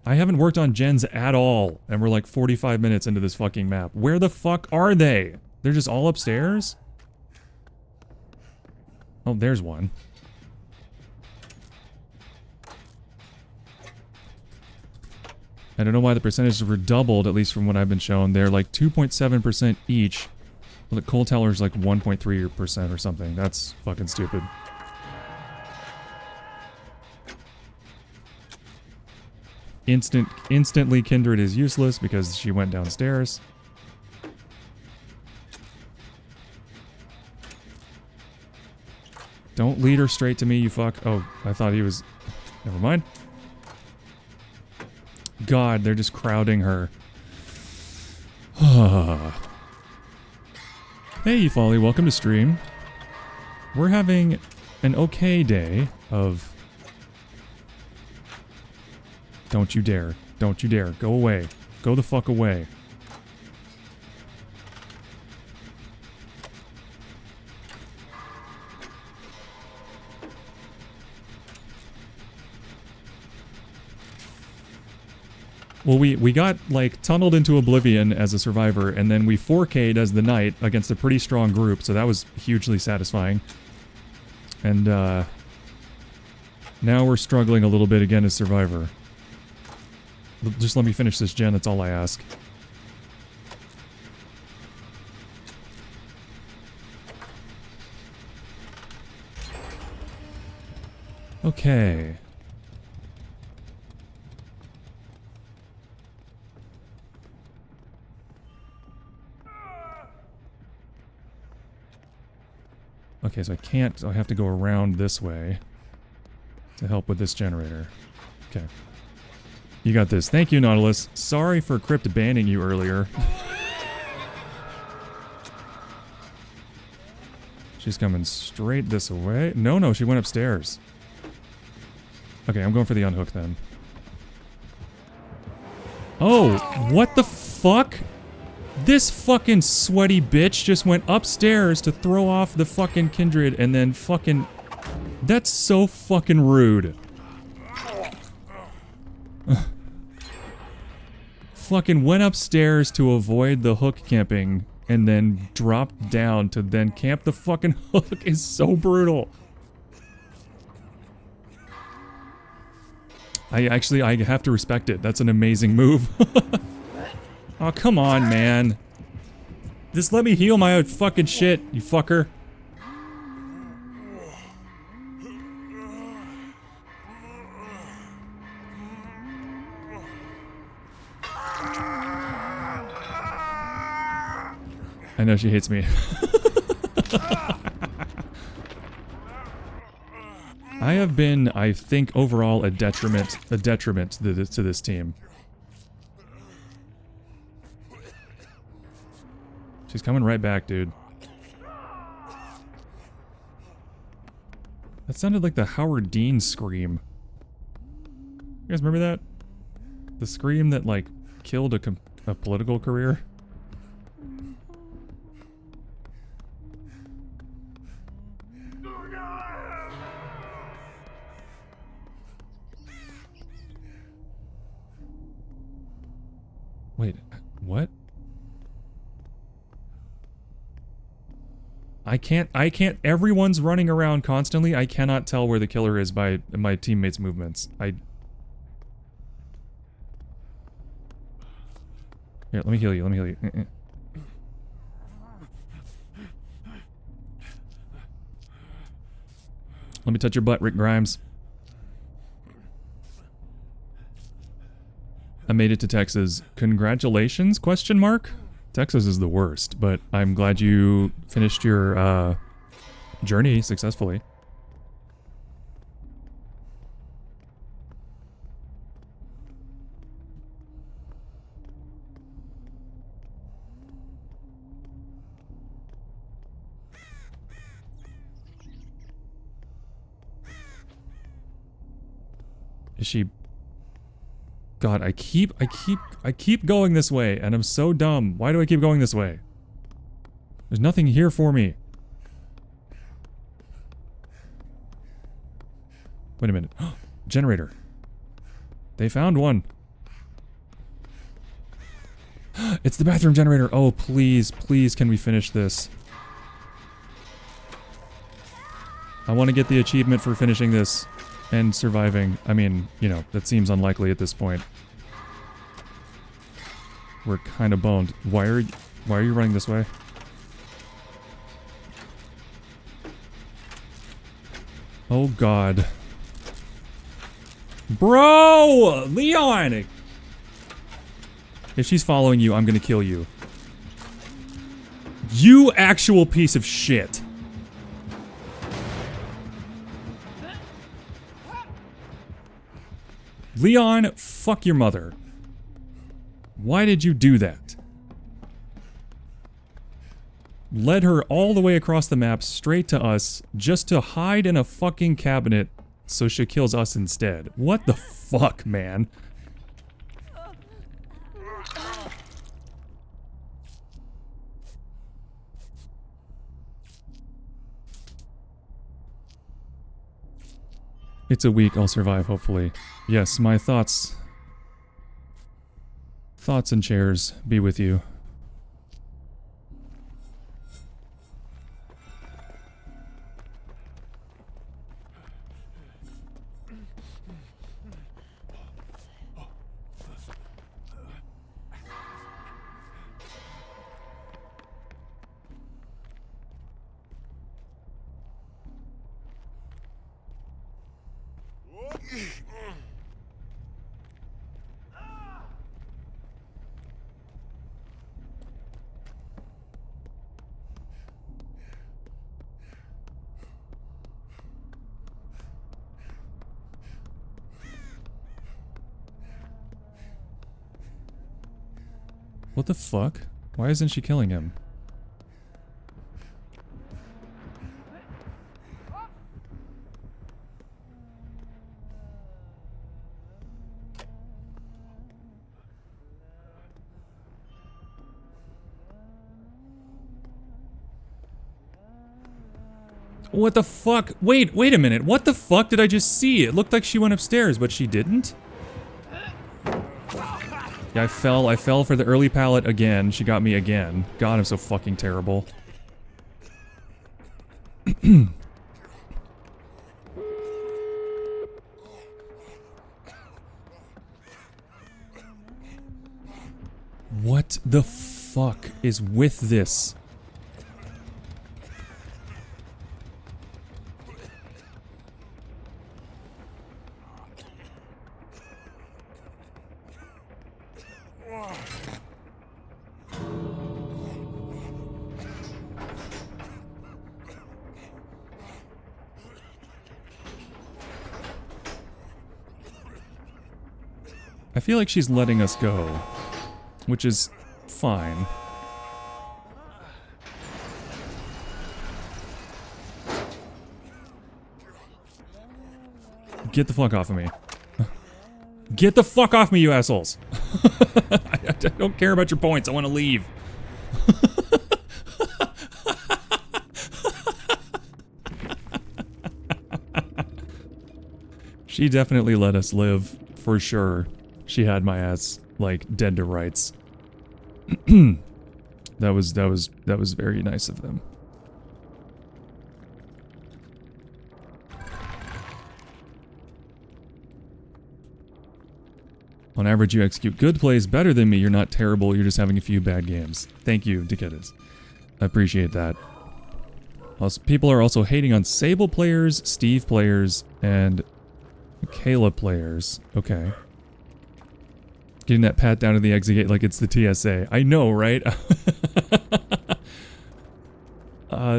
I haven't worked on gens at all, and we're like 45 minutes into this fucking map. Where the fuck are they? They're just all upstairs? Oh, there's one. I don't know why the percentages were doubled, at least from what I've been shown. They're like 2.7% each. Well, the coal teller's like 1.3% or something. That's fucking stupid. Instantly Kindred is useless because she went downstairs. Don't lead her straight to me, you fuck. Oh, I thought he was... Never mind. God, they're just crowding her. Hey, Folly, welcome to stream. We're having an okay day of... Don't you dare. Don't you dare. Go away. Go the fuck away. Well, we got, like, tunneled into oblivion as a survivor, and then we 4K'd as the knight against a pretty strong group, so that was hugely satisfying. And, now we're struggling a little bit again as survivor. Just let me finish this gen, that's all I ask. Okay. Okay, so I can't, so I have to go around this way to help with this generator. Okay. You got this. Thank you, Nautilus. Sorry for Crypt banning you earlier. She's coming straight this way. No, she went upstairs. Okay, I'm going for the unhook then. Oh, what the fuck? This fucking sweaty bitch just went upstairs to throw off the fucking Kindred and then fucking... That's so fucking rude. Fucking went upstairs to avoid the hook camping and then dropped down to then camp the fucking hook is so brutal. I have to respect it. That's an amazing move. Oh, come on, man. Just let me heal my own fucking shit, you fucker. I know she hates me. I have been, I think, overall a detriment to this team. She's coming right back, dude. That sounded like the Howard Dean scream. You guys remember that? The scream that, like, killed a political career? Wait, what? I can't, everyone's running around constantly. I cannot tell where the killer is by my teammates' movements. Here, let me heal you, Let me touch your butt, Rick Grimes. I made it to Texas. Congratulations, question mark? Texas is the worst, but I'm glad you finished your journey successfully. Is she... God, I keep going this way, and I'm so dumb. Why do I keep going this way? There's nothing here for me. Wait a minute. Generator. They found one. It's the bathroom generator. Oh, please, please, can we finish this? I want to get the achievement for finishing this and surviving. I mean, you know, that seems unlikely at this point. We're kind of boned. Why are you running this way? Oh God. Bro! Leon! If she's following you, I'm gonna kill you. You actual piece of shit. Leon, fuck your mother. Why did you do that? Led her all the way across the map straight to us just to hide in a fucking cabinet so she kills us instead. What the fuck, man? It's a week, I'll survive, hopefully. Yes, my thoughts and chairs be with you. What the fuck? Why isn't she killing him? What the fuck? Wait a minute. What the fuck did I just see? It looked like she went upstairs, but she didn't? Yeah, I fell for the early pallet again. She got me again. God, I'm so fucking terrible. What the fuck is with this? I feel like she's letting us go, which is fine. Get the fuck off of me. Get the fuck off me, you assholes! I don't care about your points, I want to leave. She definitely let us live, for sure. She had my ass, like, dead to rights. That was very nice of them. On average, you execute good plays better than me. You're not terrible, you're just having a few bad games. Thank you, Dekitas. I appreciate that. Also, people are also hating on Sable players, Steve players, and Kayla players. Okay. Getting that pat down to the exit gate like it's the TSA. I know, right?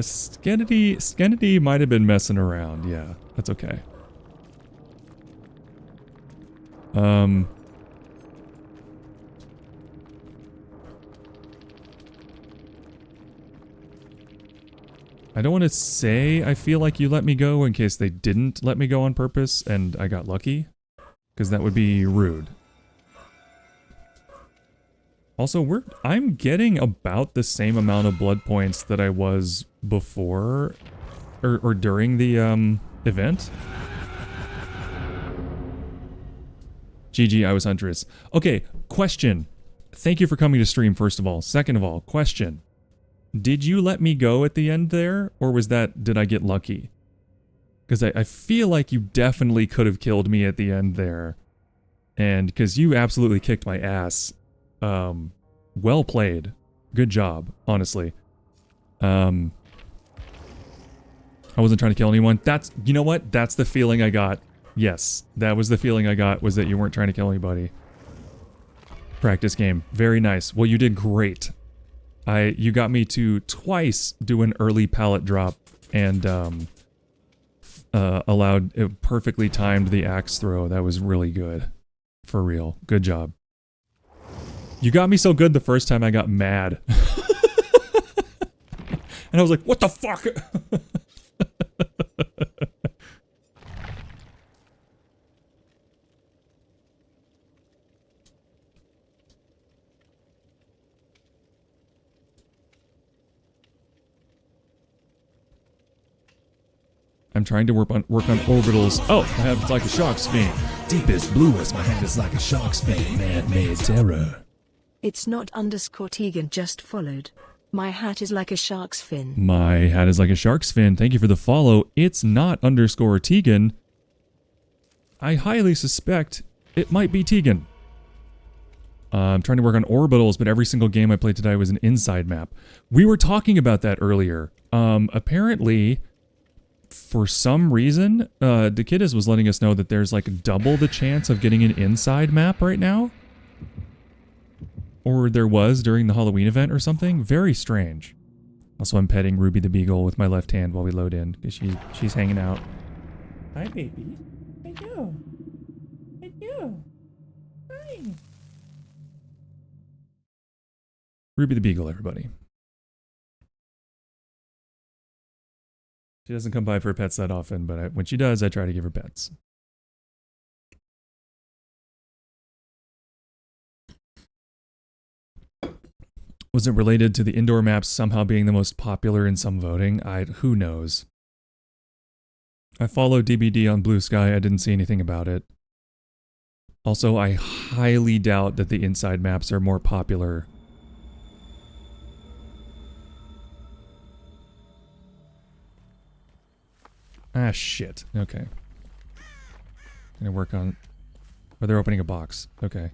Skennedy might have been messing around. Yeah, that's okay. I don't want to say I feel like you let me go in case they didn't let me go on purpose and I got lucky. because that would be rude. Also, I'm getting about the same amount of blood points that I was before or during the event. GG, I was Huntress. Okay, question. Thank you for coming to stream, first of all. Second of all, question. Did you let me go at the end there, or did I get lucky? Because I feel like you definitely could have killed me at the end there. And because you absolutely kicked my ass. Well played. Good job, honestly. I wasn't trying to kill anyone. You know what? That's the feeling I got. Yes, that was the feeling I got, was that you weren't trying to kill anybody. Practice game. Very nice. Well, you did great. You got me to twice do an early pallet drop and perfectly timed the axe throw. That was really good. For real. Good job. You got me so good the first time I got mad. And I was like, what the fuck? I'm trying to work on orbitals. Oh, my hat is like a shark's fin. Deepest, bluest, my hat is like a shark's fin. Man-made terror. It's not _ Tegan just followed. My hat is like a shark's fin. My hat is like a shark's fin. Thank you for the follow. It's not _ Tegan. I highly suspect it might be Tegan. I'm trying to work on orbitals, but every single game I played today was an inside map. We were talking about that earlier. Apparently, for some reason, Dekitas was letting us know that there's like double the chance of getting an inside map right now. Or there was during the Halloween event or something. Very strange. Also, I'm petting Ruby the Beagle with my left hand while we load in, because she's hanging out. Hi, baby. I know. I know. Hi. Ruby the Beagle, everybody. She doesn't come by for pets that often, but when she does, I try to give her pets. Was it related to the indoor maps somehow being the most popular in some voting? Who knows? I followed DBD on Blue Sky. I didn't see anything about it. Also, I highly doubt that the inside maps are more popular. Ah, shit. Okay. Gonna work on... Oh, they're opening a box. Okay.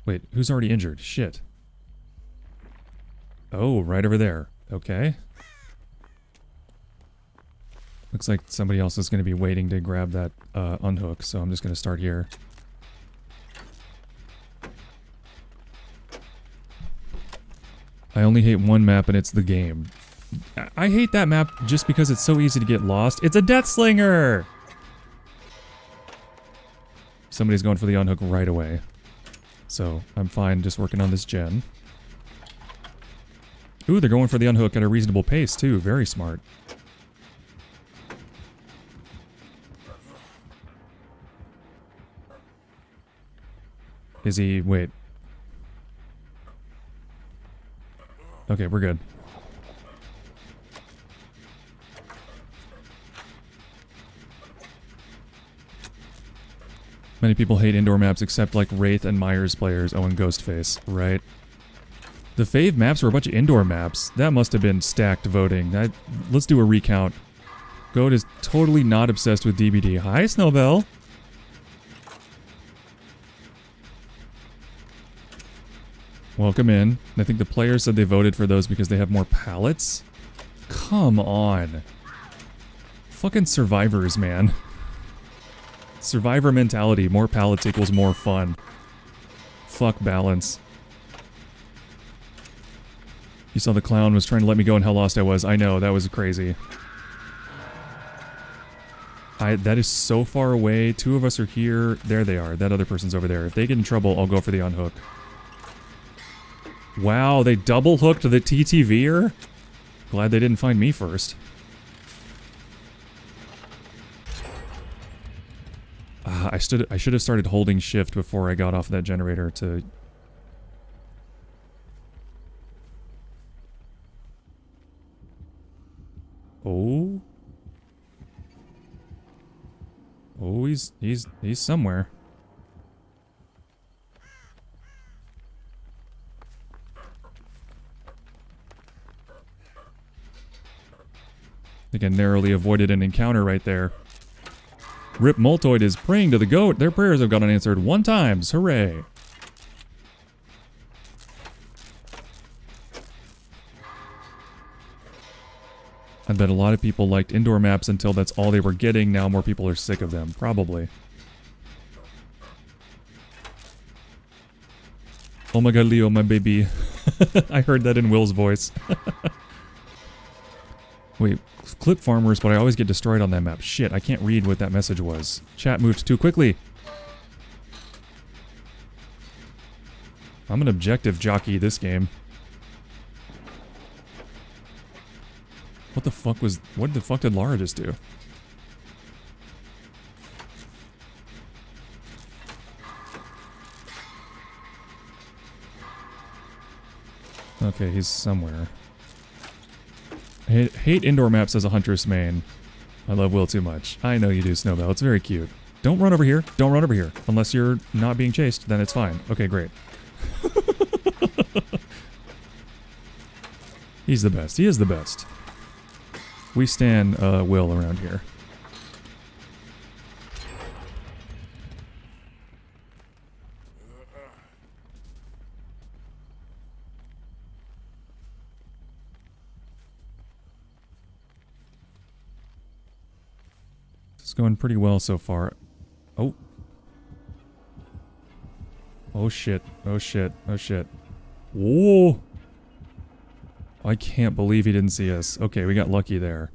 Wait, who's already injured? Shit. Oh, right over there. Okay. Looks like somebody else is going to be waiting to grab that unhook, so I'm just going to start here. I only hate one map, and it's the game. I hate that map just because it's so easy to get lost. It's a Death Slinger! Somebody's going for the unhook right away. So, I'm fine just working on this gen. Ooh, they're going for the unhook at a reasonable pace, too. Very smart. Is he... wait. Okay, we're good. Many people hate indoor maps except like Wraith and Myers players. Oh, and Ghostface, right? The fave maps were a bunch of indoor maps. That must have been stacked voting. Let's do a recount. Goat is totally not obsessed with DBD. Hi, Snowbell. Welcome in. I think the players said they voted for those because they have more pallets. Come on. Fucking survivors, man. Survivor mentality. More pallets equals more fun. Fuck balance. You saw the clown was trying to let me go and how lost I was. I know, that was crazy. That is so far away. Two of us are here. There they are. That other person's over there. If they get in trouble, I'll go for the unhook. Wow, they double hooked the TTVer? Glad they didn't find me first. I should have started holding shift before I got off that generator to... Oh. Oh, he's somewhere. I think I narrowly avoided an encounter right there. Rip Multoid is praying to the goat. Their prayers have gone unanswered 1 time. Hooray. I bet a lot of people liked indoor maps until that's all they were getting. Now more people are sick of them. Probably. Oh my god, Leo, my baby. I heard that in Will's voice. Wait, clip farmers, but I always get destroyed on that map. Shit, I can't read what that message was. Chat moved too quickly. I'm an objective jockey this game. What the fuck did Lara just do? Okay, he's somewhere. I hate indoor maps as a huntress main. I love Will too much. I know you do, Snowbell. It's very cute. Don't run over here. Don't run over here. Unless you're not being chased, then it's fine. Okay, great. He's the best. He is the best. We stand Will around here. It's going pretty well so far. Oh. Oh shit. Oh shit. Oh shit. Whoa. I can't believe he didn't see us. Okay, we got lucky there.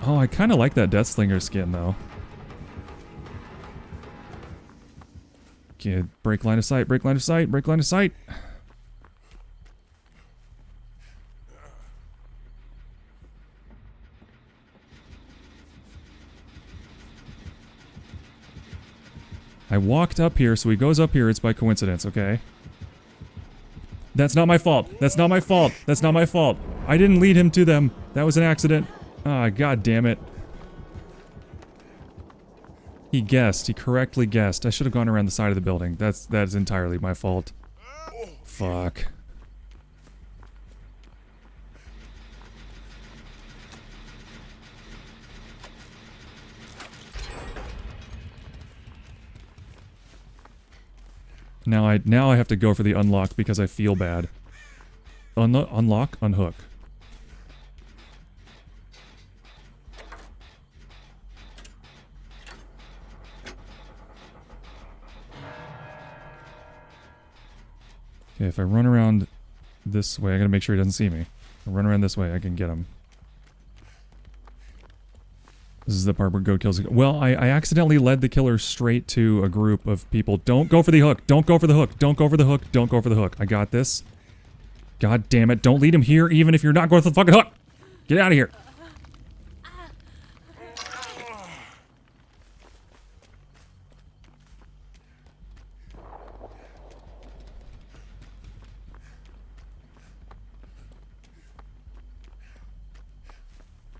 Oh, I kind of like that Deathslinger skin, though. Okay, break line of sight, break line of sight, break line of sight. I walked up here, so he goes up here. It's by coincidence, okay? That's not my fault. That's not my fault. That's not my fault. I didn't lead him to them. That was an accident. Ah, god damn it. He guessed. He correctly guessed. I should have gone around the side of the building. That is entirely my fault. Fuck. Now I have to go for the unlock because I feel bad. Unlock, unhook. Okay, if I run around this way, I gotta make sure he doesn't see me. If I run around this way, I can get him. This is the part where goat kills a... Well, I accidentally led the killer straight to a group of people. Don't go for the hook. Don't go for the hook. Don't go for the hook. Don't go for the hook. I got this. God damn it. Don't lead him here even if you're not going for the fucking hook. Get out of here.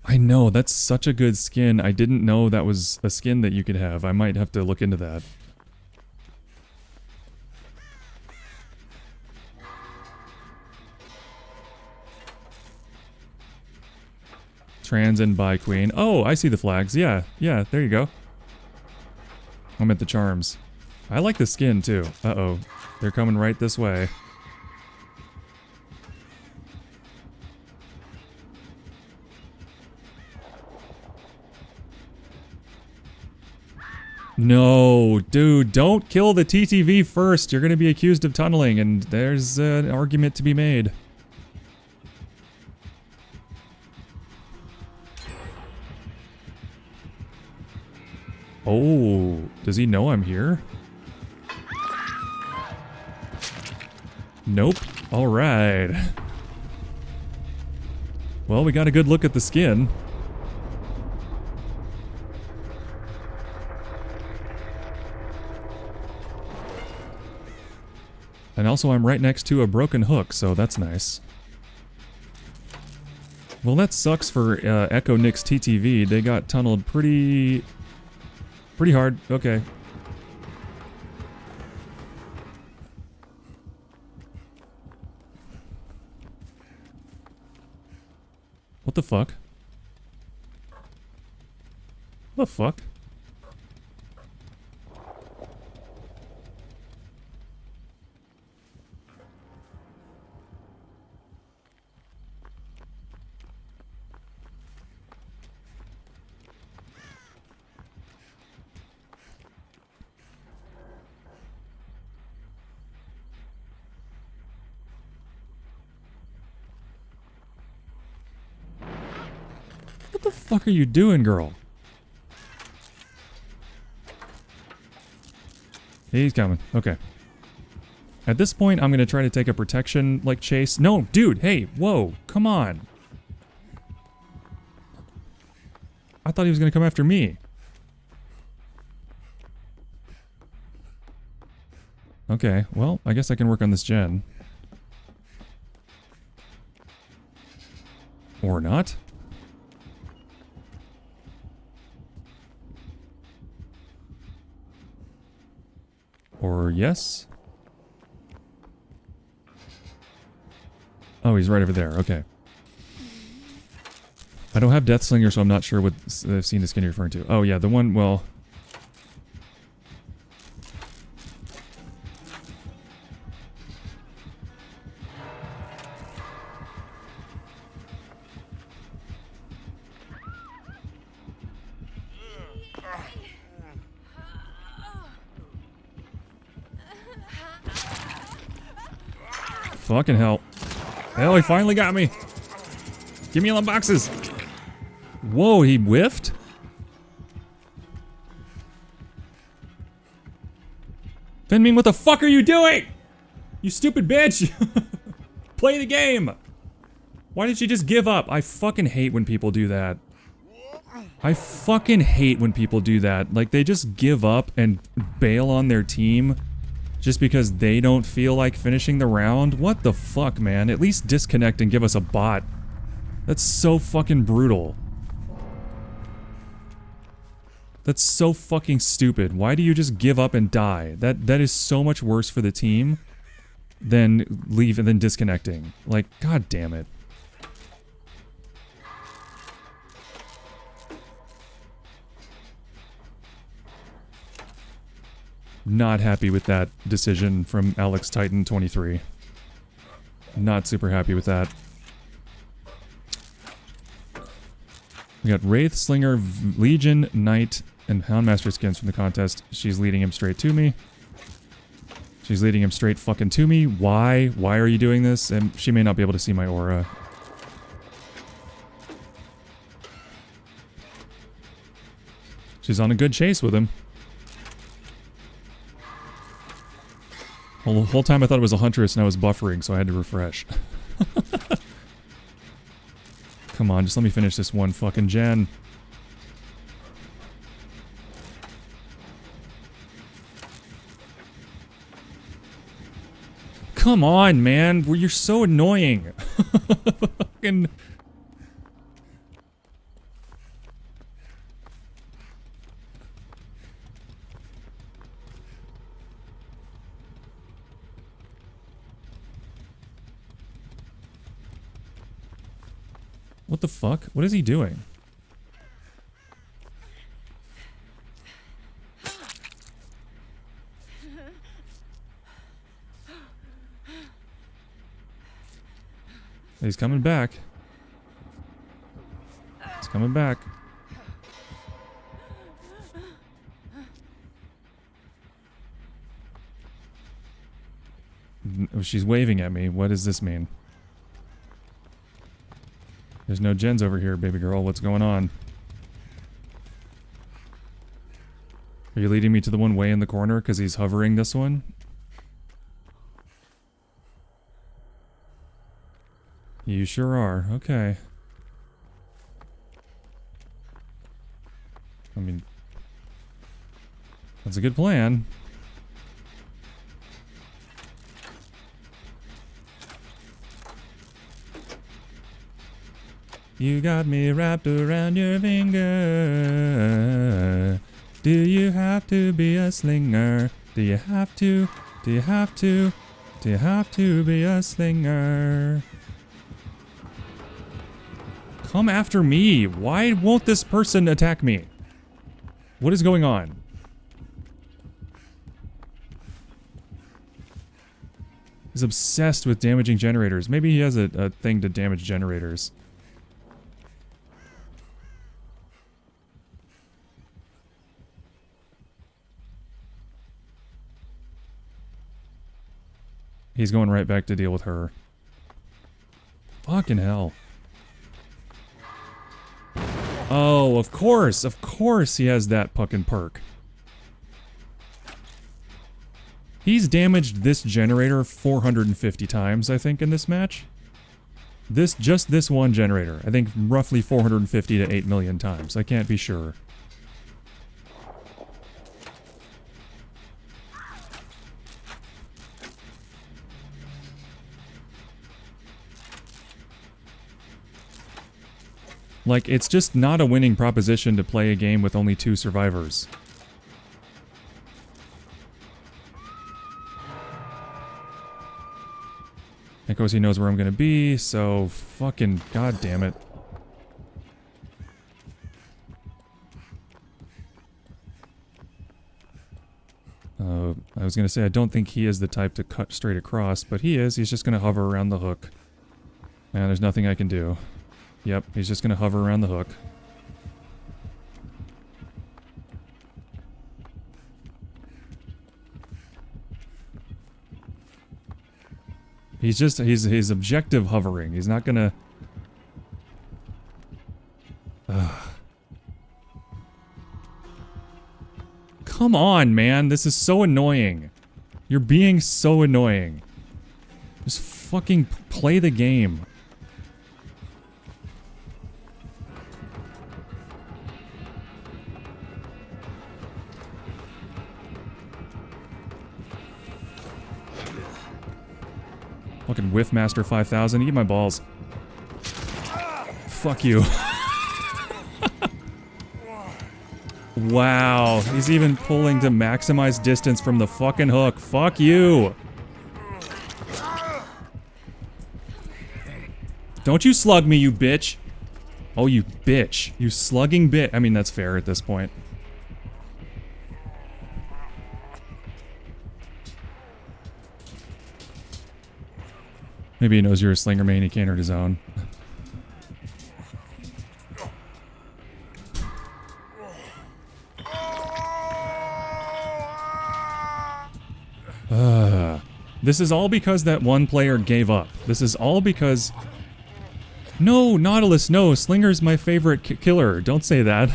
I know, that's such a good skin. I didn't know that was a skin that you could have. I might have to look into that. Trans and bi queen. Oh, I see the flags. Yeah, yeah, there you go. I'm at the charms. I like the skin too. Uh-oh. They're coming right this way. No, dude, don't kill the TTV first. You're going to be accused of tunneling, and there's an argument to be made. Oh, does he know I'm here? Nope. Alright. Well, we got a good look at the skin. And also I'm right next to a broken hook, so that's nice. Well, that sucks for Echo Nix TTV. They got tunneled pretty hard. Okay. What the fuck? What the fuck? What the fuck are you doing, girl? He's coming. Okay. At this point, I'm gonna try to take a protection, like, chase. No, dude, hey, whoa, come on. I thought he was gonna come after me. Okay, well, I guess I can work on this gen. Or not. Or yes? Oh, he's right over there. Okay. I don't have Deathslinger, so I'm not sure what scene the skin you're referring to. Oh, yeah, the one, well... Fucking hell. Hell, he finally got me. Give me all the boxes. Whoa, he whiffed? Finmin, what the fuck are you doing? You stupid bitch. Play the game. Why did you just give up? I fucking hate when people do that. I fucking hate when people do that. Like, they just give up and bail on their team just because they don't feel like finishing the round? What the fuck, man? At least disconnect and give us a bot. That's so fucking brutal. That's so fucking stupid. Why do you just give up and die? That is so much worse for the team than leave and then disconnecting. Like, god damn it. Not happy with that decision from Alex Titan 23. Not super happy with that. We got Wraith, Slinger, Legion, Knight, and Houndmaster skins from the contest. She's leading him straight to me. She's leading him straight fucking to me. Why? Why are you doing this? And she may not be able to see my aura. She's on a good chase with him. Well, the whole time I thought it was a Huntress and I was buffering, so I had to refresh. Come on, just let me finish this one fucking gen. Come on, man. You're so annoying. Fucking... What the fuck? What is he doing? He's coming back. He's coming back. Oh, she's waving at me. What does this mean? There's no gens over here, baby girl. What's going on? Are you leading me to the one way in the corner because he's hovering this one? You sure are. Okay. I mean, that's a good plan. You got me wrapped around your finger. Do you have to be a slinger? Do you have to? Do you have to? Do you have to be a slinger? Come after me. Why won't this person attack me? What is going on? He's obsessed with damaging generators. Maybe he has a thing to damage generators. He's going right back to deal with her. Fucking hell. Oh, of course he has that fucking perk. He's damaged this generator 450 times, I think, in this match. Just this one generator. I think roughly 450 to 8 million times. I can't be sure. Like, it's just not a winning proposition to play a game with only 2 survivors. Of course, he knows where I'm gonna be, so fucking goddamn it. I was gonna say I don't think he is the type to cut straight across, but he is. He's just gonna hover around the hook. And there's nothing I can do. Yep, he's just gonna hover around the hook. He's objective hovering. He's not gonna... Come on, man. This is so annoying. You're being so annoying. Just fucking play the game. Fucking Whiffmaster 5000, eat my balls. Fuck you. Wow, he's even pulling to maximize distance from the fucking hook. Fuck you. Don't you slug me, you bitch. Oh, you bitch. You slugging bit. I mean, that's fair at this point. Maybe he knows you're a slinger main, he can't hurt his own. This is all because that one player gave up. This is all because... No, Nautilus, no, Slinger's my favorite killer. Don't say that.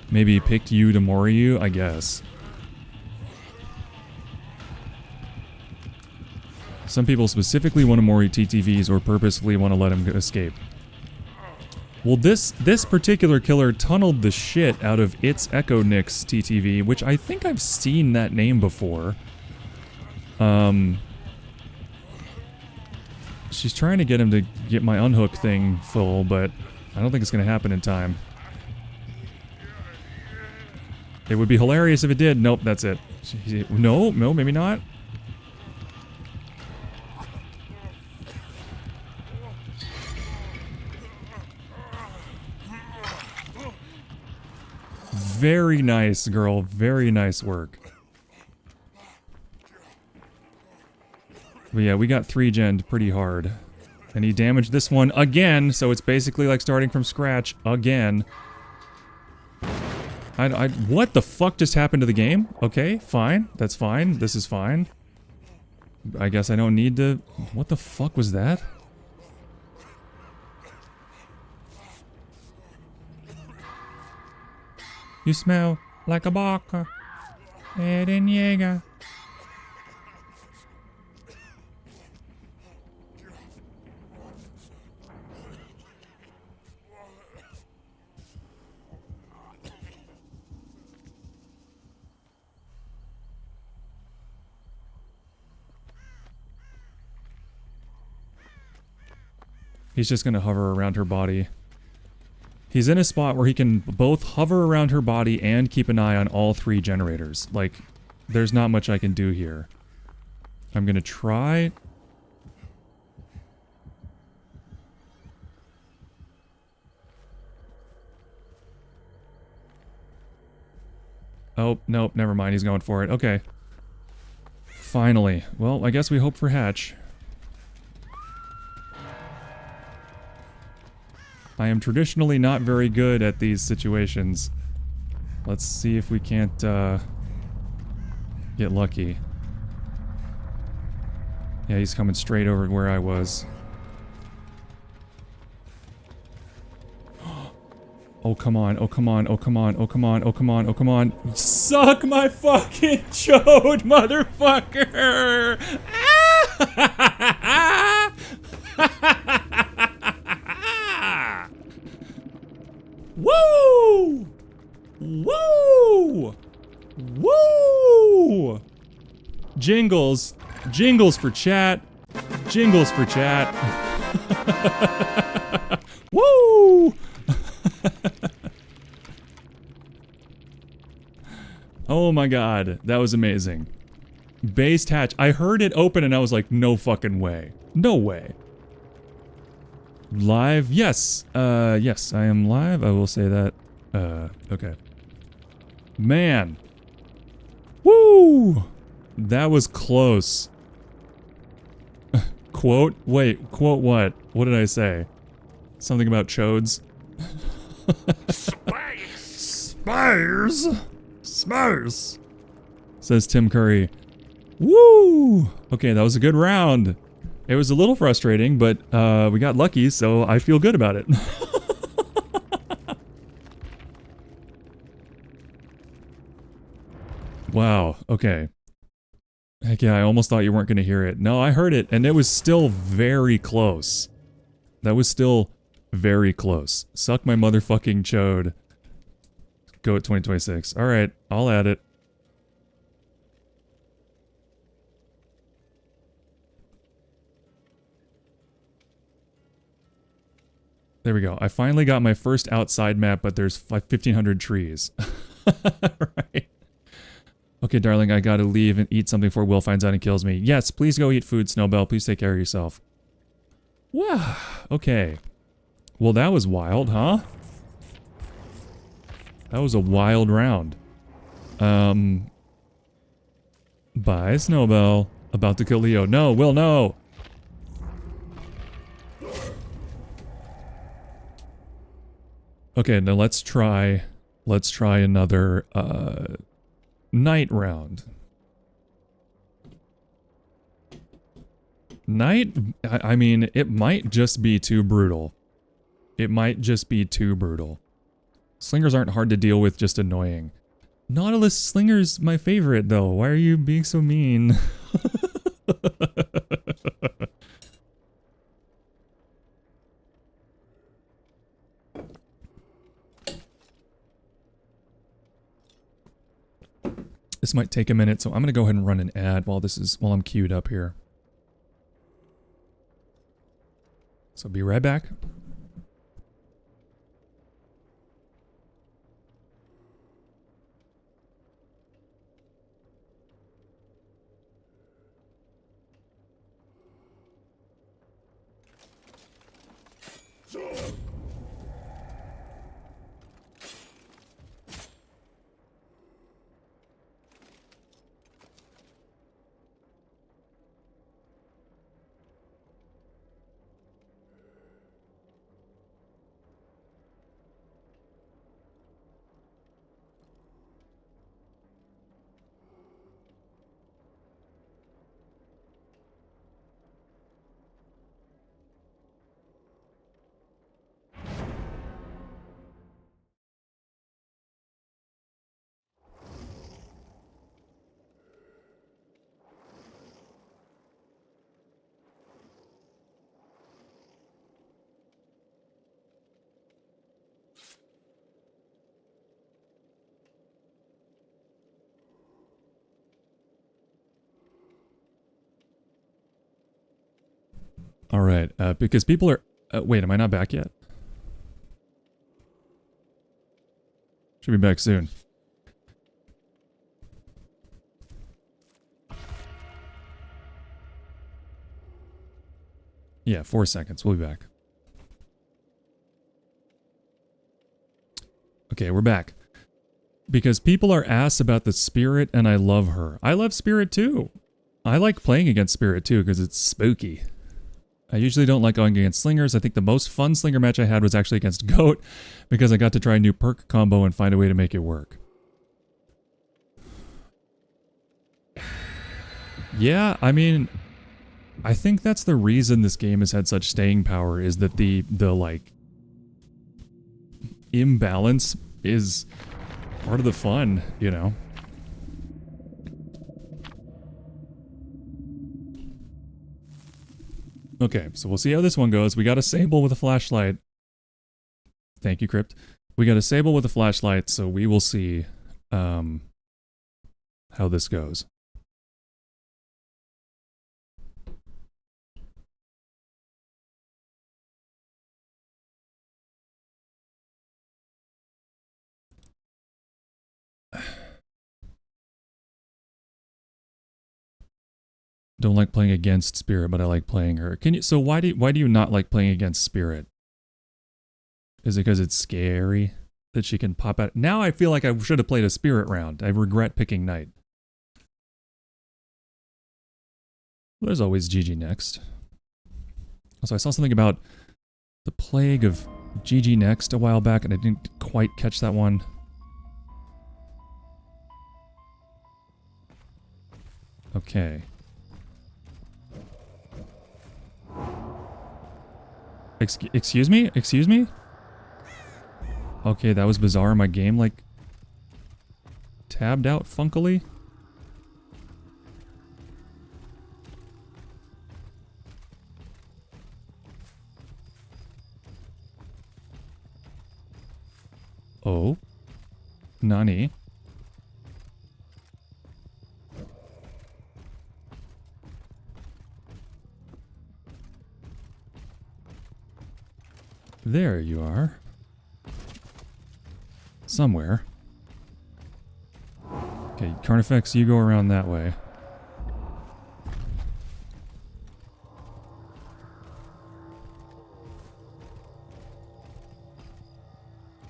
Maybe he picked you to mori you, I guess. Some people specifically want to mori TTVs or purposefully want to let him escape. Well, this particular killer tunneled the shit out of its Echo Nix TTV, which I think I've seen that name before. She's trying to get him to get my unhook thing full, but I don't think it's going to happen in time. It would be hilarious if it did. Nope, that's it. No, maybe not. Very nice, girl. Very nice work. But yeah, we got 3-gen'd pretty hard. And he damaged this one again, so it's basically like starting from scratch again. What the fuck just happened to the game? Okay, fine. That's fine. This is fine. I guess I don't need to... What the fuck was that? You smell like a baka. Eden Jaeger. He's just gonna hover around her body. He's in a spot where he can both hover around her body and keep an eye on all 3 generators. Like, there's not much I can do here. I'm gonna try. Oh, nope, never mind. He's going for it. Okay. Finally. Well, I guess we hope for hatch. I am traditionally not very good at these situations. Let's see if we can't, get lucky. Yeah, he's coming straight over where I was. Oh, come on. Oh, come on. Oh, come on. Oh, come on. Oh, come on. Oh, come on. Suck my fucking chode, motherfucker! Woo! Woo! Woo! Jingles. Jingles for chat. Jingles for chat. Woo! Oh my god, that was amazing. Based hatch. I heard it open and I was like, no fucking way. No way. Live? Yes. Yes, I am live. I will say that. Okay. Man. Woo! That was close. Quote? Wait, quote what? What did I say? Something about chodes? Spires! Spires! Says Tim Curry. Woo! Okay, that was a good round. It was a little frustrating, but we got lucky, so I feel good about it. Wow, okay. Heck yeah, I almost thought you weren't going to hear it. No, I heard it, and it was still very close. That was still very close. Suck my motherfucking chode. Go at 2026. Alright, I'll add it. There we go. I finally got my first outside map, but there's 1,500 trees. Right. Okay, darling, I gotta leave and eat something before Will finds out and kills me. Yes, please go eat food, Snowbell. Please take care of yourself. Wow. Okay. Well, that was wild, huh? That was a wild round. Bye, Snowbell. About to kill Leo. No, Will, no! Okay, now let's try another, night round. Night? I mean, it might just be too brutal. It might just be too brutal. Slingers aren't hard to deal with, just annoying. Nautilus Slinger's my favorite, though. Why are you being so mean? This might take a minute, so I'm gonna go ahead and run an ad while I'm queued up here. So be right back. All right, because people are... wait, am I not back yet? Should be back soon. Yeah, 4 seconds. We'll be back. Okay, we're back. Because people are asked about the Spirit, and I love her. I love Spirit too. I like playing against Spirit too, because it's spooky. I usually don't like going against Slingers. I think the most fun Slinger match I had was actually against Goat, because I got to try a new perk combo and find a way to make it work. Yeah, I mean... I think that's the reason this game has had such staying power, is that the like imbalance is part of the fun, you know. Okay, so we'll see how this one goes. We got a Sable with a flashlight. Thank you, Crypt. We got a Sable with a flashlight, so we will see how this goes. Don't like playing against Spirit, but I like playing her. Can you? So why do you not like playing against Spirit? Is it because it's scary that she can pop out? Now I feel like I should have played a Spirit round. I regret picking Knight. Well, there's always GG next. Also, I saw something about the plague of GG next a while back, and I didn't quite catch that one. Okay. Excuse me? Excuse me? Okay, that was bizarre. My game, like, tabbed out funkily. Oh. Nani? There you are. Somewhere. Okay, Carnifex, you go around that way.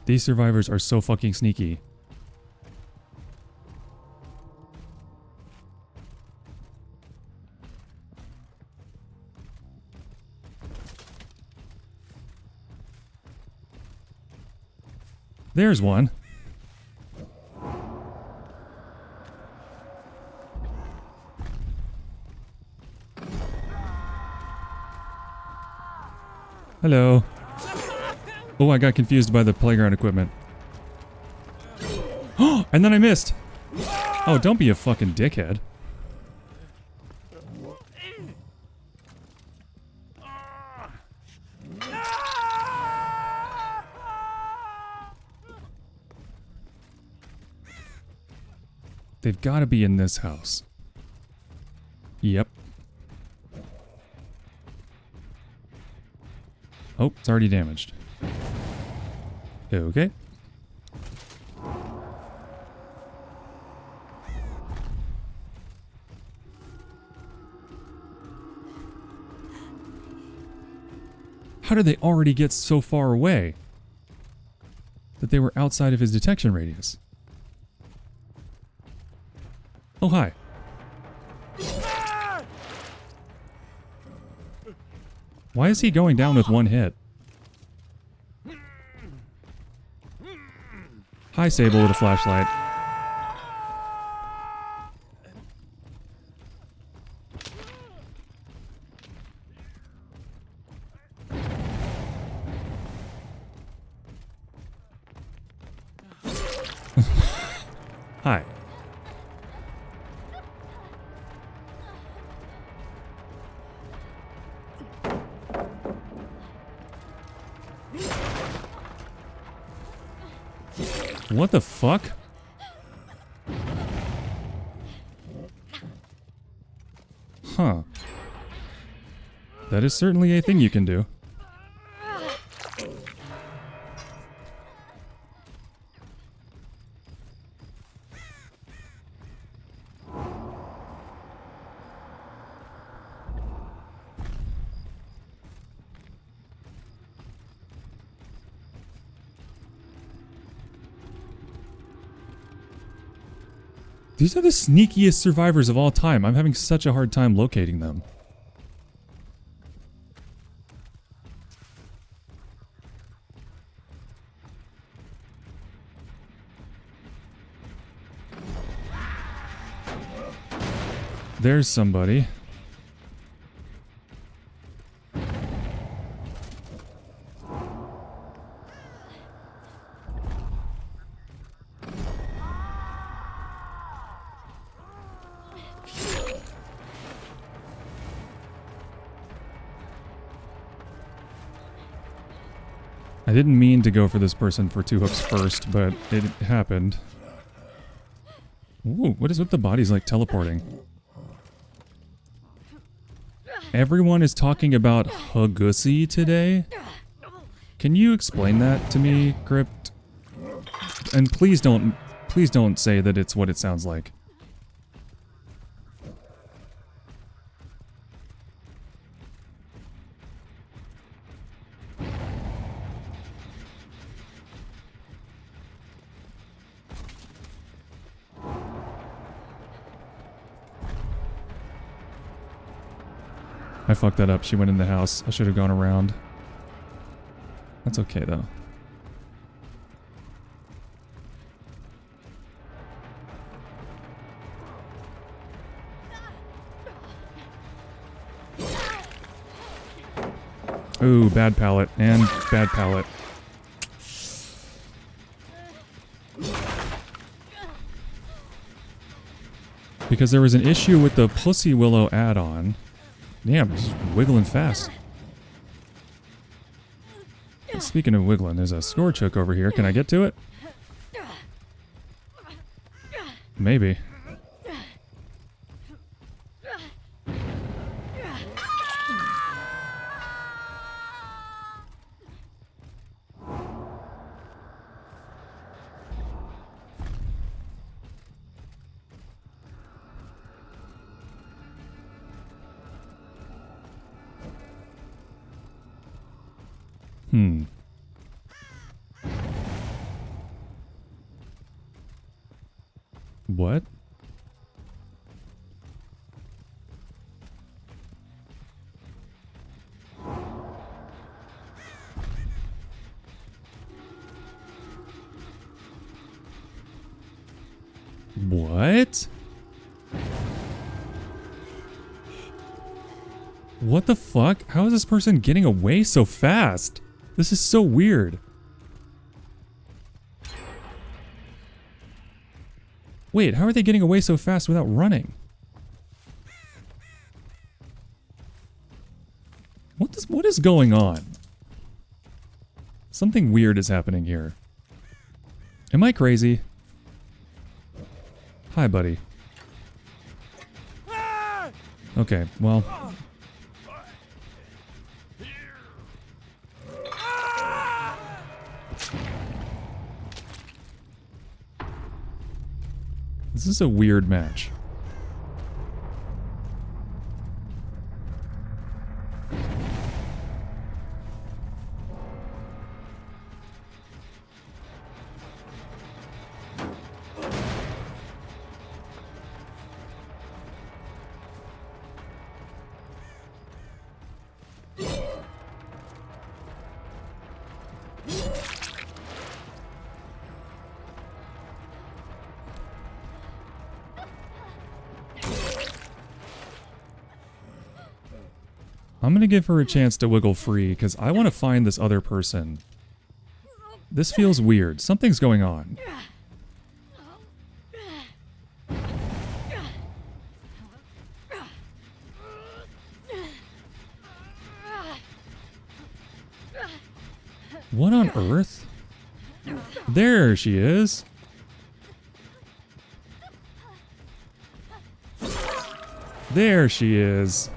These survivors are so fucking sneaky. There's one. Hello. Oh, I got confused by the playground equipment. Oh, and then I missed. Oh, don't be a fucking dickhead. They've got to be in this house. Yep. Oh, it's already damaged. Okay. How did they already get so far away that they were outside of his detection radius? Oh, hi. Why is he going down with one hit? Hi, Sable with a flashlight. Hi. What the fuck? Huh. That is certainly a thing you can do. These are the sneakiest survivors of all time. I'm having such a hard time locating them. There's somebody. I didn't mean to go for this person for 2 hooks first, but it happened. Ooh, what is with the bodies like teleporting? Everyone is talking about Hugussy today? Can you explain that to me, Crypt? And please don't say that it's what it sounds like. I fucked that up. She went in the house. I should have gone around. That's okay, though. Ooh, bad palette. And bad palette. Because there was an issue with the Pussy Willow add-on. Damn, just wiggling fast. Speaking of wiggling, there's a scourge hook over here. Can I get to it? Maybe. What? What? What the fuck? How is this person getting away so fast? This is so weird. Wait, how are they getting away so fast without running? What is going on? Something weird is happening here. Am I crazy? Hi, buddy. Okay, well. This is a weird match. I'm gonna give her a chance to wiggle free, because I want to find this other person. This feels weird. Something's going on. What on earth? There she is. There she is.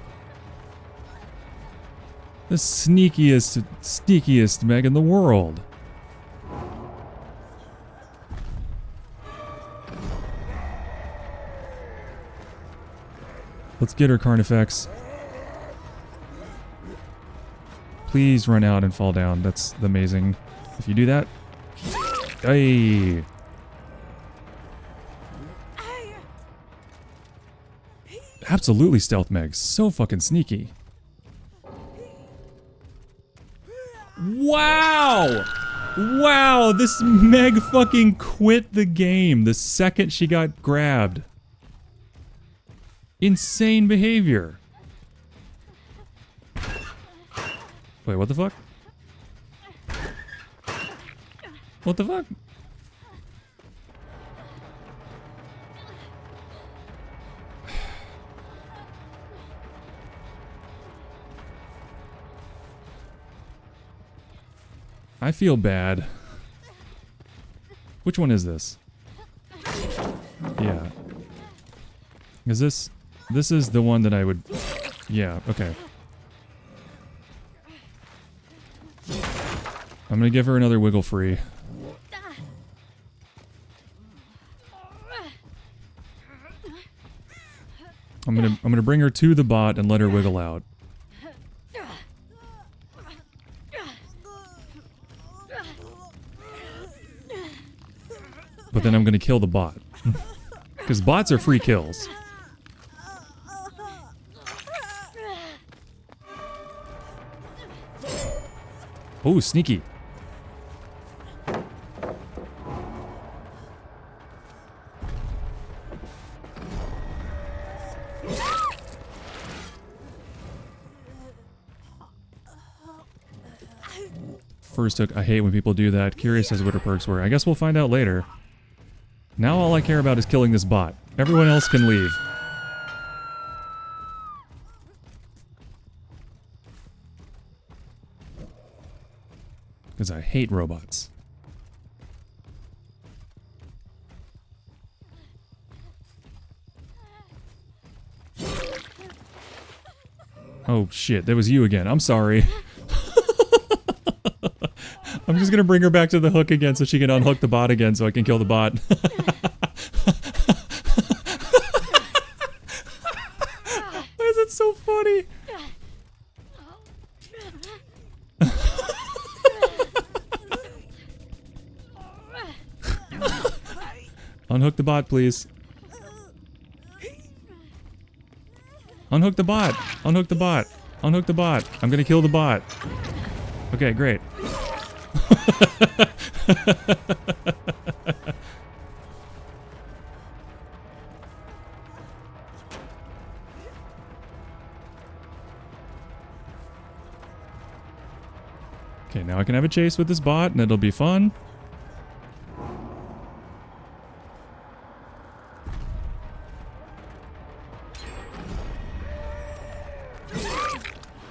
The sneakiest Meg in the world. Let's get her, Carnifex. Please run out and fall down. That's amazing. If you do that. Hey. Absolutely stealth Meg. So fucking sneaky. Wow! Wow, this Meg fucking quit the game the second she got grabbed. Insane behavior. Wait, what the fuck? What the fuck? I feel bad. Which one is this? Yeah. Is this... This is the one that I would... Yeah, okay. I'm gonna give her another wiggle free. I'm gonna bring her to the bot and let her wiggle out. But then I'm gonna kill the bot. Because bots are free kills. Oh, sneaky. First hook. I hate when people do that. Curious as what her perks were. I guess we'll find out later. Now all I care about is killing this bot. Everyone else can leave. Because I hate robots. Oh shit, that was you again. I'm sorry. I'm just gonna bring her back to the hook again so she can unhook the bot again so I can kill the bot. Why is it so funny? Unhook the bot, please. Unhook the bot. Unhook the bot. Unhook the bot. I'm gonna kill the bot. Okay, great. Okay, now I can have a chase with this bot and it'll be fun.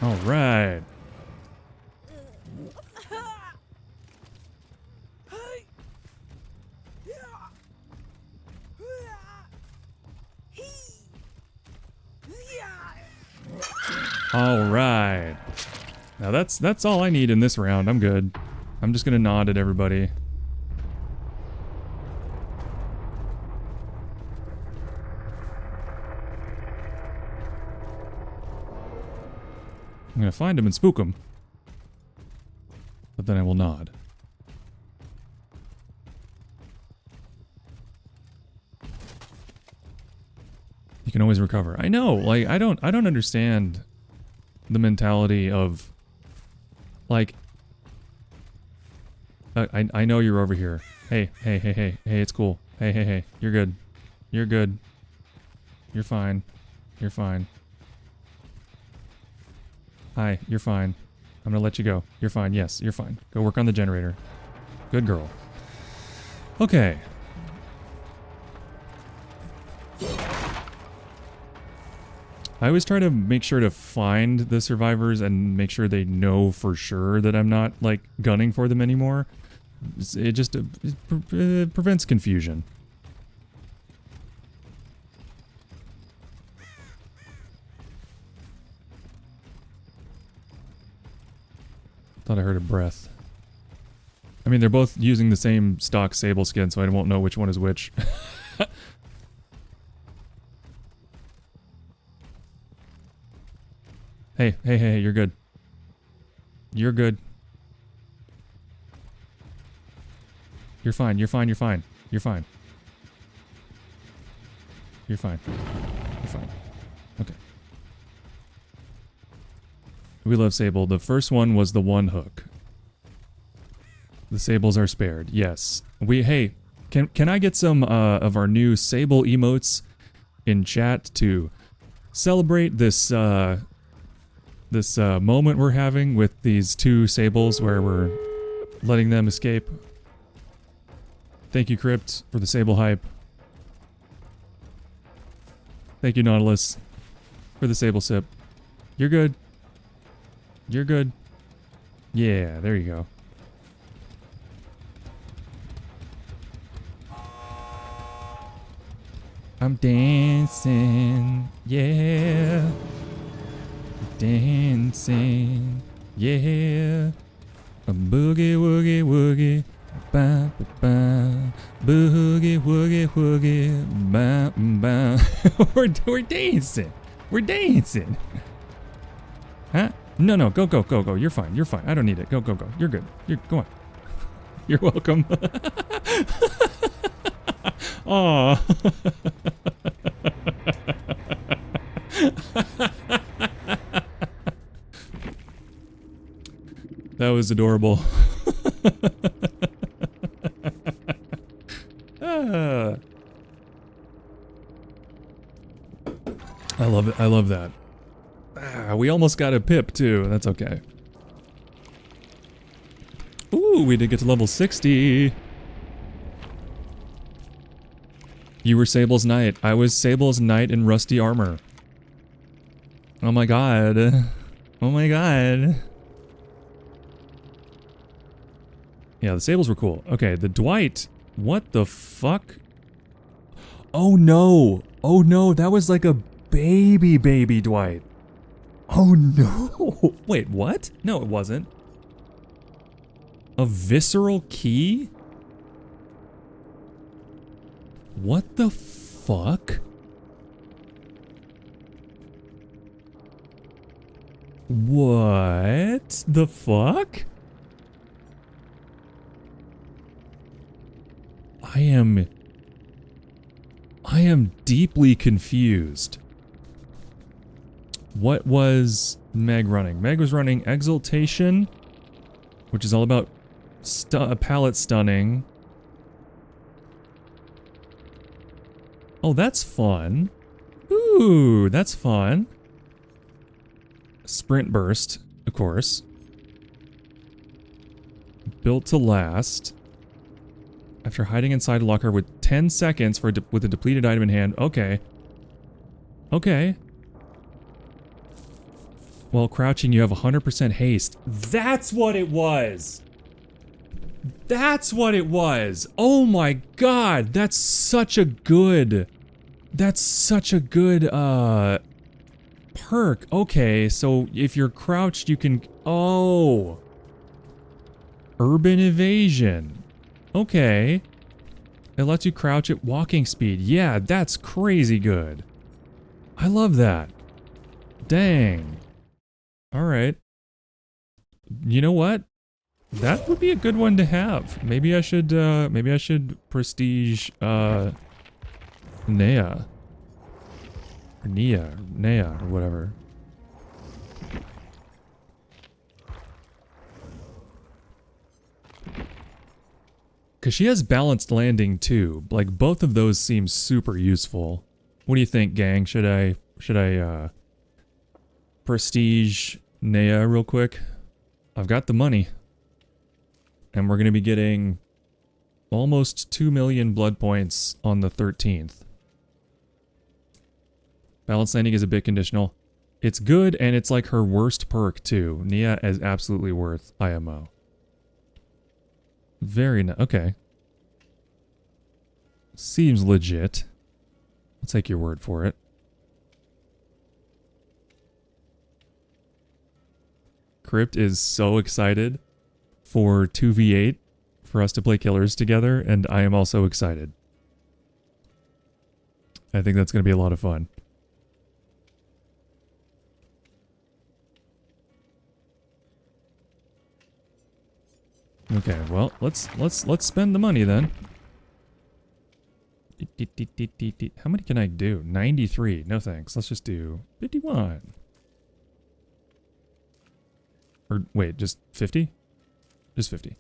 All right. All right. Now that's all I need in this round. I'm good. I'm just gonna nod at everybody. I'm gonna find him and spook him. But then I will nod. You can always recover. I know, like I don't understand the mentality of like I know you're over here. Hey, it's cool. Hey, you're good. You're good. You're fine. You're fine. Hi, you're fine. I'm gonna let you go. You're fine. Yes, you're fine. Go work on the generator. Good girl. Okay. I always try to make sure to find the survivors and make sure they know for sure that I'm not, like, gunning for them anymore. It just prevents confusion. Thought I heard a breath. I mean, they're both using the same stock sable skin, so I won't know which one is which. Hey, you're good. You're good. You're fine, you're fine, you're fine. You're fine. You're fine. You're fine. Okay. We love Sable. The first one was the one hook. The Sables are spared. Yes. Hey, can I get some of our new Sable emotes in chat to celebrate this moment we're having with these two Sables where we're letting them escape? Thank you, Crypt, for the Sable hype. Thank you, Nautilus, for the Sable sip. You're good. You're good. Yeah, there you go. I'm dancing, yeah. Dancing, yeah. A boogie woogie woogie, ba ba ba. Boogie woogie woogie, ba ba. We're dancing. We're dancing. Huh? No, go. You're fine. You're fine. I don't need it. Go. You're good. Go on. You're welcome. Aw. That was adorable. I love it. I love that. We almost got a pip too. That's okay. Ooh, we did get to level 60. You were Sable's knight. I was Sable's knight in rusty armor. Oh my god. Oh my god. Yeah, the Sables were cool. Okay, the Dwight. What the fuck? Oh no. Oh no, that was like a baby Dwight. Oh no. Wait, what? No, it wasn't. A visceral key? What the fuck? What the fuck? I am deeply confused. What was Meg running? Meg was running Exaltation, which is all about palette stunning. Oh, that's fun. Ooh, that's fun. Sprint Burst, of course. Built to last. After hiding inside a locker with 10 seconds with a depleted item in hand. Okay. Okay. While crouching, you have 100% haste. That's what it was! That's what it was! Oh my god! That's such a good... That's such a good, perk. Okay, so if you're crouched, you can... Oh! Urban Evasion. Okay. It lets you crouch at walking speed. Yeah, that's crazy good. I love that. Dang. Alright. You know what? That would be a good one to have. Maybe I should prestige, Nea. Or Nea, or whatever. Because she has balanced landing too. Like, both of those seem super useful. What do you think, gang? Should I prestige Nea real quick? I've got the money. And we're going to be getting almost 2 million blood points on the 13th. Balanced landing is a bit conditional. It's good, and it's like her worst perk too. Nea is absolutely worth IMO. Very nice. Okay. Seems legit. I'll take your word for it. Crypt is so excited for 2v8 for us to play killers together, and I am also excited. I think that's going to be a lot of fun. Okay, well, let's spend the money then. How many can I do? 93. No thanks. Let's just do 51. Or wait, just 50? Just 50.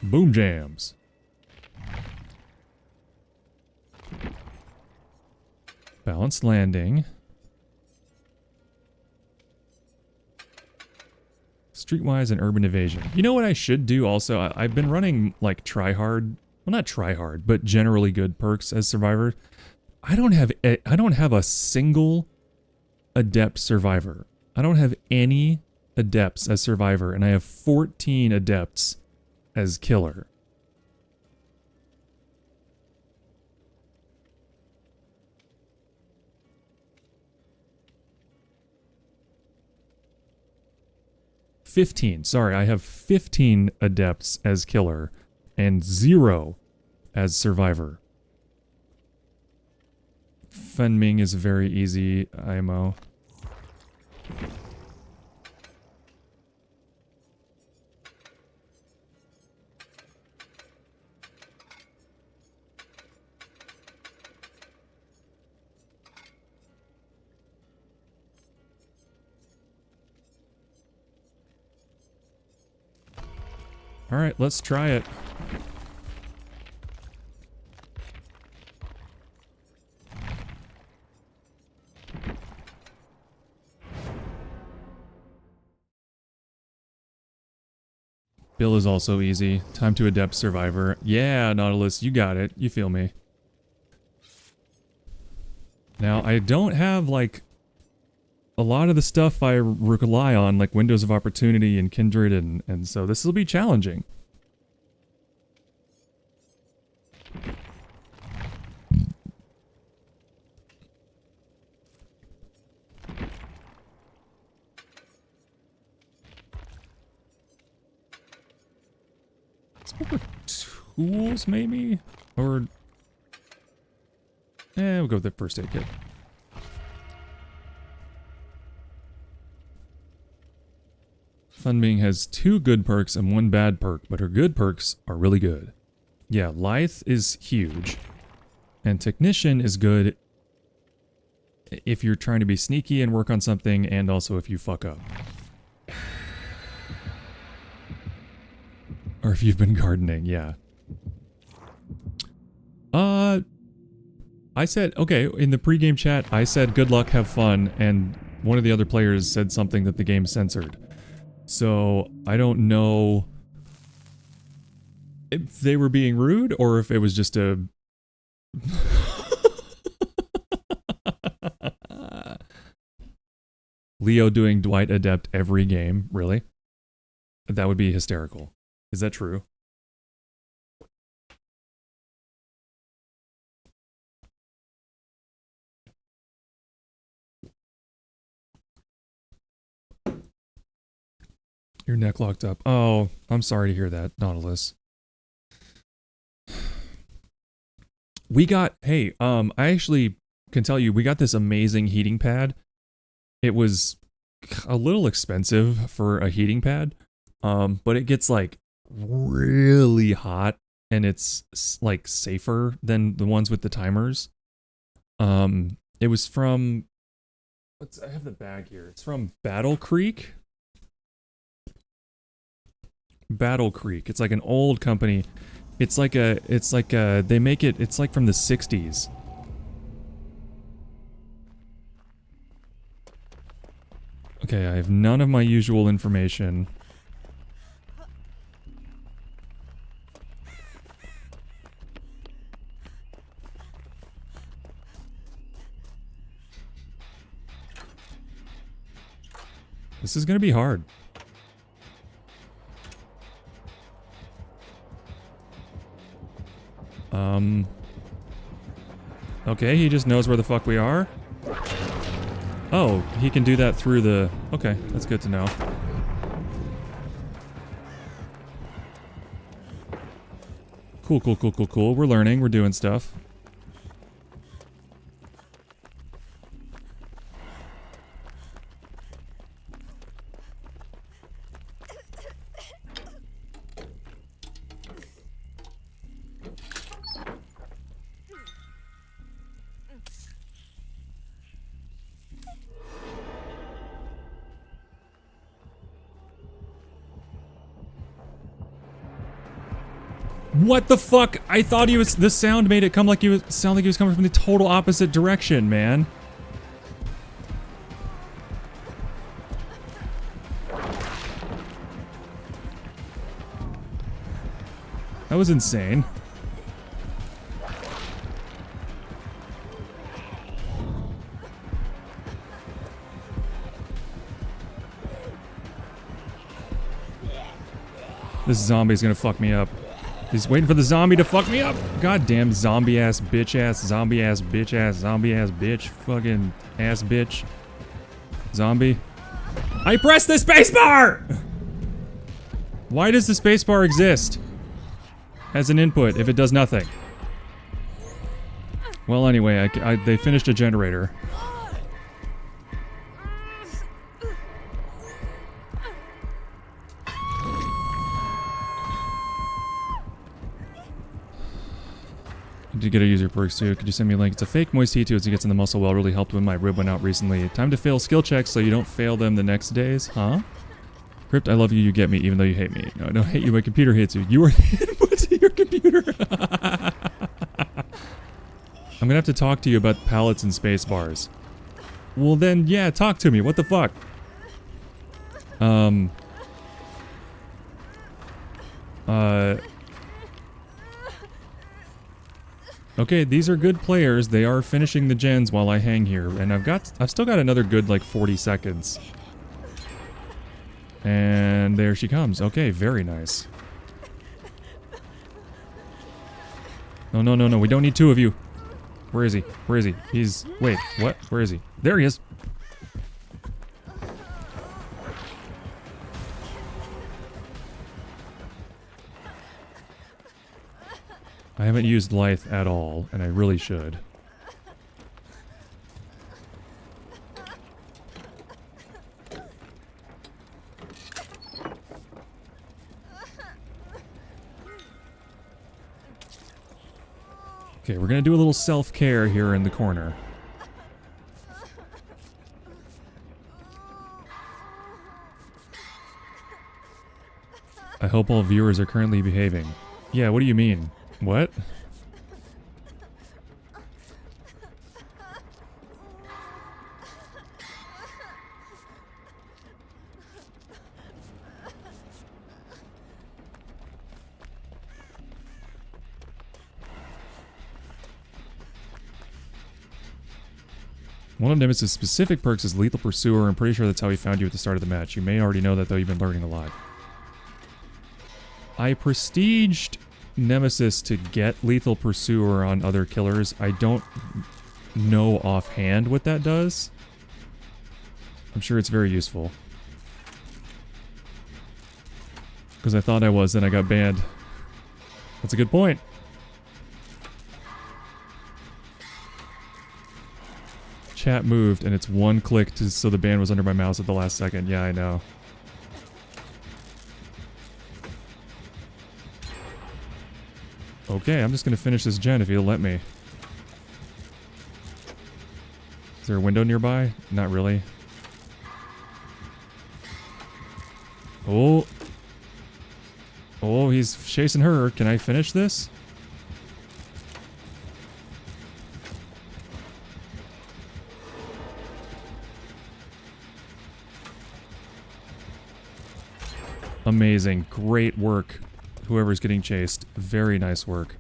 Boom jams. Balanced landing. Streetwise and urban evasion. You know what I should do also? I've been running like tryhard, well not tryhard, but generally good perks as survivor. I don't have a single adept survivor. I don't have any adepts as survivor, and I have 14 adepts as killer. Sorry, I have 15 adepts as killer and 0 as survivor. Fenming is very easy IMO. All right, let's try it. Bill is also easy. Time to adept survivor. Yeah, Nautilus, you got it. You feel me. Now, I don't have, like, a lot of the stuff I rely on, like Windows of Opportunity and Kindred, and so this will be challenging. Tools, maybe? Or... we'll go with the first aid kit. Funbeing has 2 good perks and 1 bad perk, but her good perks are really good. Yeah, Lithe is huge. And Technician is good if you're trying to be sneaky and work on something, and also if you fuck up. Or if you've been gardening, yeah. I said, okay, in the pregame chat, I said good luck, have fun, and one of the other players said something that the game censored. So, I don't know if they were being rude, or if it was just a... Leo doing Dwight Adept every game, really? That would be hysterical. Is that true? Your neck locked up. Oh, I'm sorry to hear that, Nautilus. We got, hey, I actually can tell you, we got this amazing heating pad. It was a little expensive for a heating pad, but it gets like really hot, and it's like safer than the ones with the timers. It was from, I have the bag here. It's from Battle Creek. Battle Creek. It's like an old company. It's like they make it, it's like from the 60s. Okay, I have none of my usual information. This is gonna be hard. Okay, he just knows where the fuck we are. Oh, he can do that through the... Okay, that's good to know. Cool, cool, cool, cool, cool. We're learning. We're doing stuff. What the fuck? I thought he was... The sound made it come like he was... Sound like he was coming from the total opposite direction, man. That was insane. This zombie's gonna fuck me up. He's waiting for the zombie to fuck me up. Goddamn zombie ass bitch ass zombie ass bitch ass zombie ass bitch fucking ass bitch zombie. I pressed the spacebar. Why does the spacebar exist as an input if it does nothing? Well, anyway, they finished a generator. I did get a user perks too. Could you send me a link? It's a fake moist T2 as it gets in the muscle well. Really helped when my rib went out recently. Time to fail skill checks so you don't fail them the next days. Huh? Crypt, I love you. You get me even though you hate me. No, I don't hate you. My computer hates you. You are input to your computer. I'm gonna have to talk to you about pallets and space bars. Well then, yeah, talk to me. What the fuck? Okay, these are good players. They are finishing the gens while I hang here, and I've still got another good like 40 seconds. And there she comes. Okay, very nice. No, no, no, no. We don't need two of you. Where is he? Where is he? He's... Wait, what? Where is he? There he is. I haven't used Lithe at all, and I really should. Okay, we're gonna do a little self-care here in the corner. I hope all viewers are currently behaving. Yeah, what do you mean? What? One of Nemesis' specific perks is Lethal Pursuer. I'm pretty sure that's how he found you at the start of the match. You may already know that though, you've been learning a lot. I prestiged Nemesis to get Lethal Pursuer on other killers. I don't know offhand what that does. I'm sure it's very useful. Because I thought I was, then I got banned. That's a good point. Chat moved, and it's one click to, so the ban was under my mouse at the last second. Yeah, I know. Okay, I'm just gonna finish this gen if you'll let me. Is there a window nearby? Not really. Oh. Oh, he's chasing her. Can I finish this? Amazing. Great work. Whoever's getting chased. Very nice work.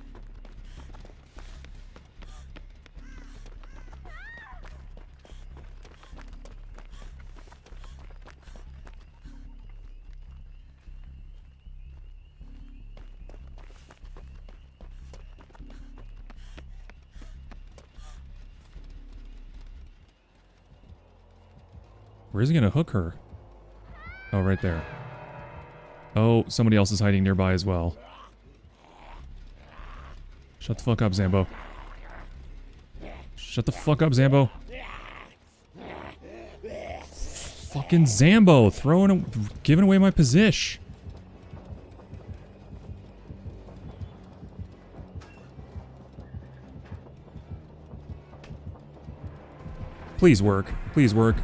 Where's he gonna hook her? Oh, right there. Oh, somebody else is hiding nearby as well. Shut the fuck up, Zambo. Shut the fuck up, Zambo. Fucking Zambo, giving away my position. Please work. Please work.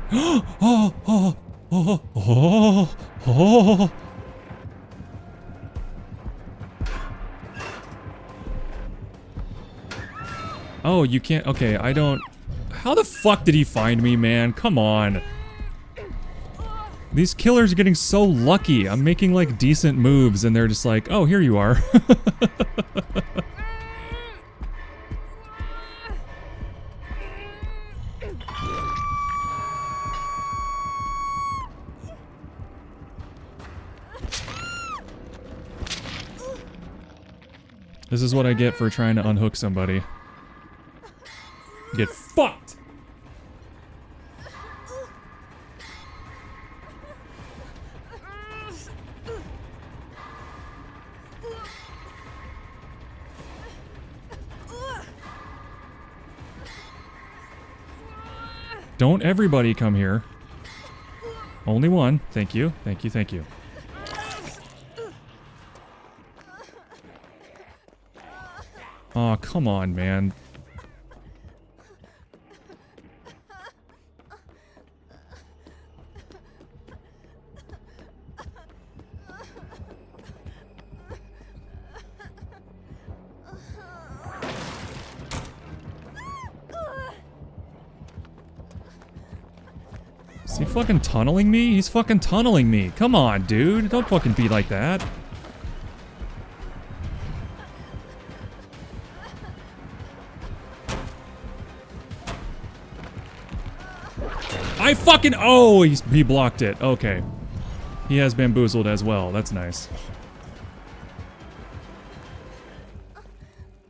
Oh, you can't. Okay, I don't. How the fuck did he find me, man? Come on. These killers are getting so lucky. I'm making like decent moves and they're just like, oh, here you are. This is what I get for trying to unhook somebody. Get fucked! Don't everybody come here. Only one. Thank you. Thank you. Thank you. Aw, come on, man. Is he fucking tunneling me? He's fucking tunneling me. Come on, dude. Don't fucking be like that. I fucking... Oh, he blocked it. Okay. He has bamboozled as well. That's nice.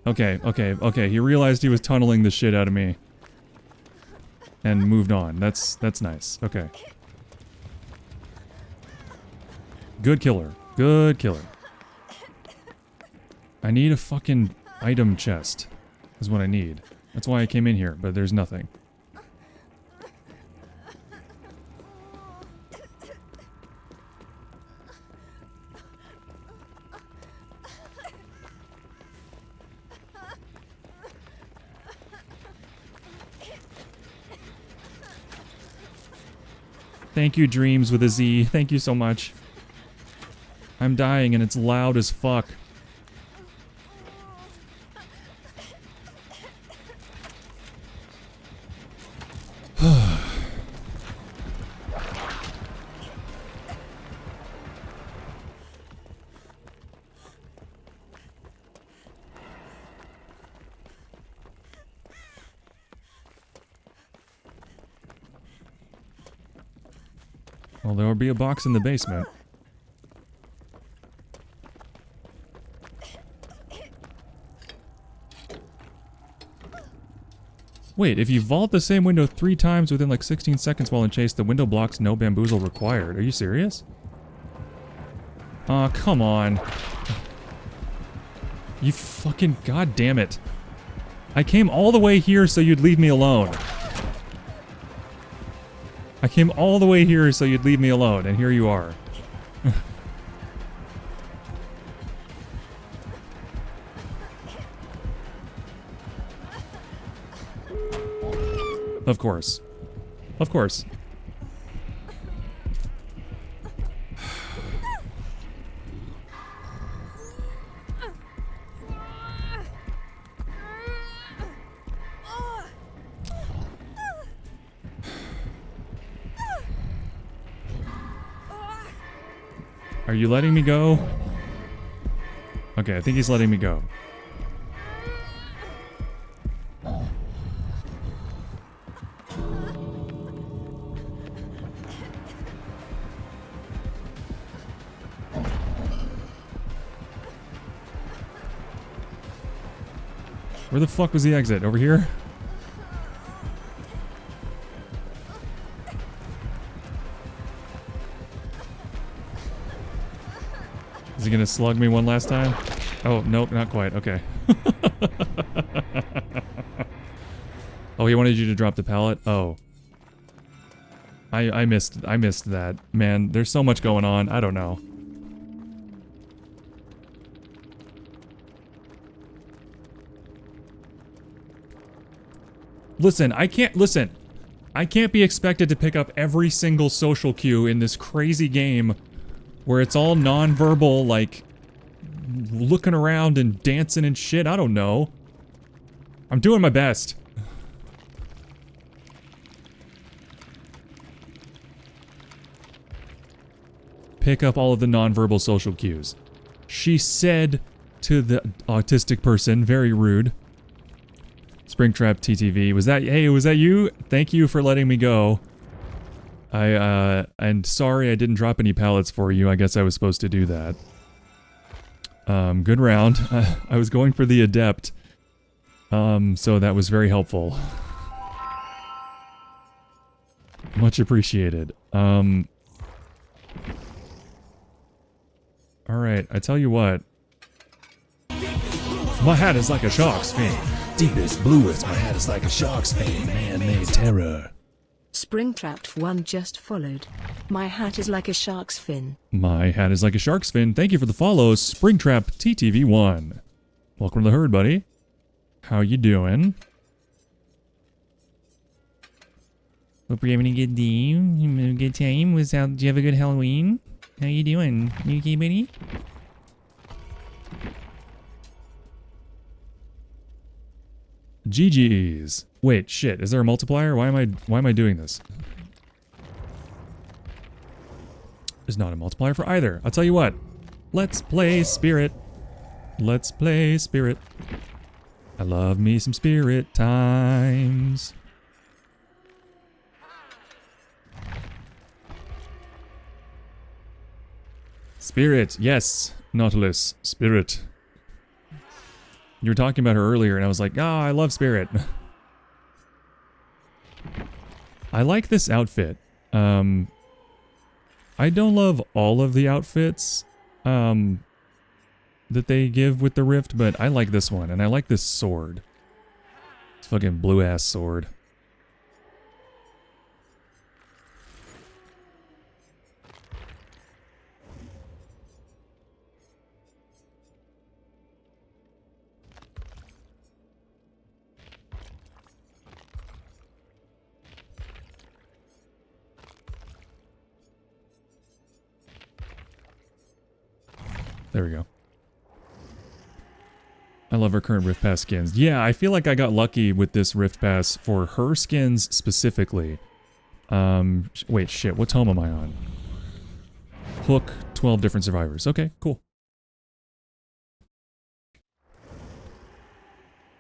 Okay, okay, okay. He realized he was tunneling the shit out of me. And moved on. That's nice. Okay. Good killer. Good killer. I need a fucking item chest. Is what I need. That's why I came in here, but there's nothing. Thank you, Dreams with a Z. Thank you so much. I'm dying and it's loud as fuck. Well, there will be a box in the basement. Wait, if you vault the same window 3 times within like 16 seconds while in chase, the window blocks no bamboozle required. Are you serious? Aw, come on. You fucking goddamn it. I came all the way here so you'd leave me alone. I came all the way here so you'd leave me alone, and here you are. Of course. Of course. Are you letting me go? Okay, I think he's letting me go. Where the fuck was the exit? Over here? Is he gonna slug me one last time? Oh, nope, not quite. Okay. Oh, he wanted you to drop the pallet? Oh. I missed that. Man, there's so much going on. I don't know. Listen, I can't be expected to pick up every single social cue in this crazy game where it's all non-verbal, like looking around and dancing and shit. I don't know. I'm doing my best. Pick up all of the non-verbal social cues. She said to the autistic person, very rude. Springtrap TTV, was that you? Thank you for letting me go. And sorry I didn't drop any pallets for you. I guess I was supposed to do that. Good round. I was going for the adept. So that was very helpful. Much appreciated. Alright, I tell you what. My hat is like a shark's fin. Deepest, bluest, my hat is like a shark's fin. Man-made terror. Springtrapped 1 just followed. My hat is like a shark's fin. My hat is like a shark's fin. Thank you for the follow, Springtrap TTV1. Welcome to the herd, buddy. How you doing? Hope you're having a good day. You having a good time? Did you have a good Halloween? How you doing? You okay, buddy? GG's. Wait, shit. Is there a multiplier? Why am I doing this? There's not a multiplier for either. I'll tell you what. Let's play Spirit. Let's play Spirit. I love me some Spirit times. Spirit, yes, Nautilus, Spirit. You were talking about her earlier, and I was like, oh, I love Spirit. I like this outfit. I don't love all of the outfits that they give with the Rift, but I like this one, and I like this sword. It's fucking blue-ass sword. There we go. I love her current Rift Pass skins. Yeah, I feel like I got lucky with this Rift Pass for her skins specifically. Wait, shit, what tome am I on? Hook, 12 different survivors. Okay, cool.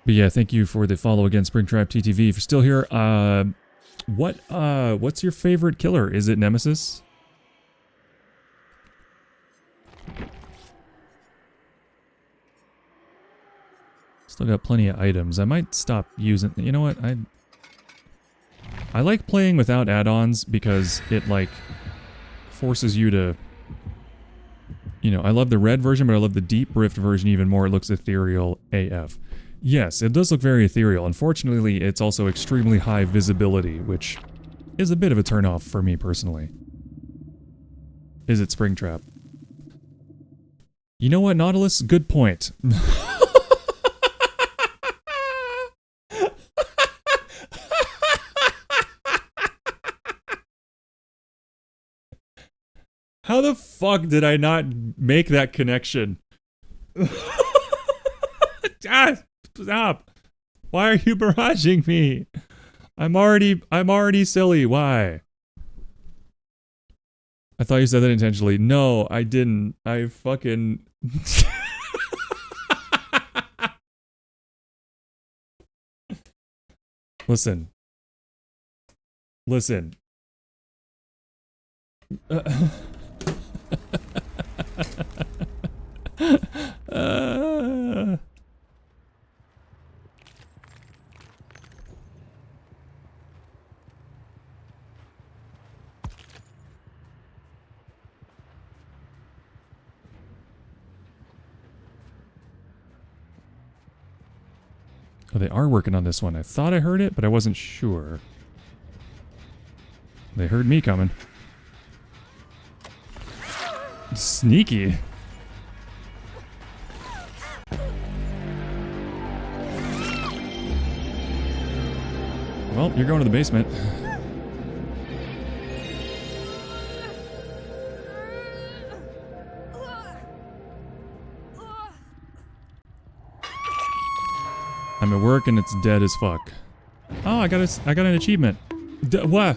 But yeah, thank you for the follow again, Springtrap TTV. If you're still here, what's your favorite killer? Is it Nemesis? Still got plenty of items. I might stop using... You know what? I like playing without add-ons because it, like, forces you to... You know, I love the red version, but I love the deep rift version even more. It looks ethereal AF. Yes, it does look very ethereal. Unfortunately, it's also extremely high visibility, which is a bit of a turnoff for me personally. Is it Springtrap? You know what, Nautilus? Good point. How the fuck did I not make that connection? Stop! Why are you barraging me? I'm already silly. Why? I thought you said that intentionally. No, I didn't. I fucking... Listen. Listen. Oh, they are working on this one. I thought I heard it, but I wasn't sure. They heard me coming. Sneaky. Well, you're going to the basement. I'm at work and it's dead as fuck. Oh, I got an achievement. Wah.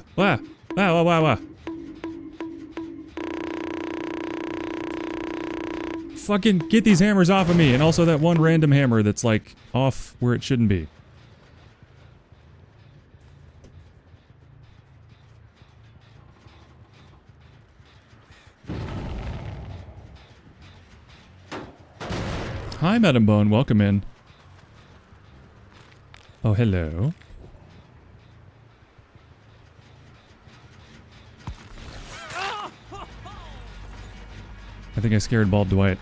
Fucking get these hammers off of me, and also that one random hammer that's like off where it shouldn't be. Hi, Madam Bone. Welcome in. Oh, hello. I think I scared Bald Dwight.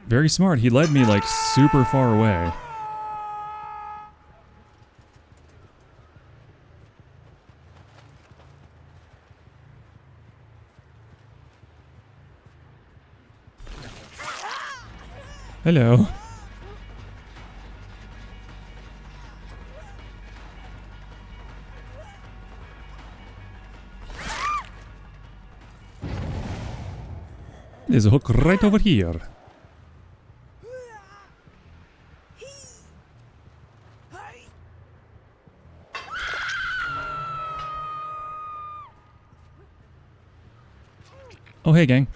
Very smart. He led me like super far away. Hello. There's a hook right over here. Oh, hey, gang.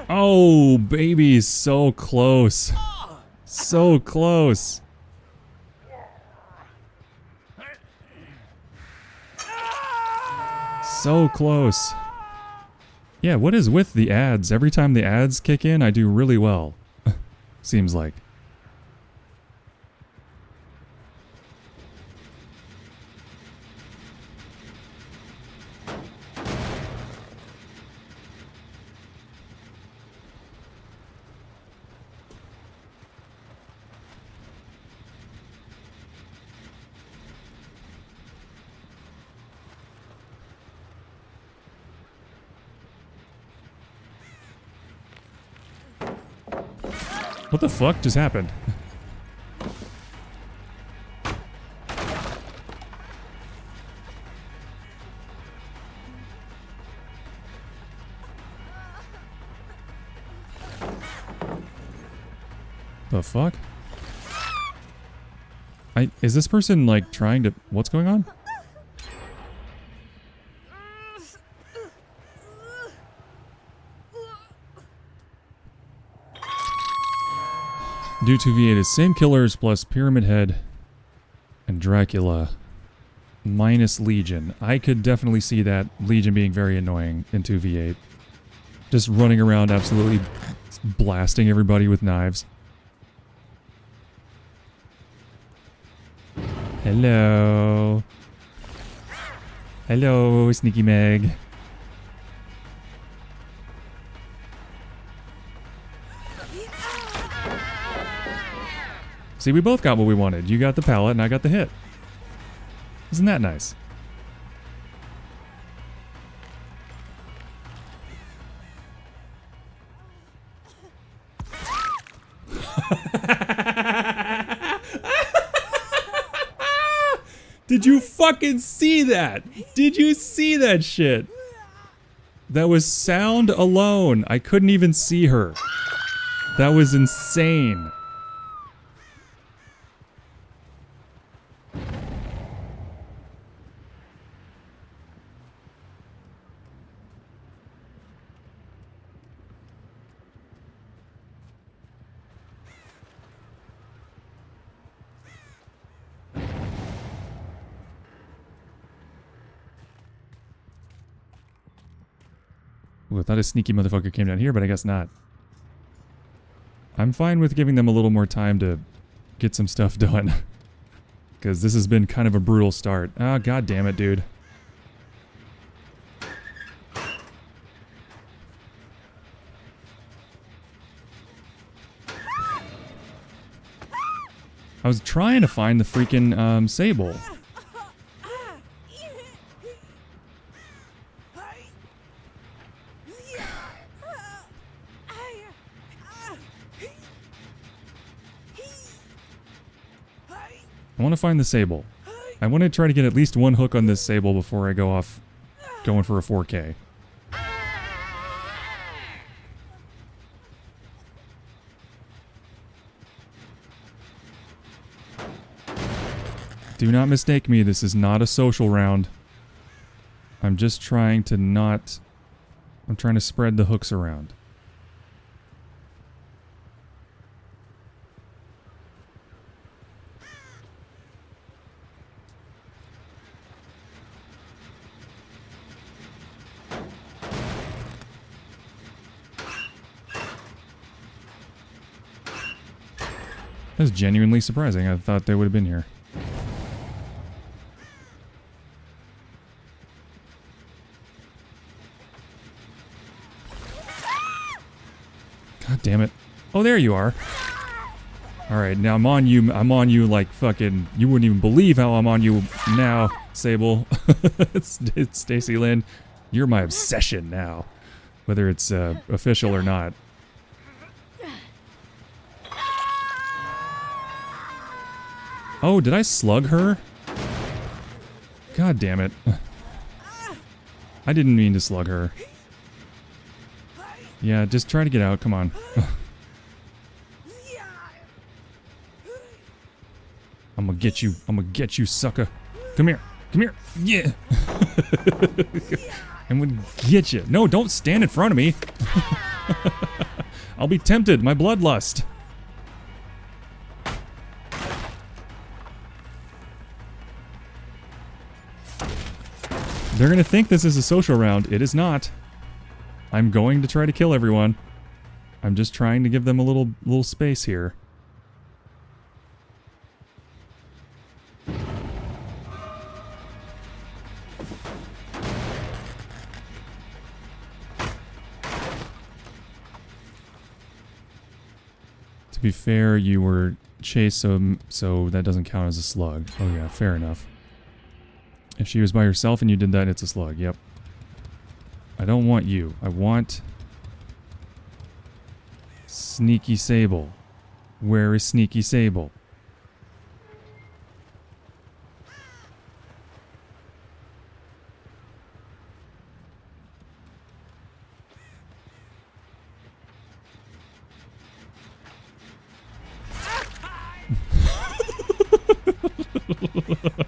Oh, baby, so close. So close. So close. Yeah, what is with the ads? Every time the ads kick in, I do really well. Seems like. What the fuck just happened? The fuck? Is this person like trying to... What's going on? Due to V8 is same killers plus Pyramid Head and Dracula minus Legion. I could definitely see that Legion being very annoying in 2v8. Just running around absolutely blasting everybody with knives. Hello. Hello, Sneaky Meg. See, we both got what we wanted. You got the pallet and I got the hit. Isn't that nice? Did you fucking see that? Did you see that shit? That was sound alone. I couldn't even see her. That was insane. Ooh, I thought a sneaky motherfucker came down here, but I guess not. I'm fine with giving them a little more time to get some stuff done. Because this has been kind of a brutal start. Ah, god damn it, dude. I was trying to find the freaking sable. I want to find the sable. I want to try to get at least one hook on this sable before I go off going for a 4K. Do not mistake me, this is not a social round. I'm just trying to not... I'm trying to spread the hooks around. That's genuinely surprising. I thought they would have been here. God damn it. Oh, there you are. Alright, now I'm on you. I'm on you like fucking... You wouldn't even believe how I'm on you now, Sable. It's Stacy Lynn. You're my obsession now. Whether it's official or not. Oh, did I slug her? God damn it. I didn't mean to slug her. Yeah, just try to get out, come on. I'm gonna get you, sucker. Come here, yeah. I'm gonna get you. No, don't stand in front of me. I'll be tempted, my bloodlust. They're gonna think this is a social round. It is not. I'm going to try to kill everyone. I'm just trying to give them a little space here. To be fair, you were chased, so that doesn't count as a slug. Oh yeah, fair enough. If she was by herself and you did that, it's a slug. Yep. I don't want you. I want... Sneaky Sable. Where is Sneaky Sable?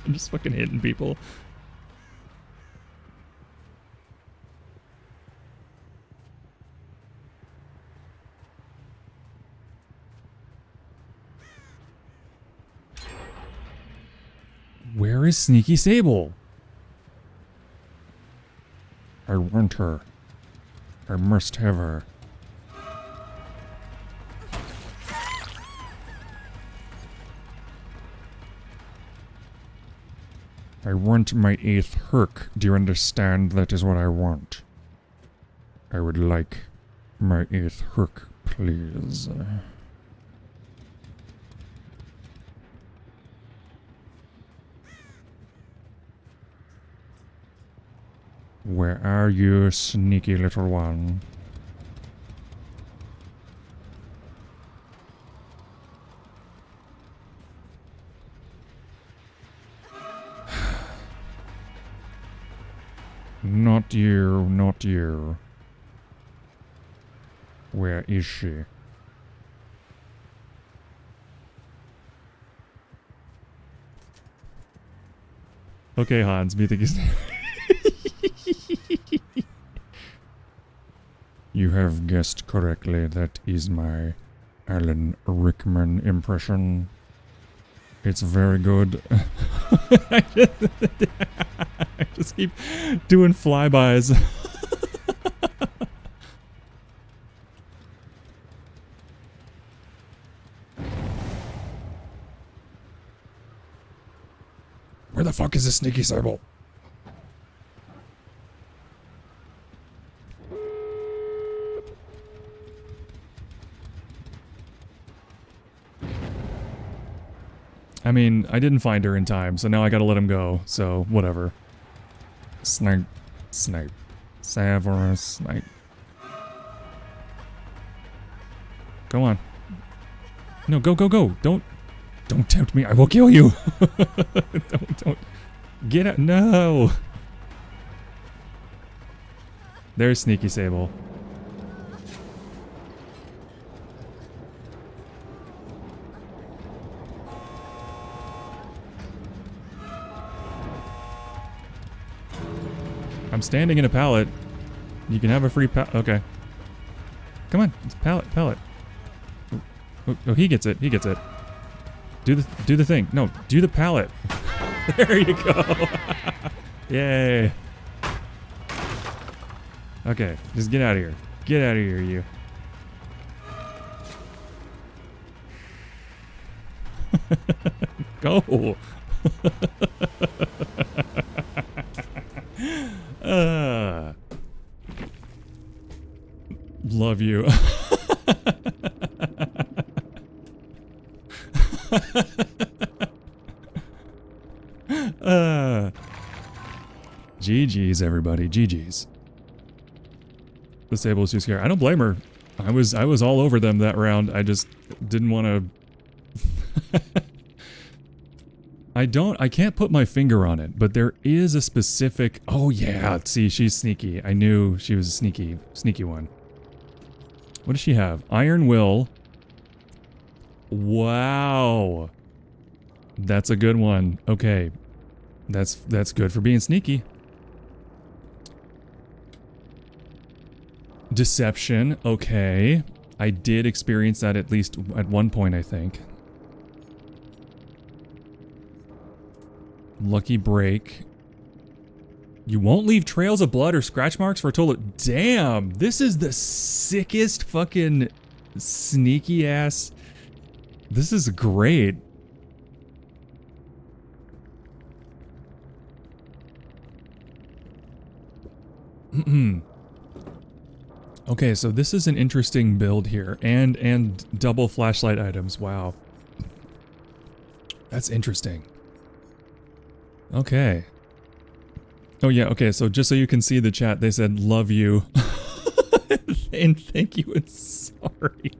I'm just fucking hitting people. Where is Sneaky Sable? I want her. I must have her. I want my 8th herc. Do you understand? That is what I want. I would like my 8th herc, please. Where are you, sneaky little one? Not you, not you. Where is she? Okay, Hans, me think his name. You have guessed correctly. That is my Alan Rickman impression. It's very good. I just keep doing flybys. Where the fuck is this sneaky Sable? I mean, I didn't find her in time, so now I gotta let him go, so whatever. Snipe. Snipe. Severus Snipe. Go on. No, go, go, go. Don't tempt me. I will kill you. Don't. Get out. No. There's Sneaky Sable. I'm standing in a pallet. You can have a free pallet. Okay. Come on. It's pallet. Oh, he gets it. He gets it. Do the thing. No, do the pallet. There you go. Yay. Okay, just get out of here. Get out of here, you. Go. Love you. GG's, everybody. GG's. The Sable was too scared. I don't blame her. I was all over them that round. I just didn't want to. I can't put my finger on it, but there is a specific. Oh yeah, see, she's sneaky. I knew she was a sneaky one. What does she have? Iron Will. Wow. That's a good one. Okay. That's good for being sneaky. Deception. Okay. I did experience that at least at one point, I think. Lucky break. You won't leave trails of blood or scratch marks for a total. Damn, this is the sickest fucking sneaky ass. This is great. Okay, so this is an interesting build here, and double flashlight items. Wow, that's interesting. Okay. Oh yeah, okay, so just so you can see the chat, they said love you. And thank you and sorry.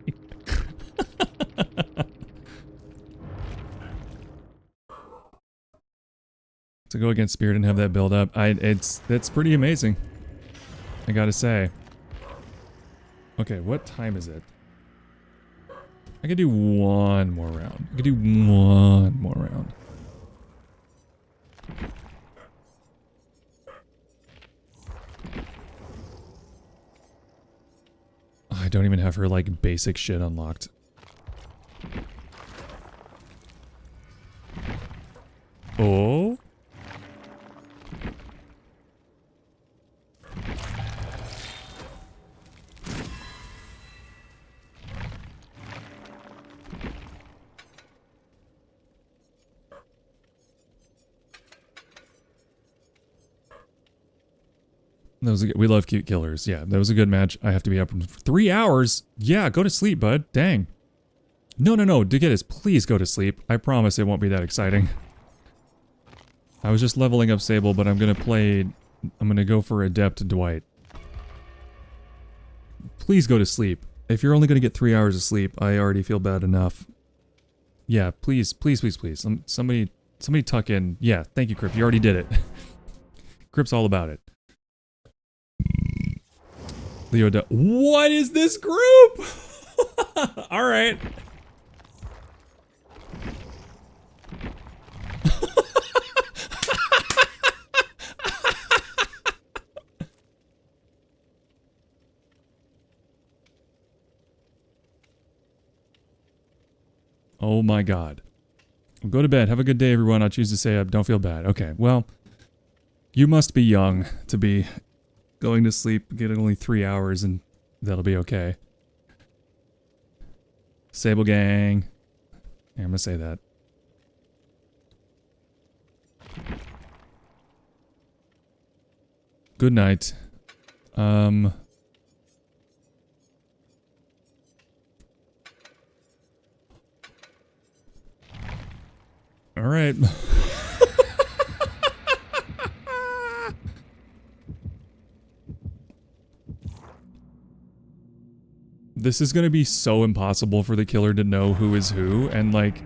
To go against Spirit and have that build up, that's pretty amazing. I gotta say. Okay, what time is it? I could do one more round. I could do one more round. I don't even have her, like, basic shit unlocked. Oh? That was we love cute killers. Yeah, that was a good match. I have to be up in 3 hours. Yeah, go to sleep, bud. Dang. No, Digitus, please go to sleep. I promise it won't be that exciting. I was just leveling up Sable, but I'm gonna go for Adept Dwight. Please go to sleep. If you're only gonna get 3 hours of sleep, I already feel bad enough. Yeah, please. Somebody tuck in. Yeah, thank you, Crip. You already did it. Crip's all about it. Leo, what is this group? All right. Oh my God. Well, go to bed. Have a good day, everyone. I'll choose to stay up. Don't feel bad. Okay, well, you must be young to be going to sleep, getting only 3 hours, and that'll be okay. Sable gang. Yeah, I'm gonna say that. Good night. All right. This is gonna be so impossible for the killer to know who is who, and like,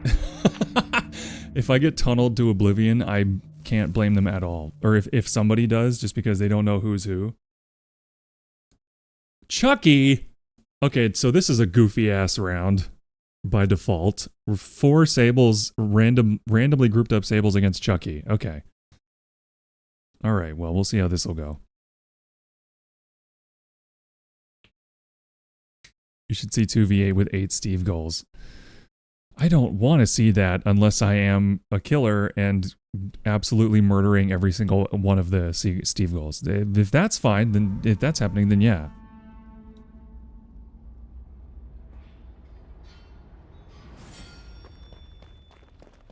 if I get tunneled to oblivion, I can't blame them at all. Or if somebody does, just because they don't know who's who. Chucky! Okay, so this is a goofy ass round by default. 4 sables, randomly grouped up sables against Chucky. Okay. Alright, well, we'll see how this will go. You should see 2v8 with 8 Steve goals. I don't want to see that unless I am a killer and absolutely murdering every single one of the Steve goals. If that's fine, then if that's happening, then yeah.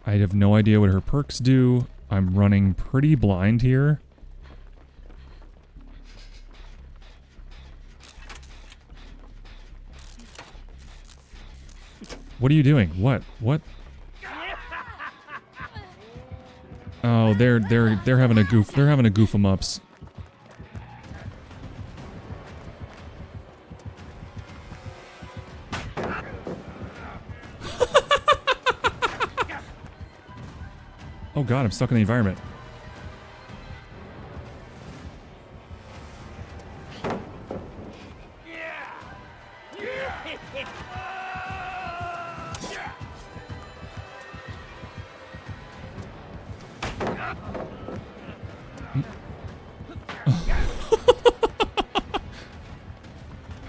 I have no idea what her perks do. I'm running pretty blind here. What are you doing? What? What? Oh, they're having a goof. They're having a goof 'em ups. Oh god, I'm stuck in the environment.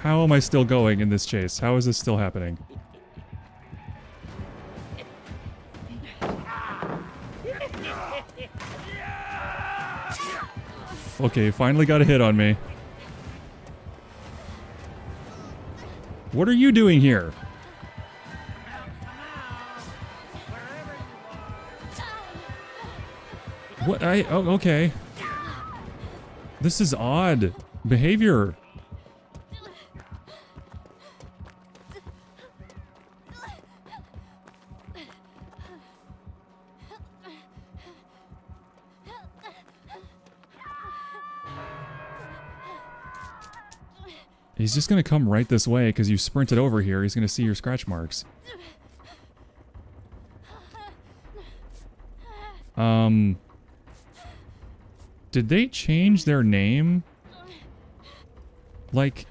How am I still going in this chase? How is this still happening? Okay, finally got a hit on me. What are you doing here? What? Oh, okay. This is odd behavior. He's just gonna come right this way because you sprinted over here. He's gonna see your scratch marks. Did they change their name? Like,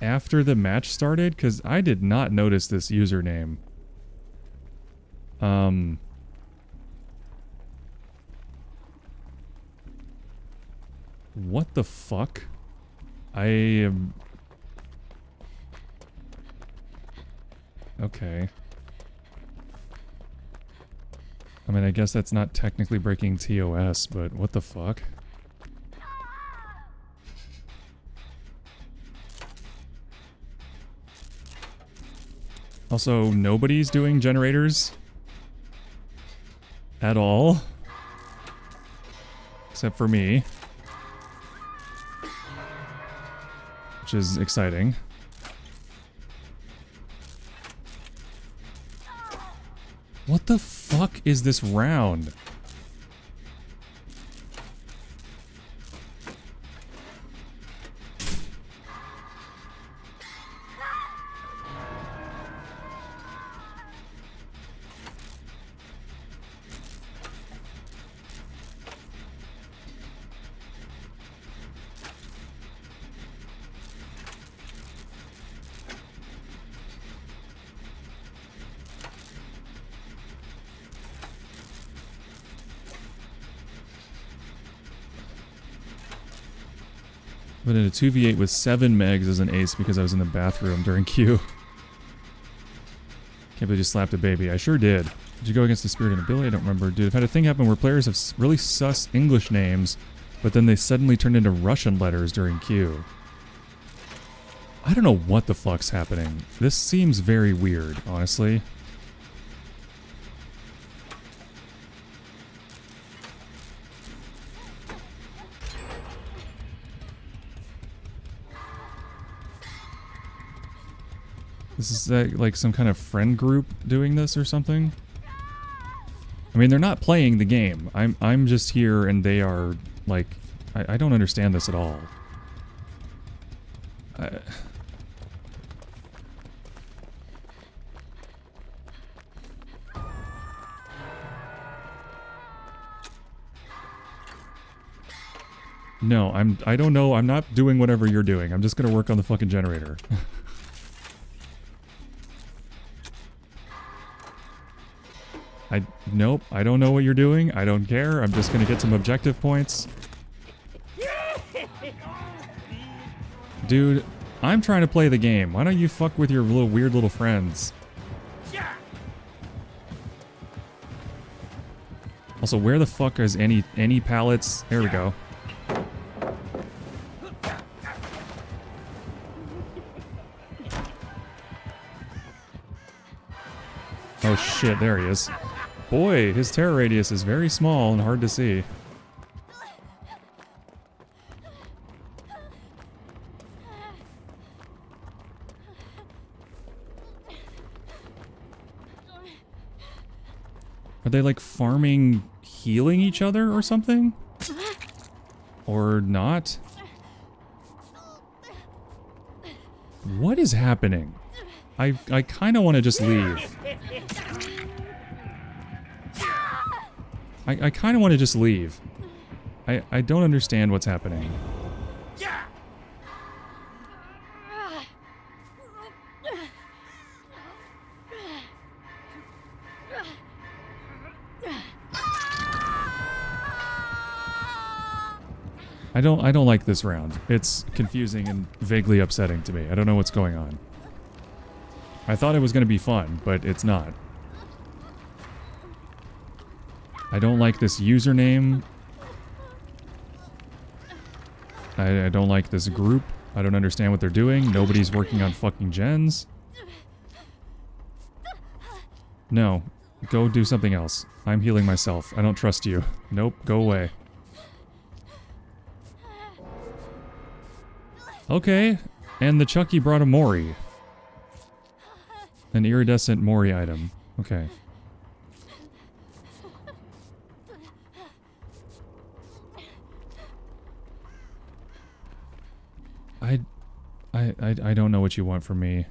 after the match started? Because I did not notice this username. What the fuck? I am... Okay. I mean, I guess that's not technically breaking TOS, but what the fuck? Also, nobody's doing generators at all. Except for me. Which is exciting. What the fuck is this round? But in a 2v8 with 7 megs as an ace because I was in the bathroom during Q. Can't believe you slapped a baby. I sure did. Did you go against the spirit and ability? I don't remember. Dude, I've had a thing happen where players have really sus English names, but then they suddenly turned into Russian letters during Q. I don't know what the fuck's happening. This seems very weird, honestly. This is like some kind of friend group doing this or something? I mean, they're not playing the game. I'm just here and they are, like... I don't understand this at all. No, I don't know. I'm not doing whatever you're doing. I'm just gonna work on the fucking generator. Nope, I don't know what you're doing. I don't care. I'm just gonna get some objective points. Dude, I'm trying to play the game. Why don't you fuck with your little weird little friends? Also, where the fuck is any pallets? There we go. Oh shit, there he is. Boy, his terror radius is very small and hard to see. Are they like farming, healing each other or something? Or not? What is happening? I kind of want to just leave. I kind of want to just leave. I don't understand what's happening. I don't like this round. It's confusing and vaguely upsetting to me. I don't know what's going on. I thought it was going to be fun, but it's not. I don't like this username. I don't like this group. I don't understand what they're doing. Nobody's working on fucking gens. No. Go do something else. I'm healing myself. I don't trust you. Nope. Go away. Okay. And the Chucky brought a Mori. An iridescent Mori item. Okay. I don't know what you want from me.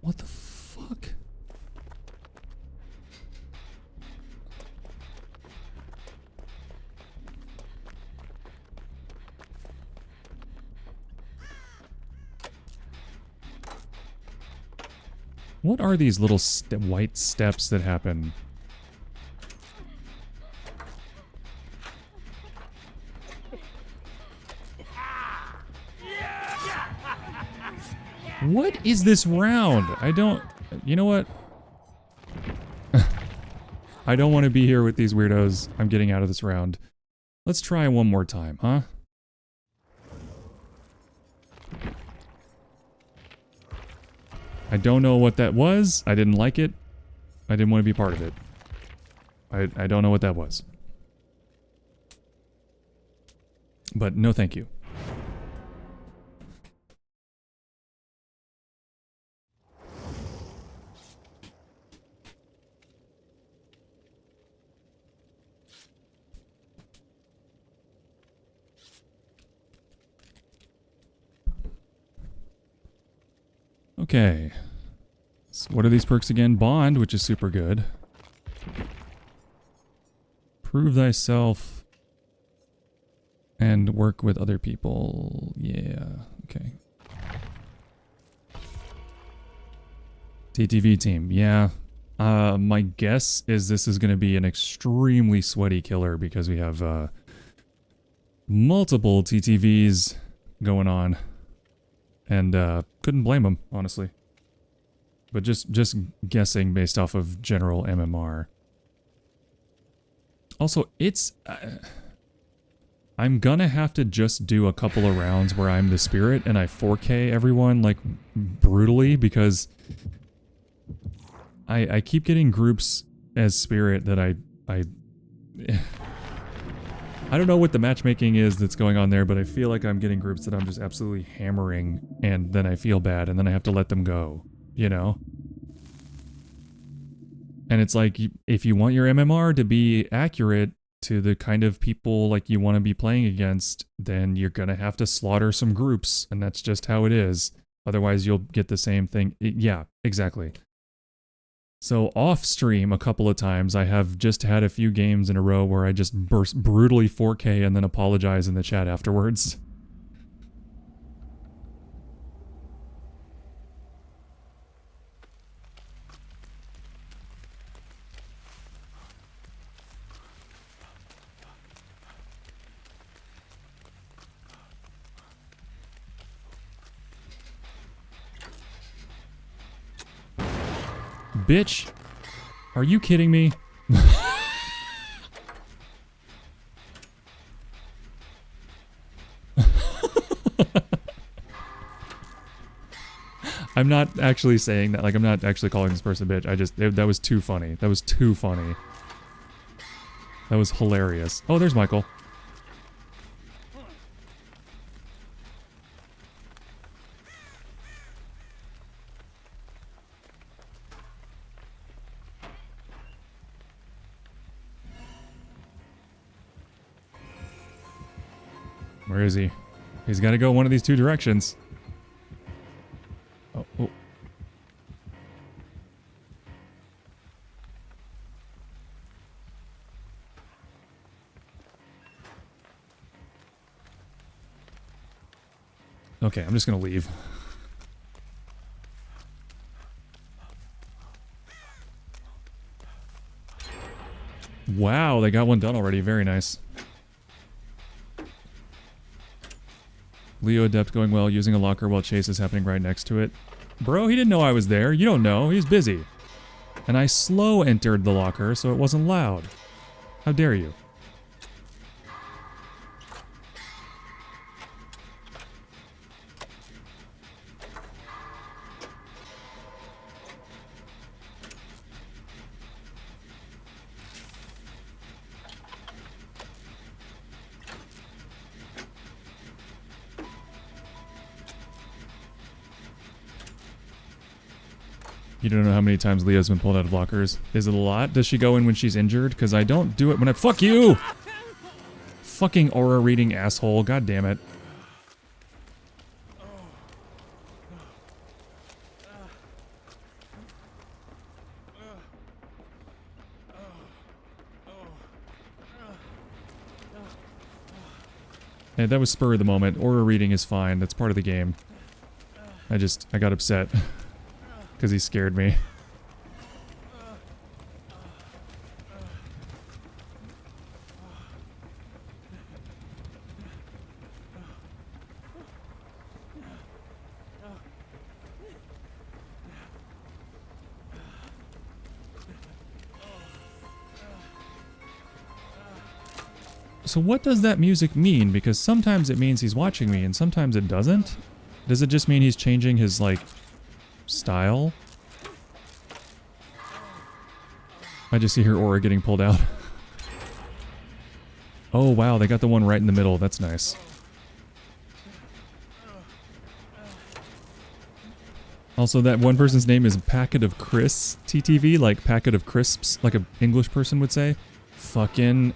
What the fuck? What are these little white steps that happen? What is this round? I don't... You know what? I don't want to be here with these weirdos. I'm getting out of this round. Let's try one more time, huh? I don't know what that was. I didn't like it. I didn't want to be part of it. I don't know what that was. But no thank you. Okay. So what are these perks again? Bond, which is super good. Prove thyself and work with other people. Yeah, okay. TTV team, yeah. My guess is this is going to be an extremely sweaty killer because we have multiple TTVs going on. And couldn't blame them, honestly. But just guessing based off of general MMR. Also, it's... I'm gonna have to just do a couple of rounds where I'm the spirit and I 4K everyone, like, brutally, because... I keep getting groups as spirit that I I don't know what the matchmaking is that's going on there, but I feel like I'm getting groups that I'm just absolutely hammering, and then I feel bad, and then I have to let them go, you know? And it's like, if you want your MMR to be accurate to the kind of people like you want to be playing against, then you're gonna have to slaughter some groups, and that's just how it is. Otherwise, you'll get the same thing. Yeah, exactly. So off stream a couple of times, I have just had a few games in a row where I just burst brutally 4K and then apologize in the chat afterwards. Bitch, are you kidding me? I'm not actually saying that, like, I'm not actually calling this person a bitch. I just, that was too funny. That was too funny. That was hilarious. Oh, there's Michael. Where is he? He's got to go one of these two directions. Oh, oh. Okay, I'm just gonna leave. Wow, they got one done already. Very nice. Leo Adept going well, using a locker while chase is happening right next to it. Bro, he didn't know I was there. You don't know. He's busy. And I slow entered the locker, so it wasn't loud. How dare you? You don't know how many times Leah's been pulled out of lockers. Is it a lot? Does she go in when she's injured? Because I don't do it when I— Fuck you! Fucking aura reading asshole. God damn it. Hey, that was spur of the moment. Aura reading is fine. That's part of the game. I got upset. Because he scared me. So what does that music mean? Because sometimes it means he's watching me and sometimes it doesn't. Does it just mean he's changing his, like, style? I just see her aura getting pulled out. Oh wow, they got the one right in the middle. That's nice. Also, that one person's name is Packet of Chris TTV, like packet of crisps, like an English person would say. Fucking...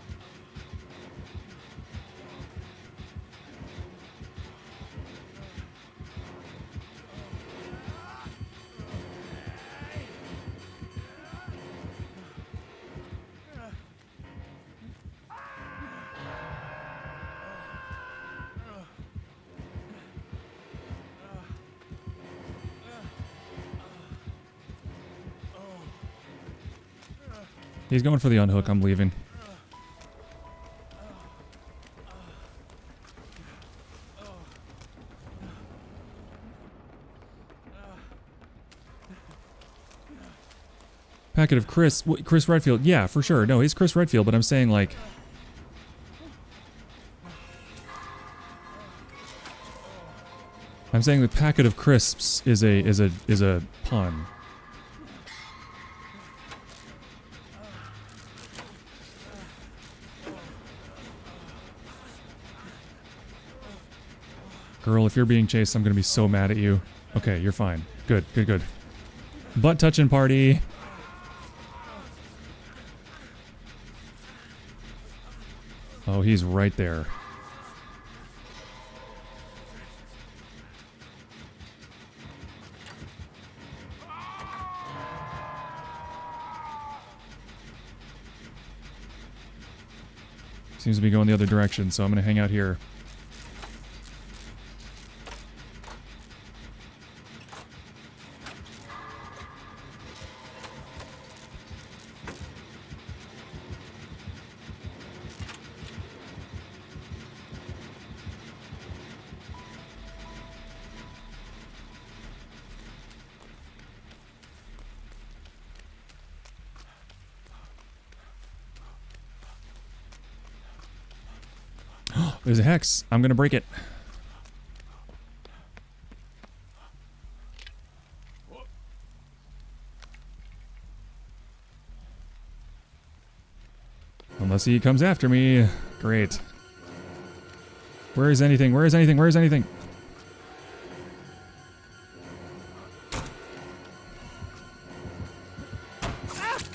He's going for the unhook. I'm leaving. Packet of Chris. Chris Redfield. Yeah, for sure. No, he's Chris Redfield, but I'm saying, like... I'm saying the packet of crisps is a pun. Girl, if you're being chased, I'm gonna be so mad at you. Okay, you're fine. Good, good, good. Butt touching party. Oh, he's right there. Seems to be going the other direction, so I'm gonna hang out here. There's a hex. I'm gonna break it. Unless he comes after me. Great. Where is anything? Where is anything? Where is anything?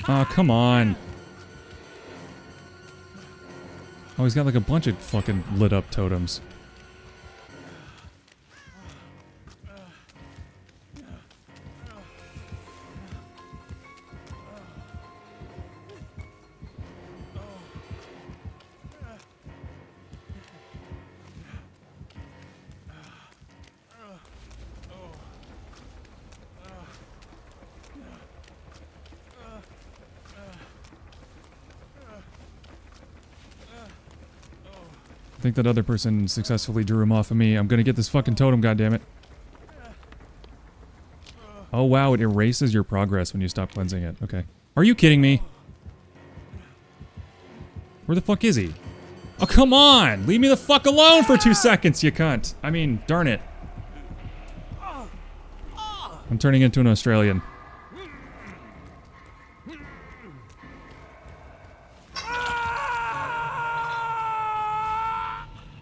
Oh, come on. Oh, he's got like a bunch of fucking lit up totems. I think that other person successfully drew him off of me. I'm gonna get this fucking totem, goddammit. Oh wow, it erases your progress when you stop cleansing it. Okay. Are you kidding me? Where the fuck is he? Oh, come on! Leave me the fuck alone for 2 seconds, you cunt! I mean, darn it. I'm turning into an Australian.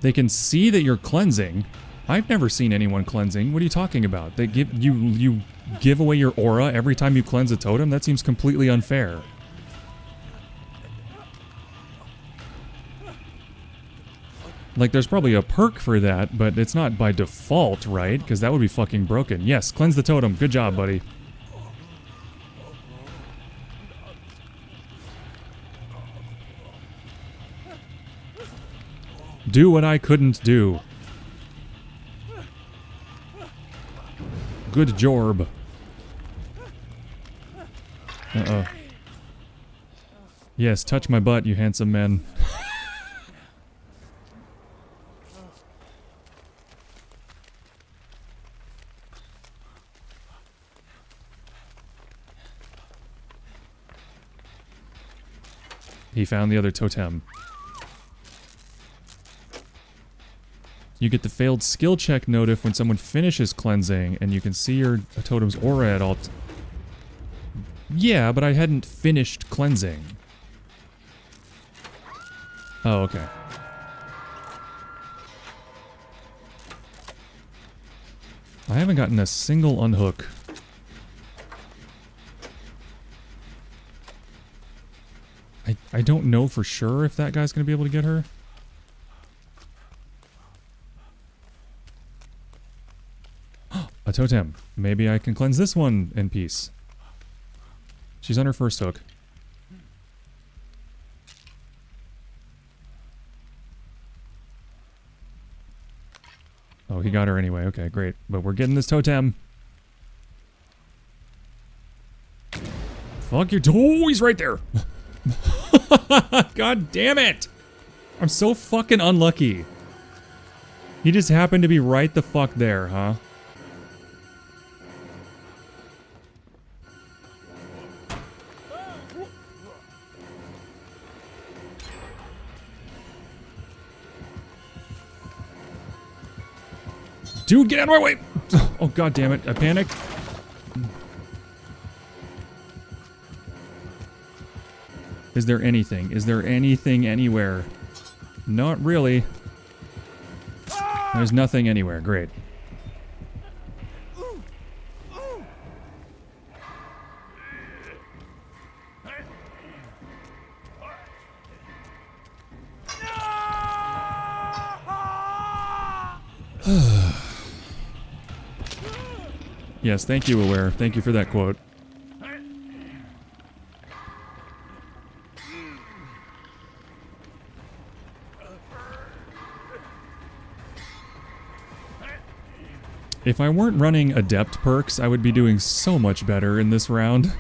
They can see that you're cleansing. I've never seen anyone cleansing. What are you talking about? They give you give away your aura every time you cleanse a totem? That seems completely unfair. Like, there's probably a perk for that, but it's not by default, right? Because that would be fucking broken. Yes, cleanse the totem. Good job, buddy. Do what I couldn't do. Good jorb. Uh-oh. Yes, touch my butt, you handsome men. He found the other totem. You get the failed skill check notif when someone finishes cleansing, and you can see your totem's aura at all. Yeah, but I hadn't finished cleansing. Oh, okay. I haven't gotten a single unhook. I don't know for sure if that guy's gonna be able to get her. A totem. Maybe I can cleanse this one in peace. She's on her first hook. Oh, he got her anyway. Okay, great. But we're getting this totem. Fuck your... Oh, he's right there! God damn it! I'm so fucking unlucky. He just happened to be right the fuck there, huh? Dude, get out of my way! Oh, god damn it. I panicked. Is there anything? Is there anything anywhere? Not really. There's nothing anywhere. Great. Yes, thank you, Aware. Thank you for that quote. If I weren't running Adept perks, I would be doing so much better in this round.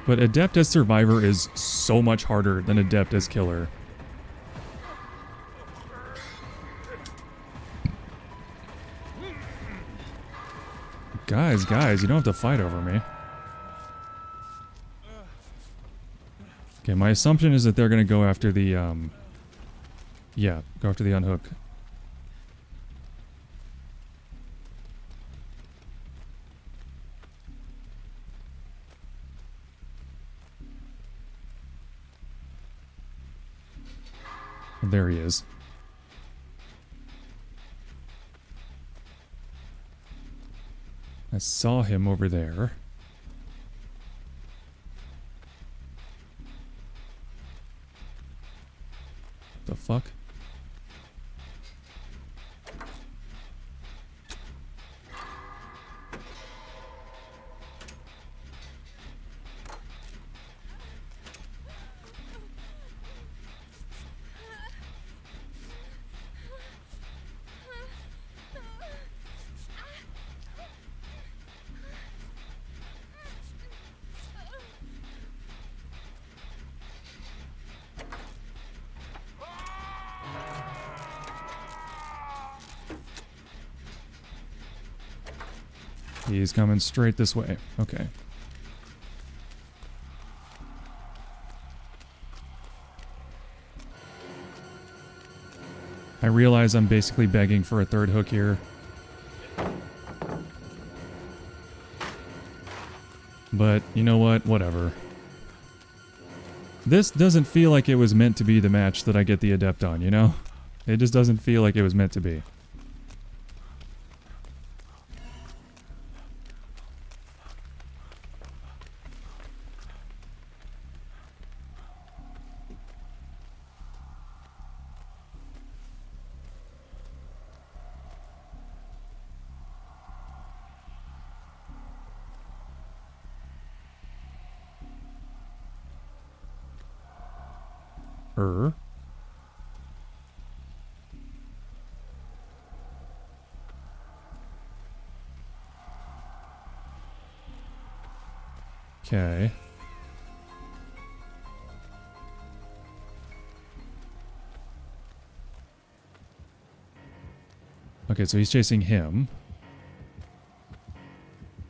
But Adept as Survivor is so much harder than Adept as Killer. Guys, you don't have to fight over me. Okay, my assumption is that they're gonna go after the, yeah, go after the unhook. There he is. I saw him over there. The fuck? He's coming straight this way. Okay. I realize I'm basically begging for a third hook here. But, you know what? Whatever. This doesn't feel like it was meant to be the match that I get the Adept on, you know? It just doesn't feel like it was meant to be. Okay. Okay, so he's chasing him.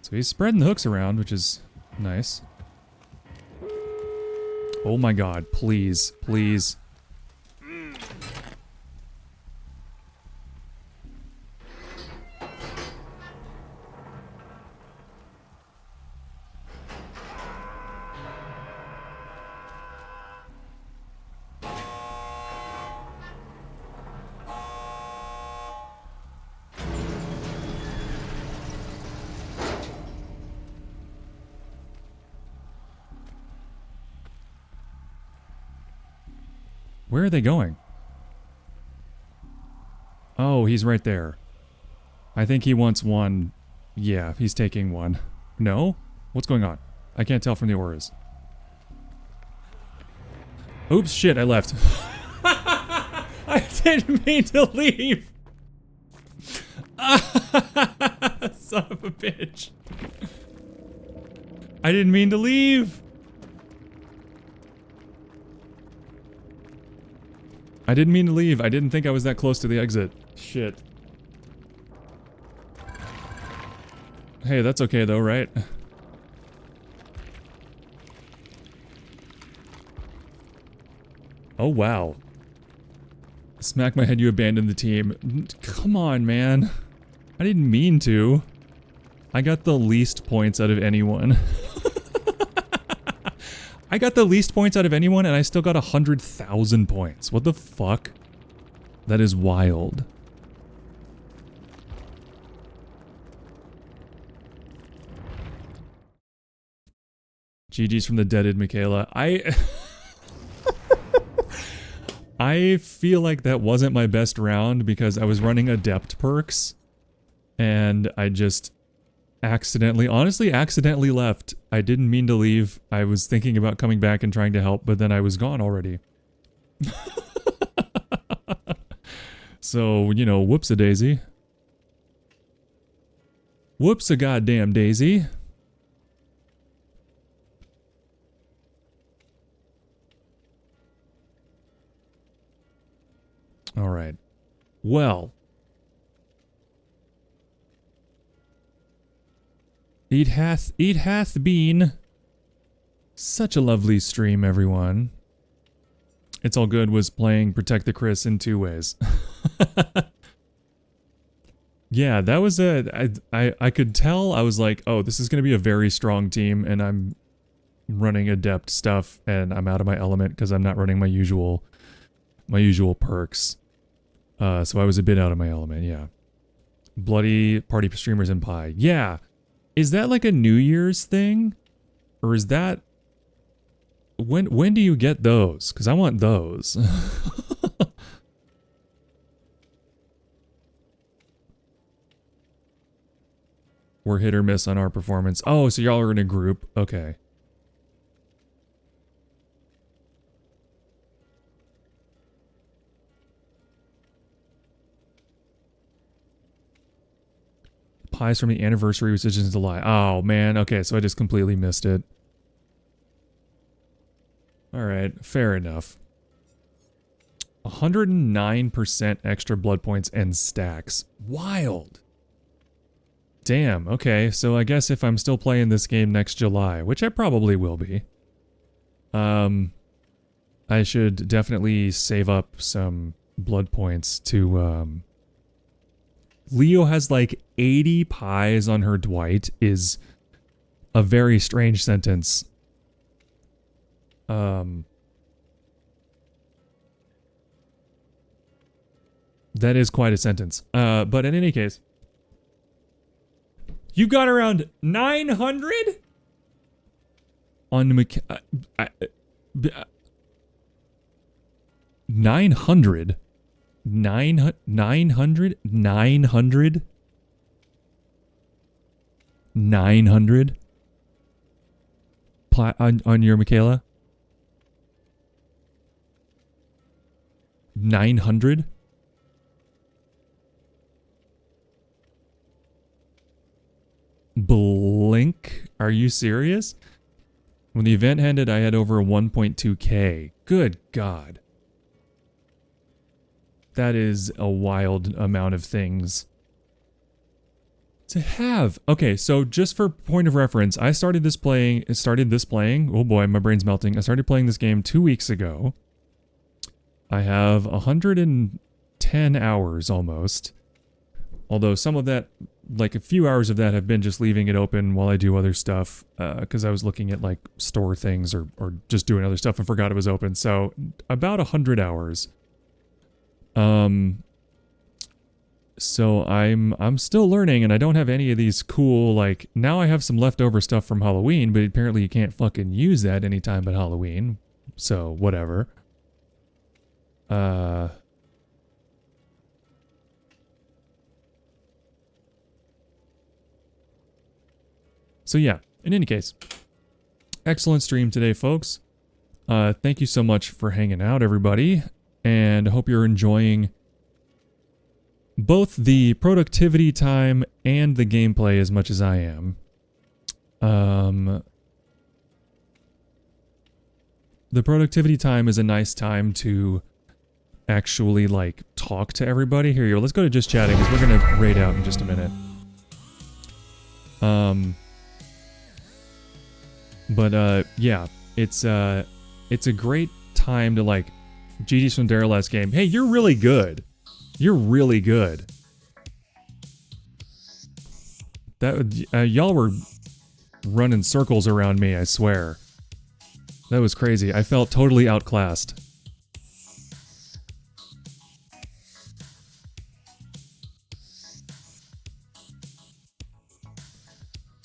So he's spreading the hooks around, which is nice. Oh my god, please, please. Where are they going? Oh, he's right there. I think he wants one. Yeah, he's taking one. No? What's going on? I can't tell from the auras. Oops, shit, I left. I didn't mean to leave. Son of a bitch. I didn't mean to leave. I didn't mean to leave. I didn't think I was that close to the exit. Shit. Hey, that's okay though, right? Oh, wow. Smack my head, you abandoned the team. Come on, man. I didn't mean to. I got the least points out of anyone. I got the least points out of anyone and I still got 100,000 points. What the fuck? That is wild. GG's from the deaded Michaela. I feel like that wasn't my best round because I was running adept perks and I just honestly accidentally left. I didn't mean to leave. I was thinking about coming back and trying to help, but then I was gone already. So, you know, whoops-a-daisy. Whoops-a-goddamn daisy. All right. Well. It hath been such a lovely stream, everyone. It's All Good was playing Protect the Chris in 2 ways. Yeah, that was I could tell. I was like, oh, this is going to be a very strong team, and I'm running adept stuff, and I'm out of my element because I'm not running my usual perks. So I was a bit out of my element, yeah. Bloody party streamers and pie. Yeah. Is that like a New Year's thing? Or is that... When do you get those? Because I want those. We're hit or miss on our performance. Oh, so y'all are in a group. Okay. Pies from the anniversary was just a lie. Oh, man. Okay, so I just completely missed it. Alright, fair enough. 109% extra blood points and stacks. Wild. Damn, okay, so I guess if I'm still playing this game next July, which I probably will be, I should definitely save up some blood points to, Leo has like 80 pies on her Dwight is a very strange sentence. That is quite a sentence. But in any case, you got around 900 on the 900 on your Michaela. 900. Blink? Are you serious? When the event ended, I had over 1.2k. Good God. That is a wild amount of things to have. Okay, so just for point of reference, I started this playing. Oh boy, my brain's melting. I started playing this game 2 weeks ago. I have 110 hours almost. Although some of that, like a few hours of that, have been just leaving it open while I do other stuff. Because I was looking at like store things or just doing other stuff and forgot it was open. So about 100 hours. So I'm still learning, and I don't have any of these cool, like, now I have some leftover stuff from Halloween, but apparently you can't fucking use that anytime but Halloween. So whatever. So yeah, in any case, excellent stream today, folks. Thank you so much for hanging out, everybody, and I hope you're enjoying both the productivity time and the gameplay as much as I am. The productivity time is a nice time to actually, like, talk to everybody. Here, let's go to just chatting, because we're going to raid out in just a minute. Yeah, it's a great time to, like, GG's from Daryl last game. Hey, you're really good. You're really good. That y'all were running circles around me, I swear. That was crazy. I felt totally outclassed.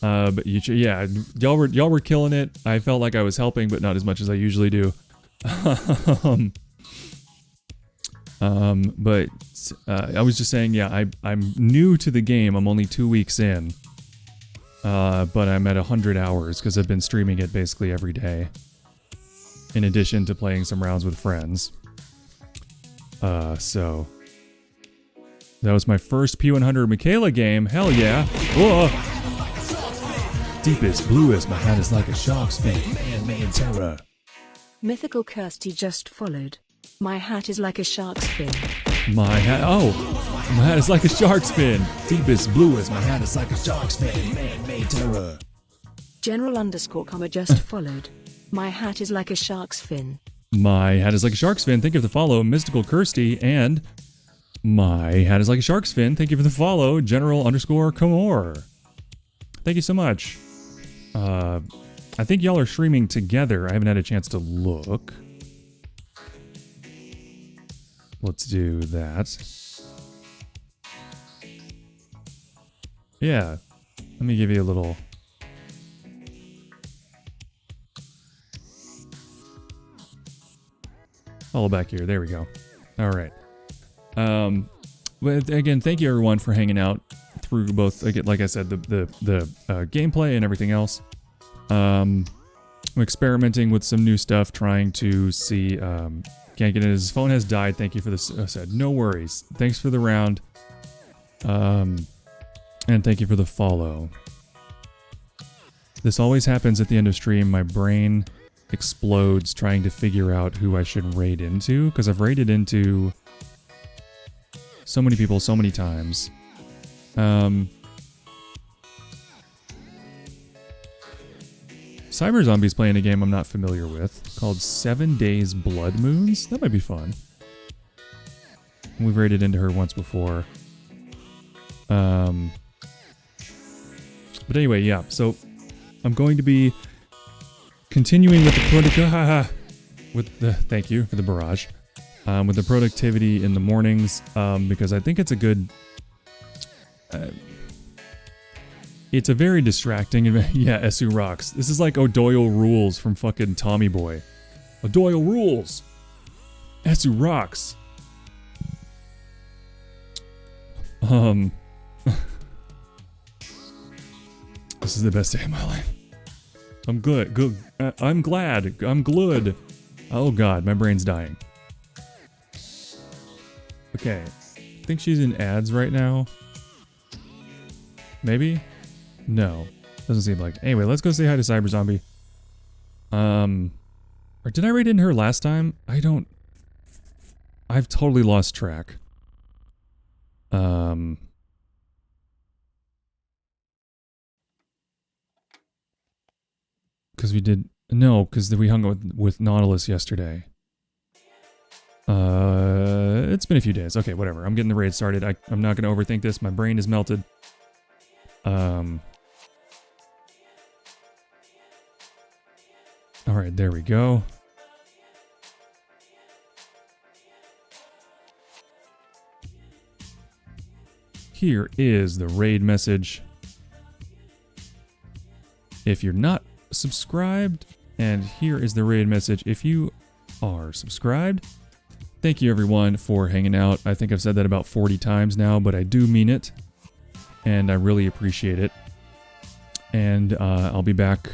But yeah, y'all were killing it. I felt like I was helping, but not as much as I usually do. But I was just saying, yeah, I'm new to the game. I'm only 2 weeks in. But I'm at 100 hours because I've been streaming it basically every day. In addition to playing some rounds with friends. So that was my first P100 Michaela game. Hell yeah. Whoa. Deepest, bluest, my hat is like a shark's fin. Man-made terror. Mythical Kirsty just followed. My hat is like a shark's fin. My hat is like a shark's fin. Deepest, bluest, my hat is like a shark's fin. Man-made terror. General_, just followed. My hat is like a shark's fin. My hat is like a shark's fin. Thank you for the follow, Mystical Kirsty. And my hat is like a shark's fin. Thank you for the follow, General_Comor. Thank you so much. I think y'all are streaming together. I haven't had a chance to look. Let's do that. Yeah. Let me give you a little... follow back here. There we go. All right. But again, thank you everyone for hanging out through both, again, like I said, the gameplay and everything else. I'm experimenting with some new stuff, trying to see... can't get in. His phone has died. Thank you for this. I said, no worries. Thanks for the round. And thank you for the follow. This always happens at the end of stream. My brain explodes trying to figure out who I should raid into, because I've raided into so many people so many times. Cyber Zombie's playing a game I'm not familiar with called 7 Days Blood Moons. That might be fun. We've raided into her once before. But anyway, yeah. So I'm going to be continuing with the thank you for the barrage. With the productivity in the mornings, because I think it's a good... it's a very distracting... yeah, Esu rocks. This is like O'Doyle rules from fucking Tommy Boy. O'Doyle rules! Esu rocks! This is the best day of my life. I'm good. I'm glad. I'm good. Oh god, my brain's dying. Okay. I think she's in ads right now. Maybe? No. Doesn't seem like. Anyway, let's go say hi to Cyber Zombie. Or did I raid in her last time? I've totally lost track. Because we did... No, because we hung out with Nautilus yesterday. It's been a few days. Okay, whatever. I'm getting the raid started. I'm not going to overthink this. My brain is melted. Alright, there we go. Here is the raid message. If you're not subscribed, and here is the raid message if you are subscribed. Thank you everyone for hanging out. I think I've said that about 40 times now, but I do mean it. And I really appreciate it. And I'll be back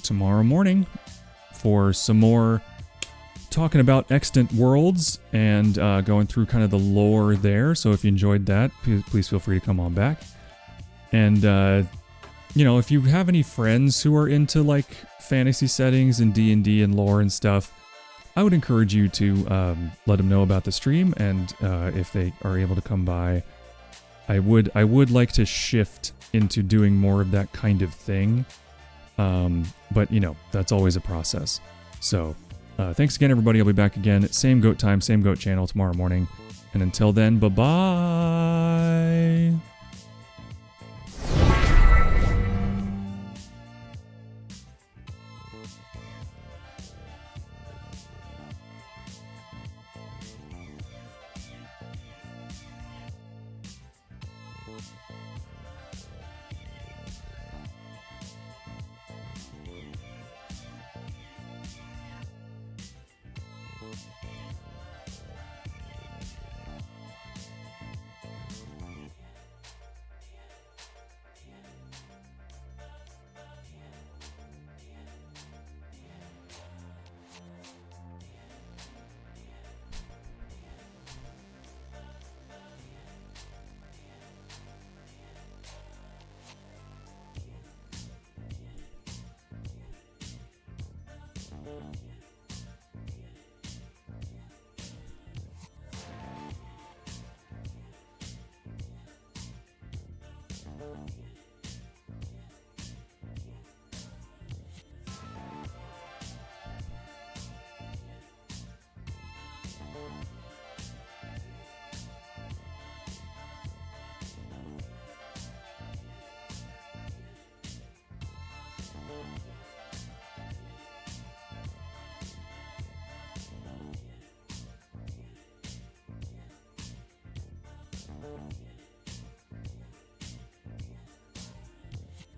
tomorrow morning for some more talking about extant worlds and going through kind of the lore there. So if you enjoyed that, please feel free to come on back. And, you know, if you have any friends who are into like fantasy settings and D&D and lore and stuff, I would encourage you to let them know about the stream. And if they are able to come by, I would like to shift into doing more of that kind of thing. But, you know, that's always a process. So, thanks again, everybody. I'll be back again. Same goat time, same goat channel tomorrow morning. And until then, bye-bye.